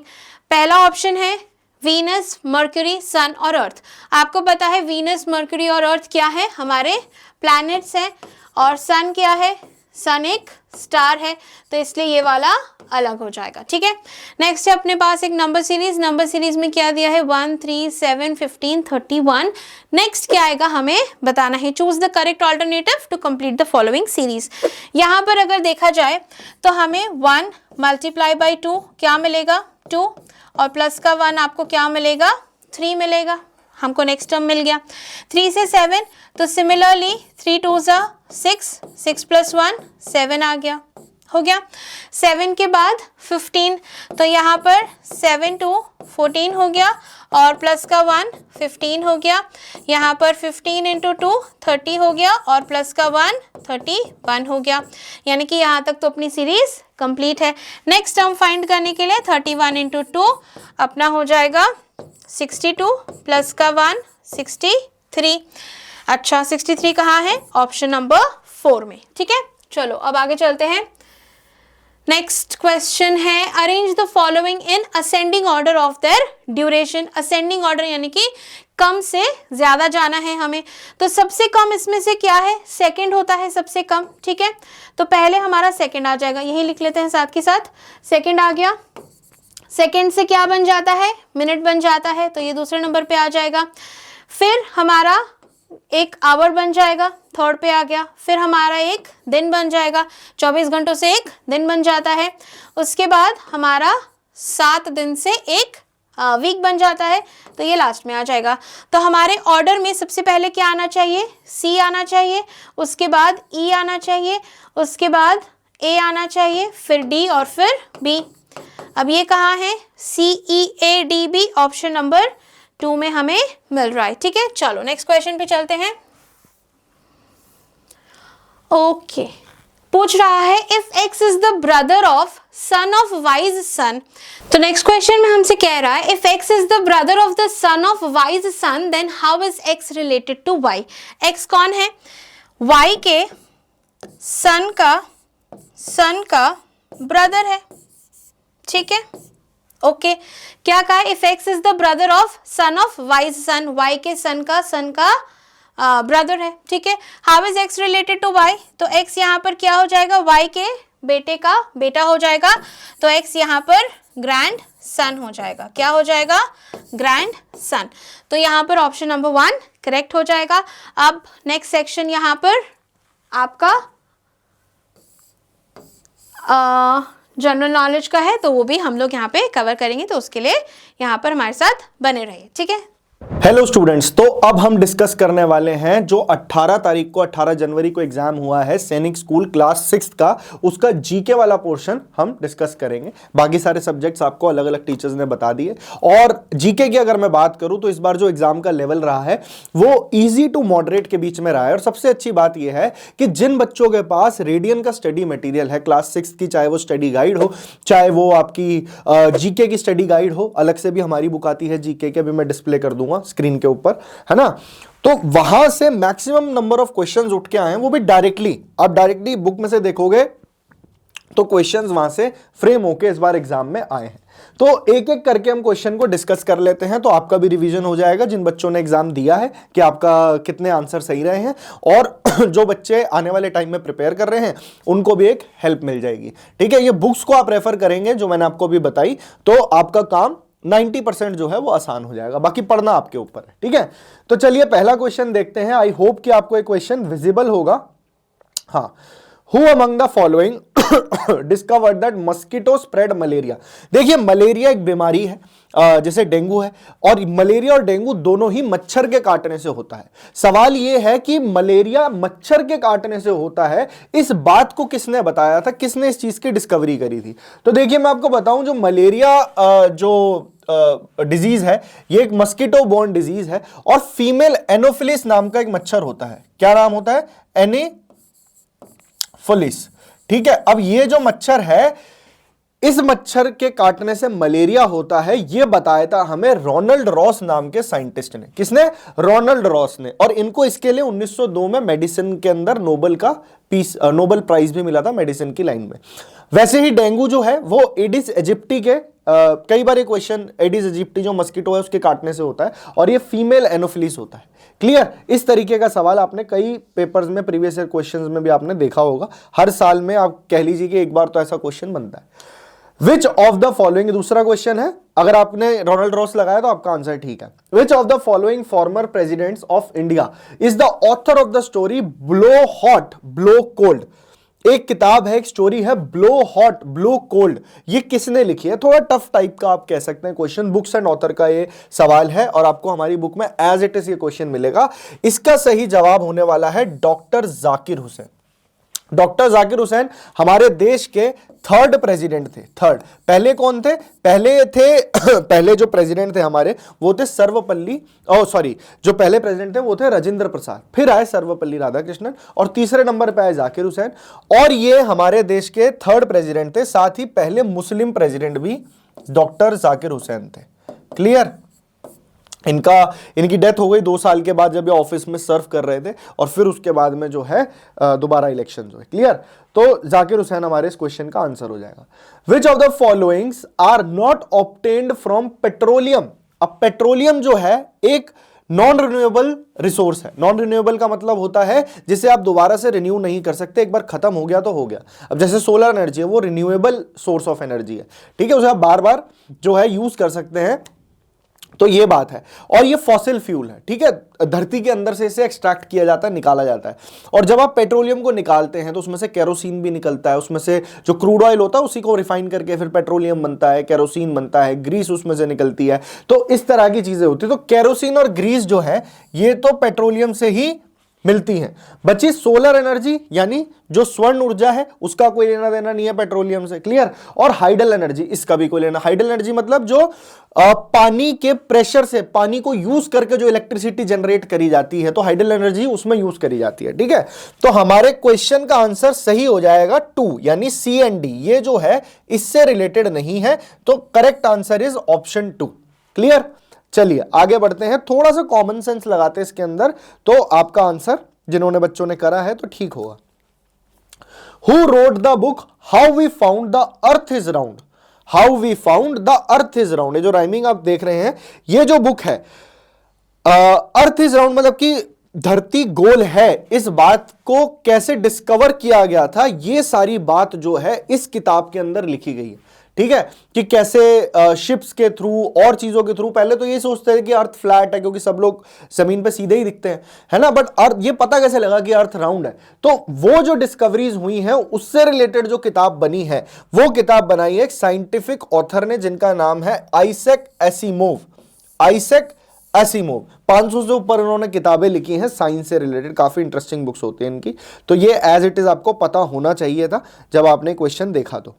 पहला ऑप्शन है वीनस, मर्क्यूरी, सन और अर्थ। आपको पता है वीनस, मर्क्यूरी और अर्थ क्या है, हमारे प्लैनेट्स हैं, और सन क्या है, सन एक स्टार है, तो इसलिए ये वाला अलग हो जाएगा, ठीक है। नेक्स्ट है अपने पास एक नंबर सीरीज। नंबर सीरीज में क्या दिया है, 1, 3, 7, 15, 31। नेक्स्ट क्या आएगा हमें बताना है, choose the correct alternative to complete the following series. यहाँ पर अगर देखा जाए तो हमें 1 × 2 क्या मिलेगा, 2, और प्लस का 1 आपको क्या मिलेगा, 3 मिलेगा, हमको नेक्स्ट टर्म मिल गया। 3 से 7, तो सिमिलरली 3 2 6, 6 + 1 7 आ गया, हो गया। 7 के बाद 15, तो यहाँ पर 7 2 14 हो गया, और प्लस का 1 15 हो गया। यहाँ पर 15 × 2 30 हो गया, और प्लस का 1 31 हो गया, यानी कि यहाँ तक तो अपनी सीरीज कंप्लीट है। नेक्स्ट टर्म फाइंड करने के लिए 31 × 2 अपना हो जाएगा 62, प्लस का 1 63। अच्छा, 63 कहाँ है, ऑप्शन नंबर 4 में, ठीक है। चलो अब आगे चलते हैं। नेक्स्ट क्वेश्चन है arrange the following in ascending order of their duration. Ascending order यानी कि कम से ज्यादा जाना है हमें, तो सबसे कम इसमें से क्या है, सेकंड होता है सबसे कम, ठीक है। तो पहले हमारा सेकंड आ जाएगा, यही लिख लेते हैं साथ के साथ, सेकंड आ गया। सेकंड से क्या बन जाता है, मिनट बन जाता है, तो ये दूसरे नंबर पे आ जाएगा। फिर हमारा एक आवर बन जाएगा, थर्ड पे आ गया। फिर हमारा एक दिन बन जाएगा, 24 घंटों से एक दिन बन जाता है। उसके बाद हमारा 7 दिन से एक वीक बन जाता है, तो ये लास्ट में आ जाएगा। तो हमारे ऑर्डर में सबसे पहले क्या आना चाहिए, C आना चाहिए, उसके बाद E आना चाहिए, उसके बाद A आना चाहिए, फिर D और फिर B। अब ये कहाँ है, CEADB ऑप्शन नंबर 2 में हमें मिल रहा है, ठीक है। चलो नेक्स्ट क्वेश्चन पे चलते हैं। ओके, पूछ रहा है if x is the brother of son of wise son. तो नेक्स्ट क्वेश्चन में हमसे कह रहा है if x is the brother of the son of wise son then how is x related to y। x कौन है, y के son का ब्रदर है, ठीक है। ओके, क्या कहा, if x is the brother of son of wise son, y के सन का ब्रदर है, ठीक है। How is X related to Y, तो एक्स यहाँ पर क्या हो जाएगा, वाई के बेटे का बेटा हो जाएगा, तो एक्स यहाँ पर ग्रैंड सन हो जाएगा। क्या हो जाएगा, ग्रैंड सन। तो यहाँ पर ऑप्शन नंबर 1 करेक्ट हो जाएगा। अब नेक्स्ट सेक्शन यहाँ पर आपका जनरल नॉलेज का है, तो वो भी हम लोग यहाँ पे कवर करेंगे, तो उसके लिए यहाँ पर हमारे साथ बने रहिए, ठीक है। हेलो स्टूडेंट्स, तो अब हम डिस्कस करने वाले हैं जो 18 तारीख को 18 जनवरी को एग्जाम हुआ है सैनिक स्कूल क्लास 6 का, उसका जीके वाला पोर्शन हम डिस्कस करेंगे। बाकी सारे सब्जेक्ट्स आपको अलग अलग टीचर्स ने बता दिए। और जीके की अगर मैं बात करूं तो इस बार जो एग्जाम का लेवल रहा है वो इजी टू मॉडरेट के बीच में रहा है। और सबसे अच्छी बात यह है कि जिन बच्चों के पास रेडियन का स्टडी मटेरियल है क्लास 6 की, चाहे वो स्टडी गाइड हो, चाहे वो आपकी जीके की स्टडी गाइड हो, अलग से भी हमारी बुक आती है जीके के, भी मैं डिस्प्ले कर दूंगा स्क्रीन के ऊपर, है ना। तो वहां से मैक्सिमम नंबर ऑफ क्वेश्चंस उठ के आए हैं, वो भी डायरेक्टली। आप डायरेक्टली बुक में से देखोगे तो क्वेश्चंस वहां से फ्रेम होके इस बार एग्जाम में आए हैं। तो एक एक करके हम क्वेश्चन को डिस्कस कर लेते हैं, तो आपका भी रिवीजन हो जाएगा जिन बच्चों ने एग्जाम दिया है कि आपका कितने आंसर सही रहे हैं, और जो बच्चे आने वाले टाइम में प्रिपेयर कर रहे हैं उनको भी एक हेल्प मिल जाएगी, ठीक है। ये बुक्स को आप रेफर करेंगे जो मैंने आपको भी बताई, तो आपका काम 90% जो है वो आसान हो जाएगा, बाकी पढ़ना आपके ऊपर है, ठीक है। तो चलिए पहला क्वेश्चन देखते हैं। आई होप कि आपको एक क्वेश्चन विजिबल होगा। हाँ, who among the following discovered that mosquito spread malaria. देखिए, मलेरिया एक बीमारी है जैसे डेंगू है, और मलेरिया और डेंगू दोनों ही मच्छर के काटने से होता है। सवाल यह है कि मलेरिया मच्छर के काटने से होता है, इस बात को किसने बताया था, किसने इस चीज की डिस्कवरी करी थी। तो देखिए मैं आपको बताऊं, जो मलेरिया जो डिजीज है ये एक मस्कीटो बोर्न डिजीज है, और फीमेल एनोफिलिस नाम का एक मच्छर होता है। क्या नाम होता है, एनोफिलिस, ठीक है। अब ये जो मच्छर है, इस मच्छर के काटने से मलेरिया होता है, ये बताया था हमें रोनाल्ड रॉस नाम के साइंटिस्ट ने। किसने, रोनाल्ड रॉस ने। और इनको इसके लिए 1902 में मेडिसिन के अंदर नोबेल प्राइज भी मिला था मेडिसिन की लाइन में। वैसे ही डेंगू जो है वो एडिस इजिप्टी के कई बार एक क्वेश्चन, एडिस इजिप्टी जो मस्कीटो है उसके काटने से होता है, और ये फीमेल एनोफिलिस होता है। क्लियर, इस तरीके का सवाल आपने कई पेपर्स में, प्रीवियस ईयर क्वेश्चंस में भी आपने देखा होगा। हर साल में आप कह लीजिए कि एक बार तो ऐसा क्वेश्चन बनता है। विच ऑफ द फॉलोइंग, दूसरा क्वेश्चन है, अगर आपने रोनाल्ड रॉस लगाया तो आपका आंसर ठीक है। Which of the following former presidents of India is the author of the story blow hot blow cold. एक किताब है, एक स्टोरी है, ब्लो हॉट ब्लो कोल्ड। ये किसने लिखी है? थोड़ा टफ टाइप का आप कह सकते हैं क्वेश्चन, बुक्स एंड ऑथर का ये सवाल है, और आपको हमारी बुक में एज इट इज ये क्वेश्चन मिलेगा। इसका सही जवाब होने वाला है डॉक्टर जाकिर हुसैन। डॉक्टर जाकिर हुसैन हमारे देश के थर्ड प्रेसिडेंट थे। थर्ड, पहले कौन थे? पहले जो प्रेसिडेंट थे हमारे वो थे जो पहले प्रेसिडेंट थे वो थे राजेंद्र प्रसाद, फिर आए सर्वपल्ली राधाकृष्णन, और तीसरे नंबर पे आए जाकिर हुसैन। और ये हमारे देश के थर्ड प्रेसिडेंट थे, साथ ही पहले मुस्लिम प्रेसिडेंट भी डॉक्टर जाकिर हुसैन थे। क्लियर, इनकी डेथ हो गई 2 साल के बाद जब ये ऑफिस में सर्व कर रहे थे, और फिर उसके बाद में जो है दोबारा इलेक्शन जो है। क्लियर, तो जाकिर हुसैन हमारे इस क्वेश्चन का आंसर हो जाएगा। Which of the followings are not obtained from petroleum. अब पेट्रोलियम जो है एक नॉन रिन्यूएबल रिसोर्स है। नॉन रिन्यूएबल का मतलब होता है जिसे आप दोबारा से रिन्यू नहीं कर सकते, एक बार खत्म हो गया तो हो गया। अब जैसे सोलर एनर्जी है, वो रिन्यूएबल सोर्स ऑफ एनर्जी है, ठीक है, उसे आप बार बार जो है यूज कर सकते हैं, तो ये बात है। और ये फॉसिल फ्यूल है, ठीक है, धरती के अंदर से इसे एक्सट्रैक्ट किया जाता है, निकाला जाता है। और जब आप पेट्रोलियम को निकालते हैं तो उसमें से केरोसिन भी निकलता है, उसमें से जो क्रूड ऑयल होता है उसी को रिफाइन करके फिर पेट्रोलियम बनता है, केरोसिन बनता है, ग्रीस उसमें से निकलती है। तो इस तरह की चीजें होती है। तो केरोसिन और ग्रीस जो है ये तो पेट्रोलियम से ही मिलती हैं। बची सोलर एनर्जी, यानी जो स्वर्ण ऊर्जा है, उसका कोई लेना देना नहीं है पेट्रोलियम से। क्लियर, और हाइडल एनर्जी, इसका भी कोई लेना। हाइडल एनर्जी मतलब जो पानी के प्रेशर से, पानी को यूज करके जो इलेक्ट्रिसिटी जनरेट करी जाती है, तो हाइडल एनर्जी उसमें यूज करी जाती है। ठीक है, तो हमारे क्वेश्चन का आंसर सही हो जाएगा 2, यानी सी एंड डी, ये जो है इससे रिलेटेड नहीं है, तो correct answer is option 2। Clear, चलिए आगे बढ़ते हैं, थोड़ा सा कॉमन सेंस लगाते हैं इसके अंदर, तो आपका आंसर जिन्होंने बच्चों ने करा है तो ठीक होगा। Who wrote the book How We Found the Earth is Round? How We Found the Earth is Round, ये जो राइमिंग आप देख रहे हैं, ये जो बुक है अर्थ इज राउंड, मतलब कि धरती गोल है, इस बात को कैसे डिस्कवर किया गया था, ये सारी बात जो है इस किताब के अंदर लिखी गई है। ठीक है, कि कैसे शिप्स के थ्रू और चीजों के थ्रू, पहले तो ये सोचते थे कि अर्थ फ्लैट है क्योंकि सब लोग जमीन पे सीधे ही दिखते हैं, है ना, बट अर्थ, ये पता कैसे लगा कि अर्थ राउंड है। तो वो जो डिस्कवरीज हुई हैं उससे रिलेटेड जो किताब बनी है, वो किताब बनाई है एक साइंटिफिक ऑथर ने जिनका नाम है आइजैक एसिमोव। आइजैक एसिमोव 500 से ऊपर उन्होंने किताबें लिखी हैं साइंस से रिलेटेड, काफी इंटरेस्टिंग बुक्स होती हैं इनकी। तो ये एज इट इज आपको पता होना चाहिए था जब आपने क्वेश्चन देखा। तो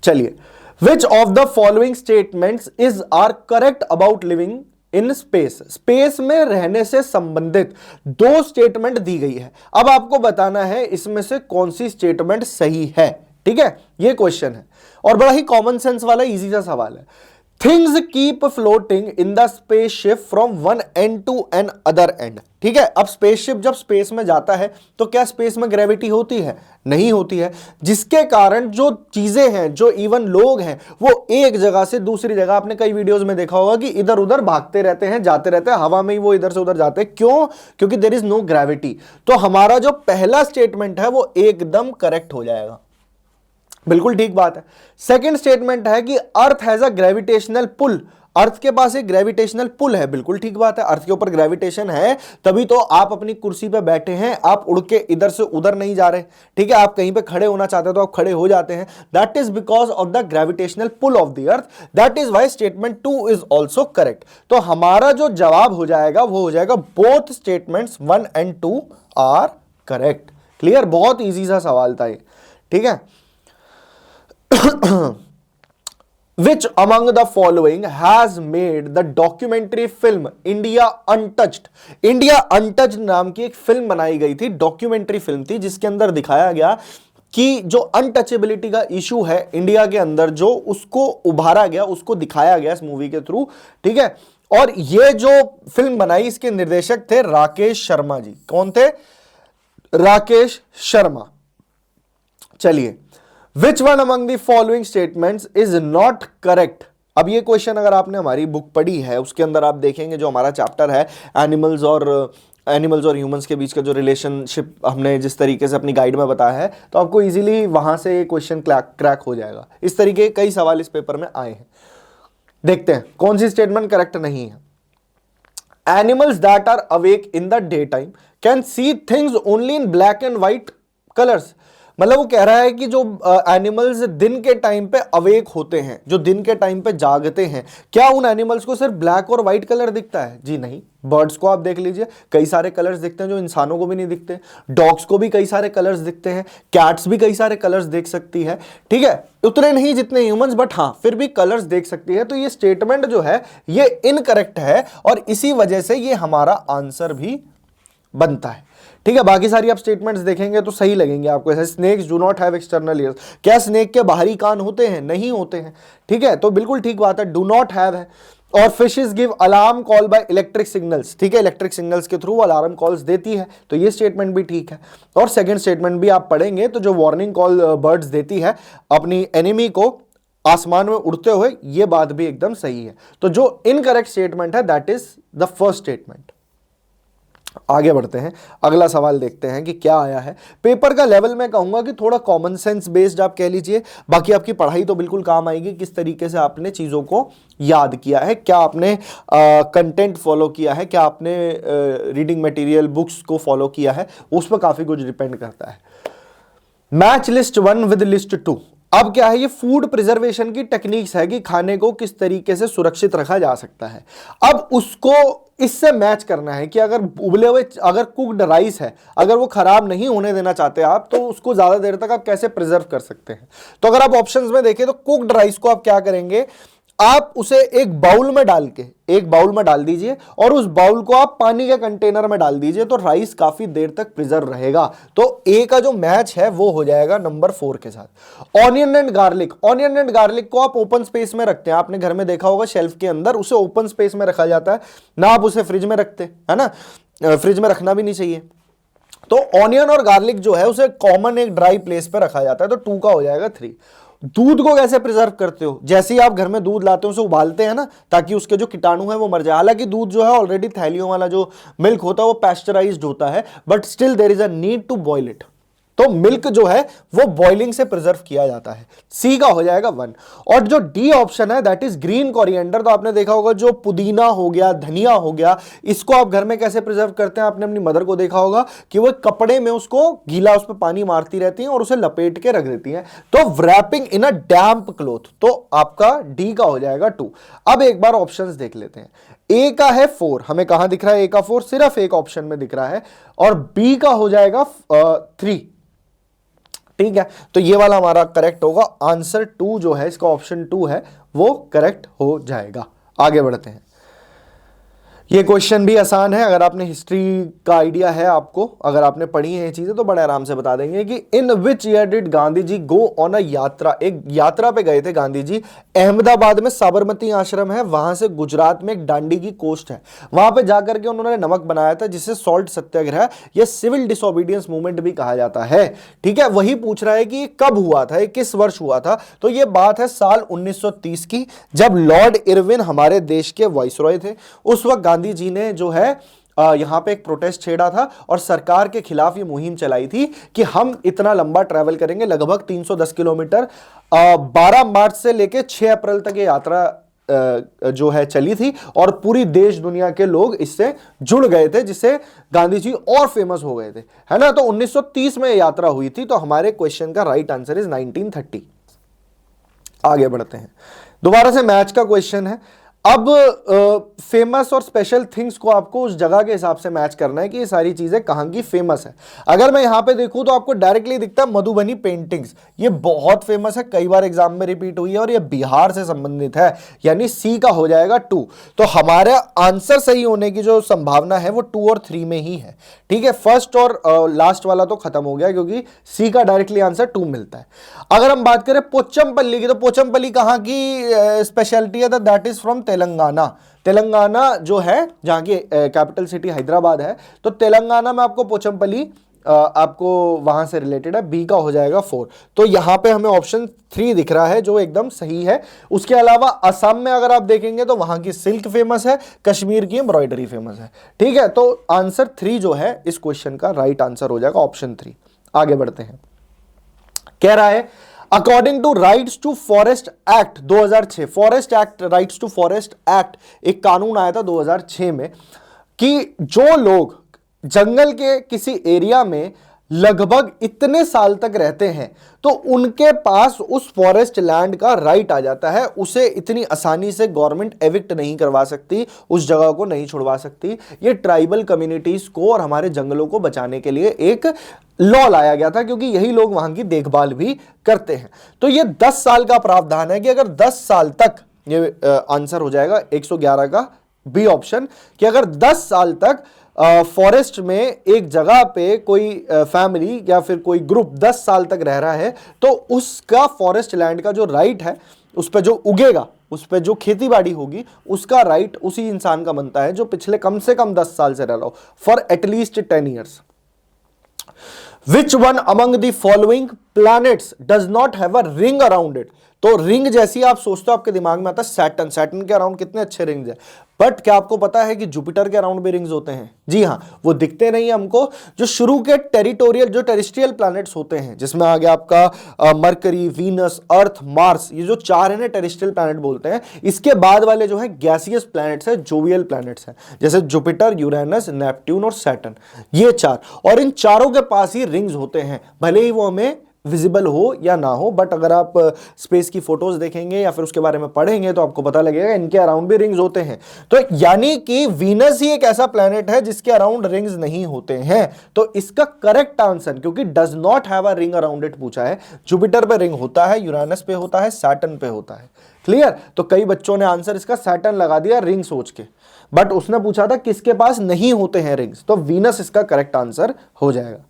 चलिए, which of the following statements is are correct about living in space. Space में रहने से संबंधित 2 स्टेटमेंट दी गई है। अब आपको बताना है इसमें से कौन सी स्टेटमेंट सही है। ठीक है, ये क्वेश्चन है और बड़ा ही कॉमन सेंस वाला इजी सा सवाल है। Things keep floating in the spaceship from one end to another end. ठीक है, अब स्पेसशिप जब स्पेस में जाता है तो क्या स्पेस में ग्रेविटी होती है? नहीं होती है, जिसके कारण जो चीजें हैं, जो इवन लोग हैं, वो एक जगह से दूसरी जगह, आपने कई वीडियोस में देखा होगा कि इधर उधर भागते रहते हैं, जाते रहते हैं, हवा में ही वो इधर से उधर जाते हैं। क्यों? क्योंकि देयर इज नो ग्रेविटी। तो हमारा जो पहला स्टेटमेंट है वो एकदम करेक्ट हो जाएगा, बिल्कुल ठीक बात है। सेकंड स्टेटमेंट है कि earth has a gravitational pull. अर्थ के पास एक ग्रेविटेशनल पुल है, बिल्कुल ठीक बात है। अर्थ के ऊपर ग्रेविटेशन है, तभी तो आप अपनी कुर्सी पे बैठे हैं, आप उड़ के इधर से उधर नहीं जा रहे। ठीक है, आप कहीं पे खड़े होना चाहते हो तो आप खड़े हो जाते हैं। That is because of the gravitational pull of the earth. That is why statement 2 is also correct. तो हमारा जो जवाब हो जाएगा वो हो जाएगा both statements 1 and 2 are correct. Clear? बहुत ईजी सा सवाल था ये। ठीक है, Which among the following has made the documentary film India Untouched? India Untouched नाम की एक फिल्म बनाई गई थी, डॉक्यूमेंट्री फिल्म थी, जिसके अंदर दिखाया गया कि जो अनटचेबिलिटी का इशू है इंडिया के अंदर, जो उसको उभारा गया, उसको दिखाया गया इस मूवी के थ्रू। ठीक है, और ये जो फिल्म बनाई, इसके निर्देशक थे राकेश शर्मा जी। कौन थे? राकेश शर्मा। चलिए, Which one among the following statements is not correct? अब ये क्वेश्चन अगर आपने हमारी बुक पढ़ी है, उसके अंदर आप देखेंगे जो हमारा चैप्टर है एनिमल्स और ह्यूमंस के बीच का जो रिलेशनशिप हमने जिस तरीके से अपनी गाइड में बताया है, तो आपको इजीली वहां से क्वेश्चन क्रैक हो जाएगा। इस तरीके कई सवाल इस पेपर में आए हैं। देखते हैं कौन सी स्टेटमेंट करेक्ट नहीं है। Animals that are awake in the day time can see things only in black and white colours. मतलब वो कह रहा है कि जो एनिमल्स दिन के टाइम पे अवेक होते हैं, जो दिन के टाइम पे जागते हैं, क्या उन एनिमल्स को सिर्फ ब्लैक और व्हाइट कलर दिखता है? जी नहीं। बर्ड्स को आप देख लीजिए, कई सारे कलर्स दिखते हैं जो इंसानों को भी नहीं दिखते। डॉग्स को भी कई सारे कलर्स दिखते हैं, कैट्स भी कई सारे कलर्स देख सकती है। ठीक है, उतने नहीं जितने ह्यूमंस, बट हाँ फिर भी कलर्स देख सकती है। तो ये स्टेटमेंट जो है ये इनकरेक्ट है और इसी वजह से ये हमारा आंसर भी बनता है। ठीक है, बाकी सारी आप स्टेटमेंट्स देखेंगे तो सही लगेंगे आपको। ऐसे snakes do not have external ears, क्या स्नेक के बाहरी कान होते हैं? नहीं होते हैं। ठीक है, तो बिल्कुल ठीक बात है, डू नॉट हैव है। और fishes give alarm call by electric signals. ठीक है, इलेक्ट्रिक सिग्नल्स के थ्रू अलार्म कॉल्स देती है, तो ये स्टेटमेंट भी ठीक है। और सेकंड स्टेटमेंट भी आप पढ़ेंगे तो जो वार्निंग कॉल बर्ड्स देती है अपनी एनिमी को आसमान में उड़ते हुए, ये बात भी एकदम सही है। तो जो इनकरेक्ट स्टेटमेंट है that is the first statement. आगे बढ़ते हैं, अगला सवाल देखते हैं कि क्या आया है। पेपर का लेवल मैं कहूंगा कि थोड़ा कॉमन सेंस बेस्ड आप कह लीजिए, बाकी आपकी पढ़ाई तो बिल्कुल काम आएगी। किस तरीके से आपने चीज़ों को याद किया है, क्या आपने कंटेंट फॉलो किया है, क्या आपने रीडिंग मटेरियल बुक्स को फॉलो किया है, उस पर काफ़ी कुछ डिपेंड करता है। Match list 1 with list 2। अब क्या है, ये फूड प्रिजर्वेशन की टेक्निक्स है कि खाने को किस तरीके से सुरक्षित रखा जा सकता है। अब उसको इससे मैच करना है कि अगर उबले हुए, अगर कुक्ड राइस है, अगर वो खराब नहीं होने देना चाहते आप, तो उसको ज्यादा देर तक आप कैसे प्रिजर्व कर सकते हैं। तो अगर आप ऑप्शंस में देखें तो कुक्ड राइस को आप क्या करेंगे, आप उसे एक बाउल में डाल दीजिए और उस बाउल को आप पानी के कंटेनर में डाल दीजिए, तो राइस काफी देर तक प्रिजर्व रहेगा। तो ए का जो मैच है वो हो जाएगा नंबर 4 के साथ। ऑनियन एंड गार्लिक को आप ओपन स्पेस में रखते हैं, आपने घर में देखा होगा शेल्फ के अंदर उसे ओपन स्पेस में रखा जाता है ना, आप उसे फ्रिज में रखते है ना, फ्रिज में रखना भी नहीं चाहिए। तो ऑनियन और गार्लिक जो है उसे कॉमन एक ड्राई प्लेस पे रखा जाता है, तो 2 का हो जाएगा 3। दूध को कैसे प्रिजर्व करते हो? जैसे ही आप घर में दूध लाते हो उसे उबालते हैं ना, ताकि उसके जो कीटाणु है वो मर जाए। हालांकि दूध जो है ऑलरेडी थैलियों वाला जो मिल्क होता है वो पैस्चराइज्ड होता है, but still there is a need to boil it. तो मिल्क जो है वो बॉइलिंग से प्रिजर्व किया जाता है। सी का हो जाएगा 1। और जो डी ऑप्शन है दैट इज ग्रीन कोरिएंडर, तो आपने देखा होगा जो पुदीना हो गया, धनिया हो गया, इसको आप घर में कैसे प्रिजर्व करते हैं? आपने अपनी मदर को देखा होगा कि वो कपड़े में उसको गीला, उस पर पानी मारती रहती हैं और उसे लपेट के रख देती हैं। तो रैपिंग इन अ डैम्प क्लोथ, तो आपका डी का हो जाएगा 2। अब एक बार ऑप्शंस देख लेते हैं। ए का है 4, हमें कहां दिख रहा है? ए का 4 सिर्फ एक ऑप्शन में दिख रहा है, और बी का हो जाएगा 3। ठीक है, तो ये वाला हमारा करेक्ट होगा। आंसर 2 जो है, इसका ऑप्शन 2 है, वो करेक्ट हो जाएगा। आगे बढ़ते हैं। ये क्वेश्चन भी आसान है। अगर आपने हिस्ट्री का आइडिया है आपको, अगर आपने पढ़ी है ये चीजें, तो बड़े आराम से बता देंगे कि in which year did Gandhi ji go on a yatra. एक यात्रा पे गए थे गांधी जी। अहमदाबाद में साबरमती आश्रम है, वहां से गुजरात में एक दांडी की कोस्ट है, वहां पे जाकर के उन्होंने नमक बनाया था, जिसे सॉल्ट सत्याग्रह या सिविल डिसोबीडियंस मूवमेंट भी कहा जाता है। ठीक है, वही पूछ रहा है कि ये कब हुआ था, ये किस वर्ष हुआ था? तो ये बात है साल 1930 की, जब लॉर्ड इरविन हमारे देश के वाइसरॉय थे। उस वक्त गांधी जी ने जो है यहां पे एक प्रोटेस्ट छेड़ा था और सरकार के खिलाफ ये मुहिम चलाई थी कि हम इतना लंबा ट्रैवल करेंगे, लगभग 310 किलोमीटर। 12 मार्च से लेके 6 अप्रैल तक ये यात्रा जो है चली थी, और पूरी देश दुनिया के लोग इससे जुड़ गए थे, जिससे गांधी जी और फेमस हो गए थे, है ना। तो 1930 में यात्रा हुई थी। तो हमारे क्वेश्चन का राइट आंसर इज 1930। आगे बढ़ते हैं। दोबारा से मैच का क्वेश्चन है। अब फेमस और स्पेशल थिंग्स को आपको उस जगह के हिसाब से मैच करना है कि ये सारी चीजें कहां की फेमस है। अगर मैं यहां पे देखूं तो आपको डायरेक्टली दिखता है मधुबनी पेंटिंग्स, ये बहुत फेमस है, कई बार एग्जाम में रिपीट हुई है, और ये बिहार से संबंधित है, यानी सी का हो जाएगा 2। तो हमारा आंसर सही होने की जो संभावना है वो 2 और 3 में ही है। ठीक है, फर्स्ट और लास्ट वाला तो खत्म हो गया, क्योंकि सी का डायरेक्टली आंसर 2 मिलता है। अगर हम बात करें पोचमपल्ली की, तो पोचमपल्ली कहां की स्पेशलिटी है? That is from Telangana. Telangana जो है, जहां की कैपिटल सिटी हैदराबाद है, तो तेलंगाना में आपको पोचमपल्ली आपको वहां से रिलेटेड है। बी का हो जाएगा 4। तो यहां पे हमें ऑप्शन 3 दिख रहा है, जो एकदम सही है। उसके अलावा असम में अगर आप देखेंगे तो वहां की सिल्क फेमस है, कश्मीर की एम्ब्रॉयडरी फेमस है। ठीक है, तो आंसर 3 जो है इस क्वेश्चन का राइट आंसर हो जाएगा ऑप्शन 3। आगे बढ़ते हैं। कह रहा है according to rights to forest act 2006, forest act, rights to forest act एक कानून आया था 2006 में, कि जो लोग जंगल के किसी एरिया में लगभग इतने साल तक रहते हैं तो उनके पास उस फॉरेस्ट लैंड का राइट आ जाता है। उसे इतनी आसानी से गवर्नमेंट एविक्ट नहीं करवा सकती, उस जगह को नहीं छुड़वा सकती। ये ट्राइबल कम्युनिटीज को और हमारे जंगलों को बचाने के लिए एक लॉ लाया गया था, क्योंकि यही लोग वहां की देखभाल भी करते हैं। तो ये 10 साल का प्रावधान है कि अगर 10 साल तक, ये आंसर हो जाएगा 111 का बी ऑप्शन, कि अगर 10 साल तक फॉरेस्ट में एक जगह पे कोई फैमिली या फिर कोई ग्रुप 10 साल तक रह रहा है, तो उसका फॉरेस्ट लैंड का जो राइट है, उस पर जो उगेगा, उस पर जो खेती बाड़ी होगी, उसका राइट उसी इंसान का बनता है जो पिछले कम से कम 10 साल से रह रहा हो, for at least 10 years. Which one among the following planets does not have a ring around it? तो रिंग जैसी आप सोचते हो आपके दिमाग में आता है सैटर्न। सैटर्न के अराउंड कितने अच्छे रिंग्स हैं, बट क्या आपको पता है कि जुपिटर के अराउंड भी रिंग्स होते हैं? जी हाँ, वो दिखते नहीं हमको। जो शुरू के टेरिटोरियल, जो टेरेस्ट्रियल प्लैनेट्स होते हैं, जिसमें आ गया आपका मरकरी, वीनस, अर्थ, मार्स, ये जो 4 है ना टेरेस्ट्रियल प्लैनेट बोलते हैं। इसके बाद वाले जो है गैसियस प्लैनेट्स है, जोवियल प्लैनेट्स हैं, जैसे जुपिटर, यूरेनस, नेपट्यून और सैटर्न, ये 4। और इन चारों के पास ही रिंग्स होते हैं, भले ही वो हमें विजिबल हो या ना हो, बट अगर आप स्पेस की फोटोज देखेंगे या फिर उसके बारे में पढ़ेंगे तो आपको पता लगेगा इनके अराउंड भी रिंग्स होते हैं। तो यानी कि वीनस ही एक ऐसा प्लैनेट है जिसके अराउंड रिंग्स नहीं होते हैं। तो इसका करेक्ट आंसर, क्योंकि does not have a ring around it पूछा है, जुपिटर पे रिंग होता है, यूरेनस पे होता है, सैटर्न पे होता है। क्लियर? तो कई बच्चों ने आंसर इसका सैटर्न लगा दिया रिंग सोच के, बट उसने पूछा था किसके पास नहीं होते हैं रिंग्स, तो वीनस इसका करेक्ट आंसर हो जाएगा।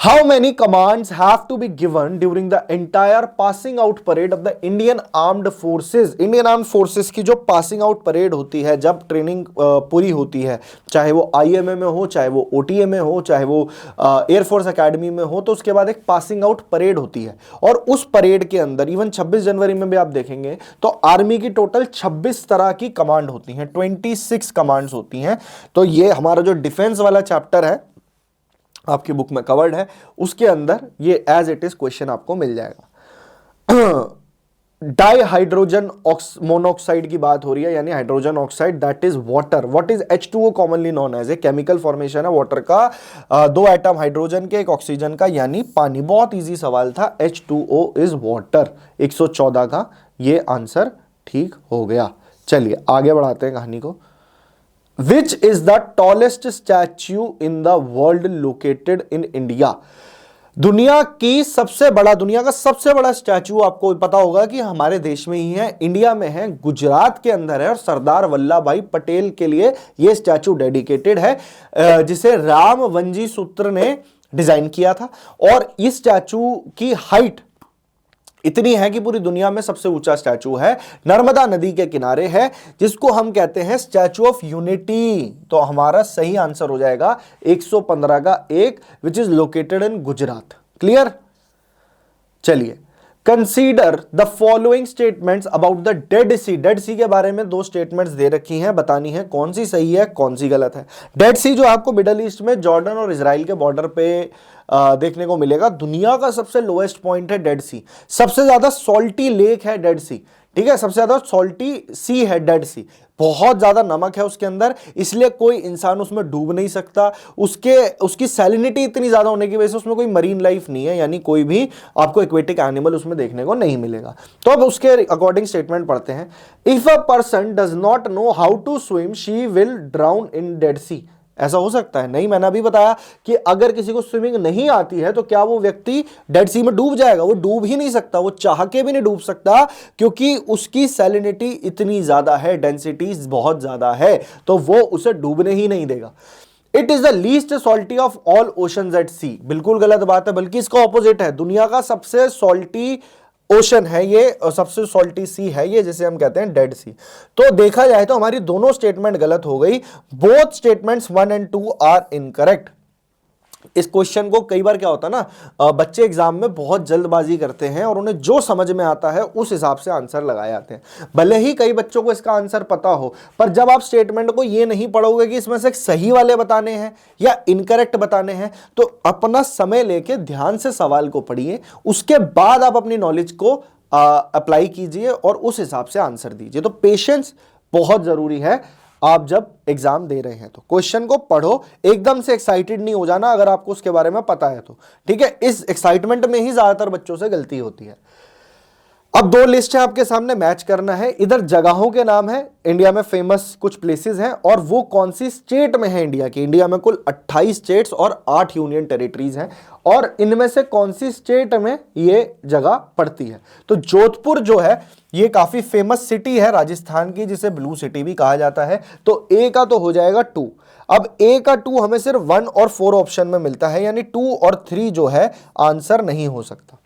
How many commands have to be given during the entire passing out parade of the Indian Armed Forces? Indian Armed Forces की जो passing out parade होती है, जब ट्रेनिंग पूरी होती है, चाहे वो IMA में हो, चाहे वो OTA में हो, चाहे वो एयर फोर्स अकेडमी में हो, तो उसके बाद एक पासिंग आउट परेड होती है। और उस परेड के अंदर इवन 26 जनवरी में भी आप देखेंगे तो आर्मी की टोटल 26 तरह की कमांड होती हैं, 26 कमांड्स होती हैं। तो ये हमारा जो डिफेंस वाला चैप्टर है आपकी बुक में कवर्ड है, उसके अंदर ये एज इट इज क्वेश्चन आपको मिल जाएगा। डाई हाइड्रोजन मोनोऑक्साइड की बात हो रही है, यानी hydrogen oxide, that is water. What is H2O commonly known as? A chemical formation है वाटर का, 2 एटम हाइड्रोजन के, एक ऑक्सीजन का, यानी पानी। बहुत इजी सवाल था, H2O इज वाटर। 114 का ये आंसर ठीक हो गया। चलिए आगे बढ़ाते हैं कहानी को। Which is the tallest statue in the world located in India? दुनिया का सबसे बड़ा स्टैचू आपको पता होगा कि हमारे देश में ही है, इंडिया में है, गुजरात के अंदर है, और सरदार वल्लभ भाई पटेल के लिए यह स्टैचू डेडिकेटेड है, जिसे राम वंजी सूत्र ने डिजाइन किया था। और इस स्टैचू की हाइट इतनी है कि पूरी दुनिया में सबसे ऊंचा स्टैचू है, नर्मदा नदी के किनारे है, जिसको हम कहते हैं स्टैचू ऑफ यूनिटी। तो हमारा सही आंसर हो जाएगा 115 का 1, which is located in Gujarat. Clear? चलिए, consider the following statements about the Dead Sea. Dead Sea के बारे में 2 स्टेटमेंट्स दे रखी हैं, बतानी है कौन सी सही है कौन सी गलत है। डेड सी जो आपको मिडल ईस्ट में जॉर्डन और इजराइल के बॉर्डर पे देखने को मिलेगा। दुनिया का सबसे लोएस्ट पॉइंट है डेड सी। सबसे ज्यादा सॉल्टी लेक है डेड सी, ठीक है, सबसे ज्यादा सॉल्टी सी है डेड सी। बहुत ज्यादा नमक है उसके अंदर, इसलिए कोई इंसान उसमें डूब नहीं सकता। उसकी सैलिनिटी इतनी ज्यादा होने की वजह से उसमें कोई मरीन लाइफ नहीं है, यानी कोई भी आपको एक्वेटिक एनिमल उसमें देखने को नहीं मिलेगा। तो अब उसके अकॉर्डिंग स्टेटमेंट पढ़ते हैं। If a person does not know how to swim she will drown in Dead Sea. ऐसा हो सकता है? नहीं, मैंने अभी बताया कि अगर किसी को स्विमिंग नहीं आती है तो क्या वो व्यक्ति डेड सी में डूब जाएगा? वो डूब ही नहीं सकता, वो चाह के भी नहीं डूब सकता, क्योंकि उसकी सैलिनिटी इतनी ज्यादा है, डेंसिटी बहुत ज्यादा है, तो वो उसे डूबने ही नहीं देगा। It is the least salty of all oceans at sea. बिल्कुल गलत बात है, बल्कि इसका ऑपोजिट है। दुनिया का सबसे सॉल्टी ओशन है ये, और सबसे सॉल्टी सी है ये, जिसे हम कहते हैं डेड सी। तो देखा जाए तो हमारी दोनों स्टेटमेंट गलत हो गई। Both statements 1 and 2 are incorrect. इस क्वेश्चन को कई बार क्या होता है ना, बच्चे एग्जाम में बहुत जल्दबाजी करते हैं और उन्हें जो समझ में आता है उस हिसाब से आंसर लगाए जाते हैं। भले ही कई बच्चों को इसका आंसर पता हो, पर जब आप स्टेटमेंट को ये नहीं पढ़ोगे कि इसमें से सही वाले बताने हैं या इनकरेक्ट बताने हैं, तो अपना समय लेके ध्यान से सवाल को पढ़िए, उसके बाद आप अपनी नॉलेज को अप्लाई कीजिए और उस हिसाब से आंसर दीजिए। तो पेशेंस बहुत जरूरी है आप जब एग्जाम दे रहे हैं। तो क्वेश्चन को पढ़ो, एकदम से एक्साइटेड नहीं हो जाना अगर आपको उसके बारे में पता है तो, ठीक है। इस एक्साइटमेंट में ही ज्यादातर बच्चों से गलती होती है। अब 2 लिस्ट है आपके सामने, मैच करना है। इधर जगहों के नाम है, इंडिया में फेमस कुछ प्लेसेस हैं, और वो कौन सी स्टेट में है इंडिया की। इंडिया में कुल 28 स्टेट्स और 8 यूनियन टेरिटरीज हैं, और इनमें से कौन सी स्टेट में ये जगह पड़ती है। तो जोधपुर जो है ये काफी फेमस सिटी है राजस्थान की, जिसे ब्लू सिटी भी कहा जाता है। तो ए का तो हो जाएगा 2। अब ए का 2 हमें सिर्फ 1 और 4 ऑप्शन में मिलता है, यानी 2 और 3 जो है आंसर नहीं हो सकता।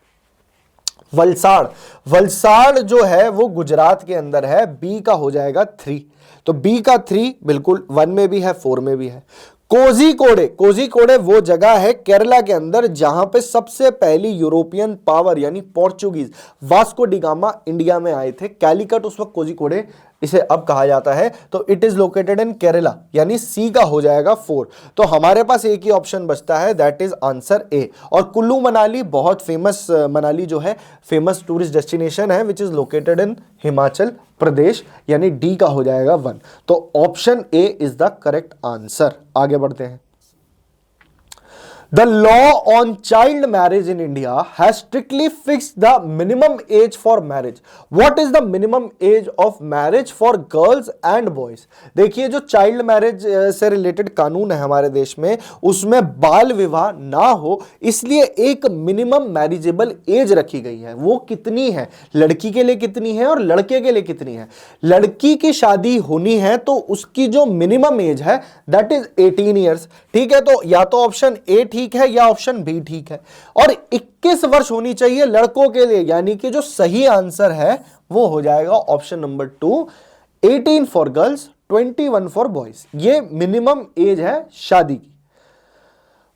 वलसाड़ जो है वो गुजरात के अंदर है, बी का हो जाएगा 3। तो बी का 3 बिल्कुल 1 में भी है 4 में भी है। कोझिकोडे वो जगह है केरला के अंदर जहां पे सबसे पहली यूरोपियन पावर यानी Portuguese Vasco D gamma India में आए थे। कैलिकट उस वक्त कोझिकोडे इसे अब कहा जाता है। तो इट इज लोकेटेड इन केरला, यानी सी का हो जाएगा 4। तो हमारे पास एक ही ऑप्शन बचता है, दैट इज आंसर ए। और कुल्लू मनाली बहुत फेमस, मनाली जो है फेमस टूरिस्ट डेस्टिनेशन है, which is located in Himachal Pradesh, यानी डी का हो जाएगा 1। तो option A is the correct answer. आगे बढ़ते हैं। The law on child marriage in India has strictly fixed the minimum age for marriage. What is the minimum age of marriage for girls and boys? देखिए, जो child marriage से related कानून है हमारे देश में, उसमें बाल विवाह ना हो, इसलिए एक मिनिमम मैरिजेबल एज रखी गई है। वो कितनी है, लड़की के लिए कितनी है और लड़के के लिए कितनी है। लड़की की शादी होनी है तो उसकी जो मिनिमम एज है दैट इज 18 ईयर्स, ठीक है। तो या तो ऑप्शन ए ठीक है या ऑप्शन बी ठीक है। और 21 वर्ष होनी चाहिए लड़कों के लिए, यानी कि जो सही आंसर है वो हो जाएगा option number 2, 18 for girls 21 for boys. ये मिनिमम एज है शादी की।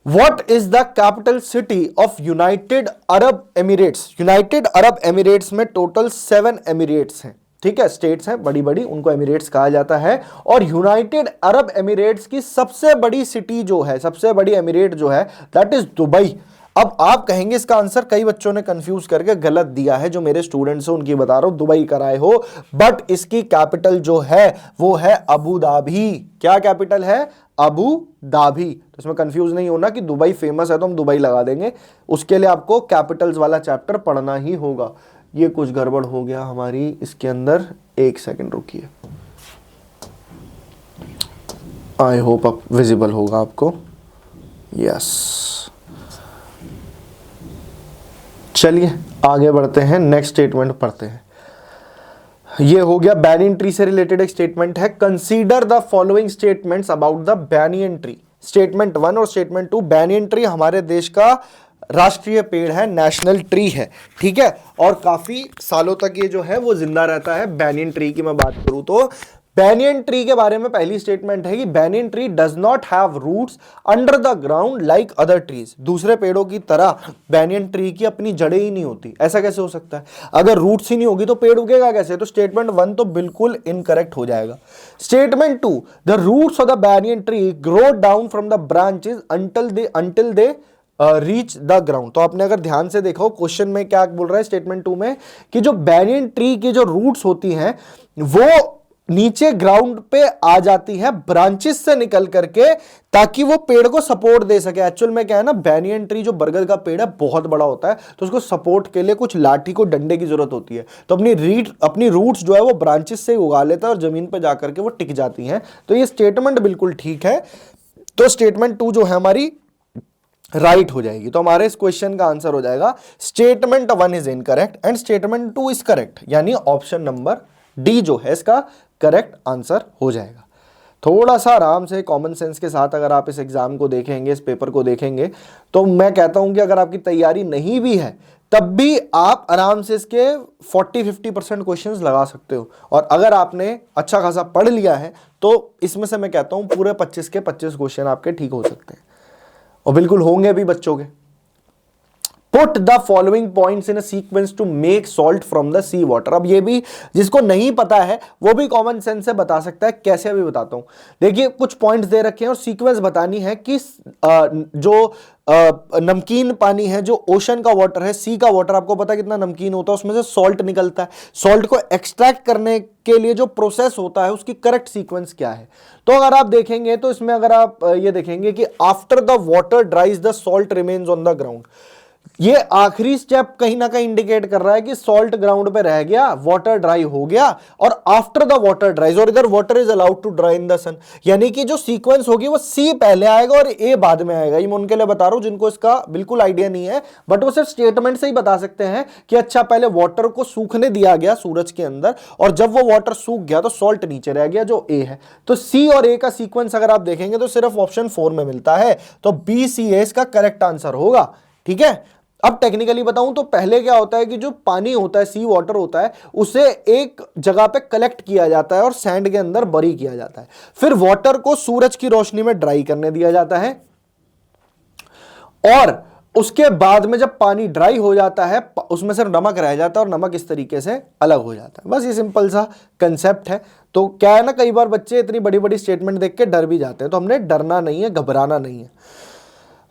What is the capital city of United Arab Emirates? United Arab Emirates में टोटल 7 एमिरेट्स हैं, ठीक है, स्टेट्स हैं बड़ी बड़ी, उनको एमिरेट्स कहा जाता है। और यूनाइटेड अरब एमिरेट्स की सबसे बड़ी सिटी जो है, सबसे बड़ी एमिरेट जो है, दैट इज दुबई। अब आप कहेंगे इसका आंसर कई बच्चों ने कंफ्यूज करके गलत दिया है, जो मेरे स्टूडेंट्स हैं उनकी बता रहा हूं, दुबई कराए हो, बट इसकी कैपिटल जो है वो है अबू धाबी। क्या कैपिटल है? Abu Dhabi. तो इसमें कंफ्यूज नहीं होना कि दुबई फेमस है तो हम दुबई लगा देंगे, उसके लिए आपको कैपिटल्स वाला चैप्टर पढ़ना ही होगा। ये कुछ गड़बड़ हो गया हमारी इसके अंदर, एक सेकंड रुकिए, आई होप अब विजिबल होगा आपको। यस, चलिए आगे बढ़ते हैं, नेक्स्ट स्टेटमेंट पढ़ते हैं। ये हो गया बैनियन ट्री से रिलेटेड एक स्टेटमेंट है। Consider the following statements about the banyan tree. Statement 1 और स्टेटमेंट 2, बैनियन ट्री हमारे देश का राष्ट्रीय पेड़ है, नेशनल ट्री है, ठीक है, और काफी सालों तक ये जो है वो जिंदा रहता है। बैनियन ट्री की मैं बात करूं तो बैनियन ट्री के बारे में पहली स्टेटमेंट है कि banyan tree does not have roots under the ground like other trees. दूसरे पेड़ों की तरह बैनियन ट्री की अपनी जड़ें ही नहीं होती। ऐसा कैसे हो सकता है? अगर रूट्स ही नहीं होगी तो पेड़ उगेगा कैसे? तो स्टेटमेंट 1 तो बिल्कुल इनकरेक्ट हो जाएगा। Statement 2, the roots of the banyan tree grow down from the branches until they reach the ground. तो आपने अगर ध्यान से देखो क्वेश्चन में क्या बोल रहा है स्टेटमेंट 2 में, कि जो बैनियन ट्री की जो रूट्स होती हैं वो नीचे ग्राउंड पे आ जाती है ब्रांचेस से निकल करके, ताकि वो पेड़ को सपोर्ट दे सके। एक्चुअल में क्या है ना, बैनियन ट्री जो बरगद का पेड़ है बहुत बड़ा होता है, तो उसको सपोर्ट के लिए कुछ लाठी को डंडे की जरूरत होती है, तो अपनी रूट्स जो है वो ब्रांचेस से उगा लेता है और जमीन पे जाकर के वो टिक जाती हैं। तो ये स्टेटमेंट बिल्कुल ठीक है। तो स्टेटमेंट 2 जो है हमारी राइट हो जाएगी। तो हमारे इस क्वेश्चन का आंसर हो जाएगा statement 1 is incorrect and statement 2 is correct, यानी ऑप्शन नंबर डी जो है इसका करेक्ट आंसर हो जाएगा। थोड़ा सा आराम से कॉमन सेंस के साथ अगर आप इस एग्जाम को देखेंगे, इस पेपर को देखेंगे, तो मैं कहता हूं कि अगर आपकी तैयारी नहीं भी है तब भी आप आराम से इसके 40-50% क्वेश्चंस लगा सकते हो। और अगर आपने अच्छा खासा पढ़ लिया है तो इसमें से मैं कहता हूं पूरे 25 के 25 क्वेश्चन आपके ठीक हो सकते हैं, और बिल्कुल होंगे भी बच्चों के। Put the following points in a sequence to make salt from the sea water. अब ये भी जिसको नहीं पता है वो भी कॉमन सेंस से बता सकता है। कैसे अभी बताता हूं, देखिए कुछ पॉइंट्स दे रखे हैं और सीक्वेंस बतानी है कि जो नमकीन पानी है, जो ओशन का वाटर है, सी का वाटर आपको पता है कितना नमकीन होता है, उसमें से सॉल्ट निकलता है। सॉल्ट को एक्सट्रैक्ट करने के लिए जो प्रोसेस होता है उसकी करेक्ट सीक्वेंस क्या है? तो अगर आप देखेंगे तो इसमें अगर आप ये देखेंगे कि after the water ड्राइज the salt remains on the ground, ये आखिरी स्टेप कहीं ना कहीं इंडिकेट कर रहा है कि सॉल्ट ग्राउंड पे रह गया, वाटर ड्राई हो गया, और आफ्टर द वाटर ड्राइज, और इधर water is allowed to dry in the sun, यानी कि जो सीक्वेंस होगी वो सी पहले आएगा और ए बाद में आएगा। ये मैं उनके लिए बता रहा हूं जिनको इसका बिल्कुल आइडिया नहीं है, बट वो सिर्फ स्टेटमेंट से ही बता सकते हैं कि अच्छा पहले वाटर को सूखने दिया गया सूरज के अंदर, और जब वो वाटर सूख गया तो सॉल्ट नीचे रह गया जो ए है। तो सी और ए का सीक्वेंस अगर आप देखेंगे तो सिर्फ ऑप्शन 4 में मिलता है, तो बी सी ए इसका करेक्ट आंसर होगा। ठीक है, अब टेक्निकली बताऊं तो पहले क्या होता है कि जो पानी होता है, सी वाटर होता है, उसे एक जगह पे कलेक्ट किया जाता है और सैंड के अंदर बरी किया जाता है। फिर वाटर को सूरज की रोशनी में ड्राई करने दिया जाता है, और उसके बाद में जब पानी ड्राई हो जाता है उसमें सिर्फ नमक रह जाता है और नमक इस तरीके से अलग हो जाता है। बस ये सिंपल सा कंसेप्ट है। तो क्या है ना, कई बार बच्चे इतनी बड़ी बड़ी स्टेटमेंट देख के डर भी जाते हैं, तो हमने डरना नहीं है, घबराना नहीं है।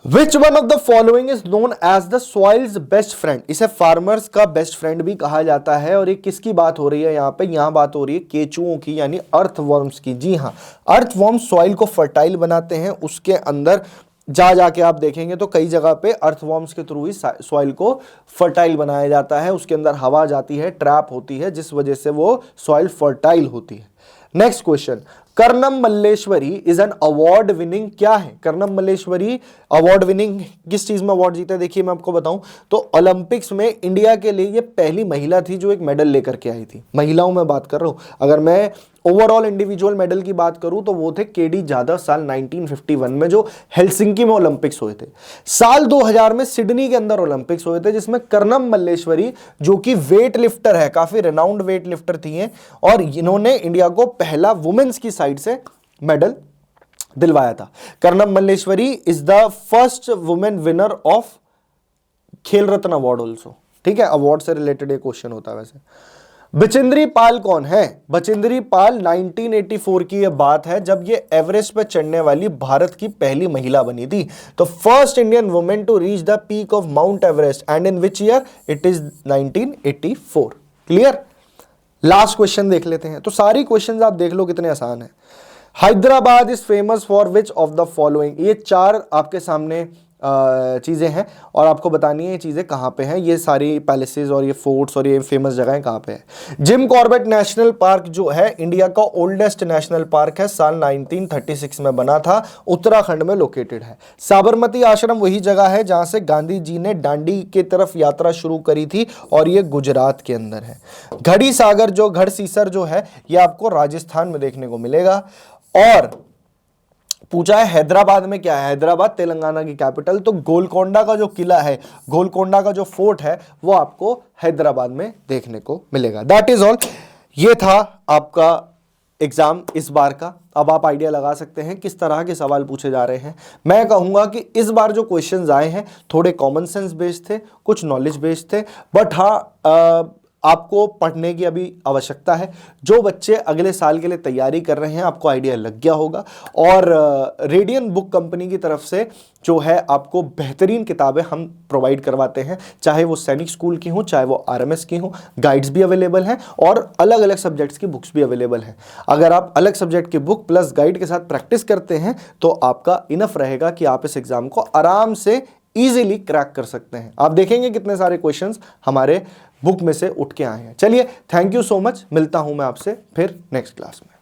Which one of the following is known as the soil's best friend? इसे फार्मर्स का बेस्ट फ्रेंड भी कहा जाता है। और ये किसकी बात हो रही है यहाँ पे? यहाँ बात हो रही है केचुओं की, यानी अर्थवर्म्स की। जी हाँ, अर्थवर्म्स सॉइल को फर्टाइल बनाते हैं। उसके अंदर जाके आप देखेंगे तो कई जगह पे अर्थवर्म्स के थ्रू ही सॉइल को फर्टाइल बनाया जाता है। उसके अंदर हवा जाती है, ट्रैप होती है, जिस वजह से वो सॉइल फर्टाइल होती है। Next question, Karnam Malleswari is an award winning, क्या है कर्णम मल्लेश्वरी अवार्ड विनिंग? किस चीज में अवार्ड जीता है? देखिए मैं आपको बताऊं तो ओलंपिक्स में इंडिया के लिए ये पहली महिला थी जो एक मेडल लेकर के आई थी। महिलाओं में बात कर रहा हूं। अगर मैं ओवरऑल इंडिविजुअल मेडल की बात करूं तो वो थे केडी जाधव साल 1951 में जो हेलसिंकी में ओलंपिक्स हुए थे। साल 2000 में सिडनी के अंदर ओलंपिक्स हुए थे जिसमें कर्णम मल्लेश्वरी जो कि वेट लिफ्टर है, काफी रेनाउंड वेट लिफ्टर थी हैं, और इन्होंने इंडिया को पहला वुमेन्स की साइड से मेडल दिलवाया था। Karnam Malleswari is the first women winner of खेल रत्न अवार्ड ऑल्सो। ठीक है, अवार्ड से रिलेटेड एक क्वेश्चन होता है वैसे। बचेंद्री पाल कौन है? बचेंद्री पाल 1984 की यह बात है जब ये एवरेस्ट पर चढ़ने वाली भारत की पहली महिला बनी थी। तो first Indian women to reach the peak of Mount Everest and in which year? It is 1984। Clear? Last question देख लेते हैं। तो सारी क्वेश्चंस आप देख लो कितने आसान है। Hyderabad is famous for which of the following? ये चार आपके सामने चीज़ें हैं और आपको बतानी है ये चीज़ें कहाँ पे हैं। ये सारी पैलेसेस और ये फोर्ट्स और ये फेमस जगहें कहाँ पे है। जिम कॉर्बेट नेशनल पार्क जो है इंडिया का ओल्डेस्ट नेशनल पार्क है, साल 1936 में बना था, उत्तराखंड में लोकेटेड है। साबरमती आश्रम वही जगह है जहाँ से गांधी जी ने दांडी की तरफ यात्रा शुरू करी थी और ये गुजरात के अंदर है। घड़ी सागर जो गढ़सीसर जो है ये आपको राजस्थान में देखने को मिलेगा। और पूछा है हैदराबाद में क्या है? हैदराबाद तेलंगाना की कैपिटल, तो गोलकोंडा का जो किला है, गोलकोंडा का जो फोर्ट है वो आपको हैदराबाद में देखने को मिलेगा। That is all. ये था आपका एग्जाम इस बार का। अब आप आइडिया लगा सकते हैं किस तरह के सवाल पूछे जा रहे हैं। मैं कहूंगा कि इस बार जो क्वेश्चंस आए हैं थोड़े कॉमन सेंस बेस्ड थे, कुछ नॉलेज बेस्ड थे, बट हाँ आपको पढ़ने की अभी आवश्यकता है। जो बच्चे अगले साल के लिए तैयारी कर रहे हैं आपको आइडिया लग गया होगा। और रेडियन बुक कंपनी की तरफ से जो है आपको बेहतरीन किताबें हम प्रोवाइड करवाते हैं, चाहे वो सैनिक स्कूल की हो, चाहे वो आरएमएस की हो। गाइड्स भी अवेलेबल हैं और अलग अलग सब्जेक्ट्स की बुक्स भी अवेलेबल हैं। अगर आप अलग सब्जेक्ट की बुक प्लस गाइड के साथ प्रैक्टिस करते हैं तो आपका इनफ रहेगा कि आप इस एग्जाम को आराम से इजीली क्रैक कर सकते हैं। आप देखेंगे कितने सारे क्वेश्चंस हमारे बुक में से उठ के आए हैं। चलिए, थैंक यू सो मच। मिलता हूं मैं आपसे फिर नेक्स्ट क्लास में।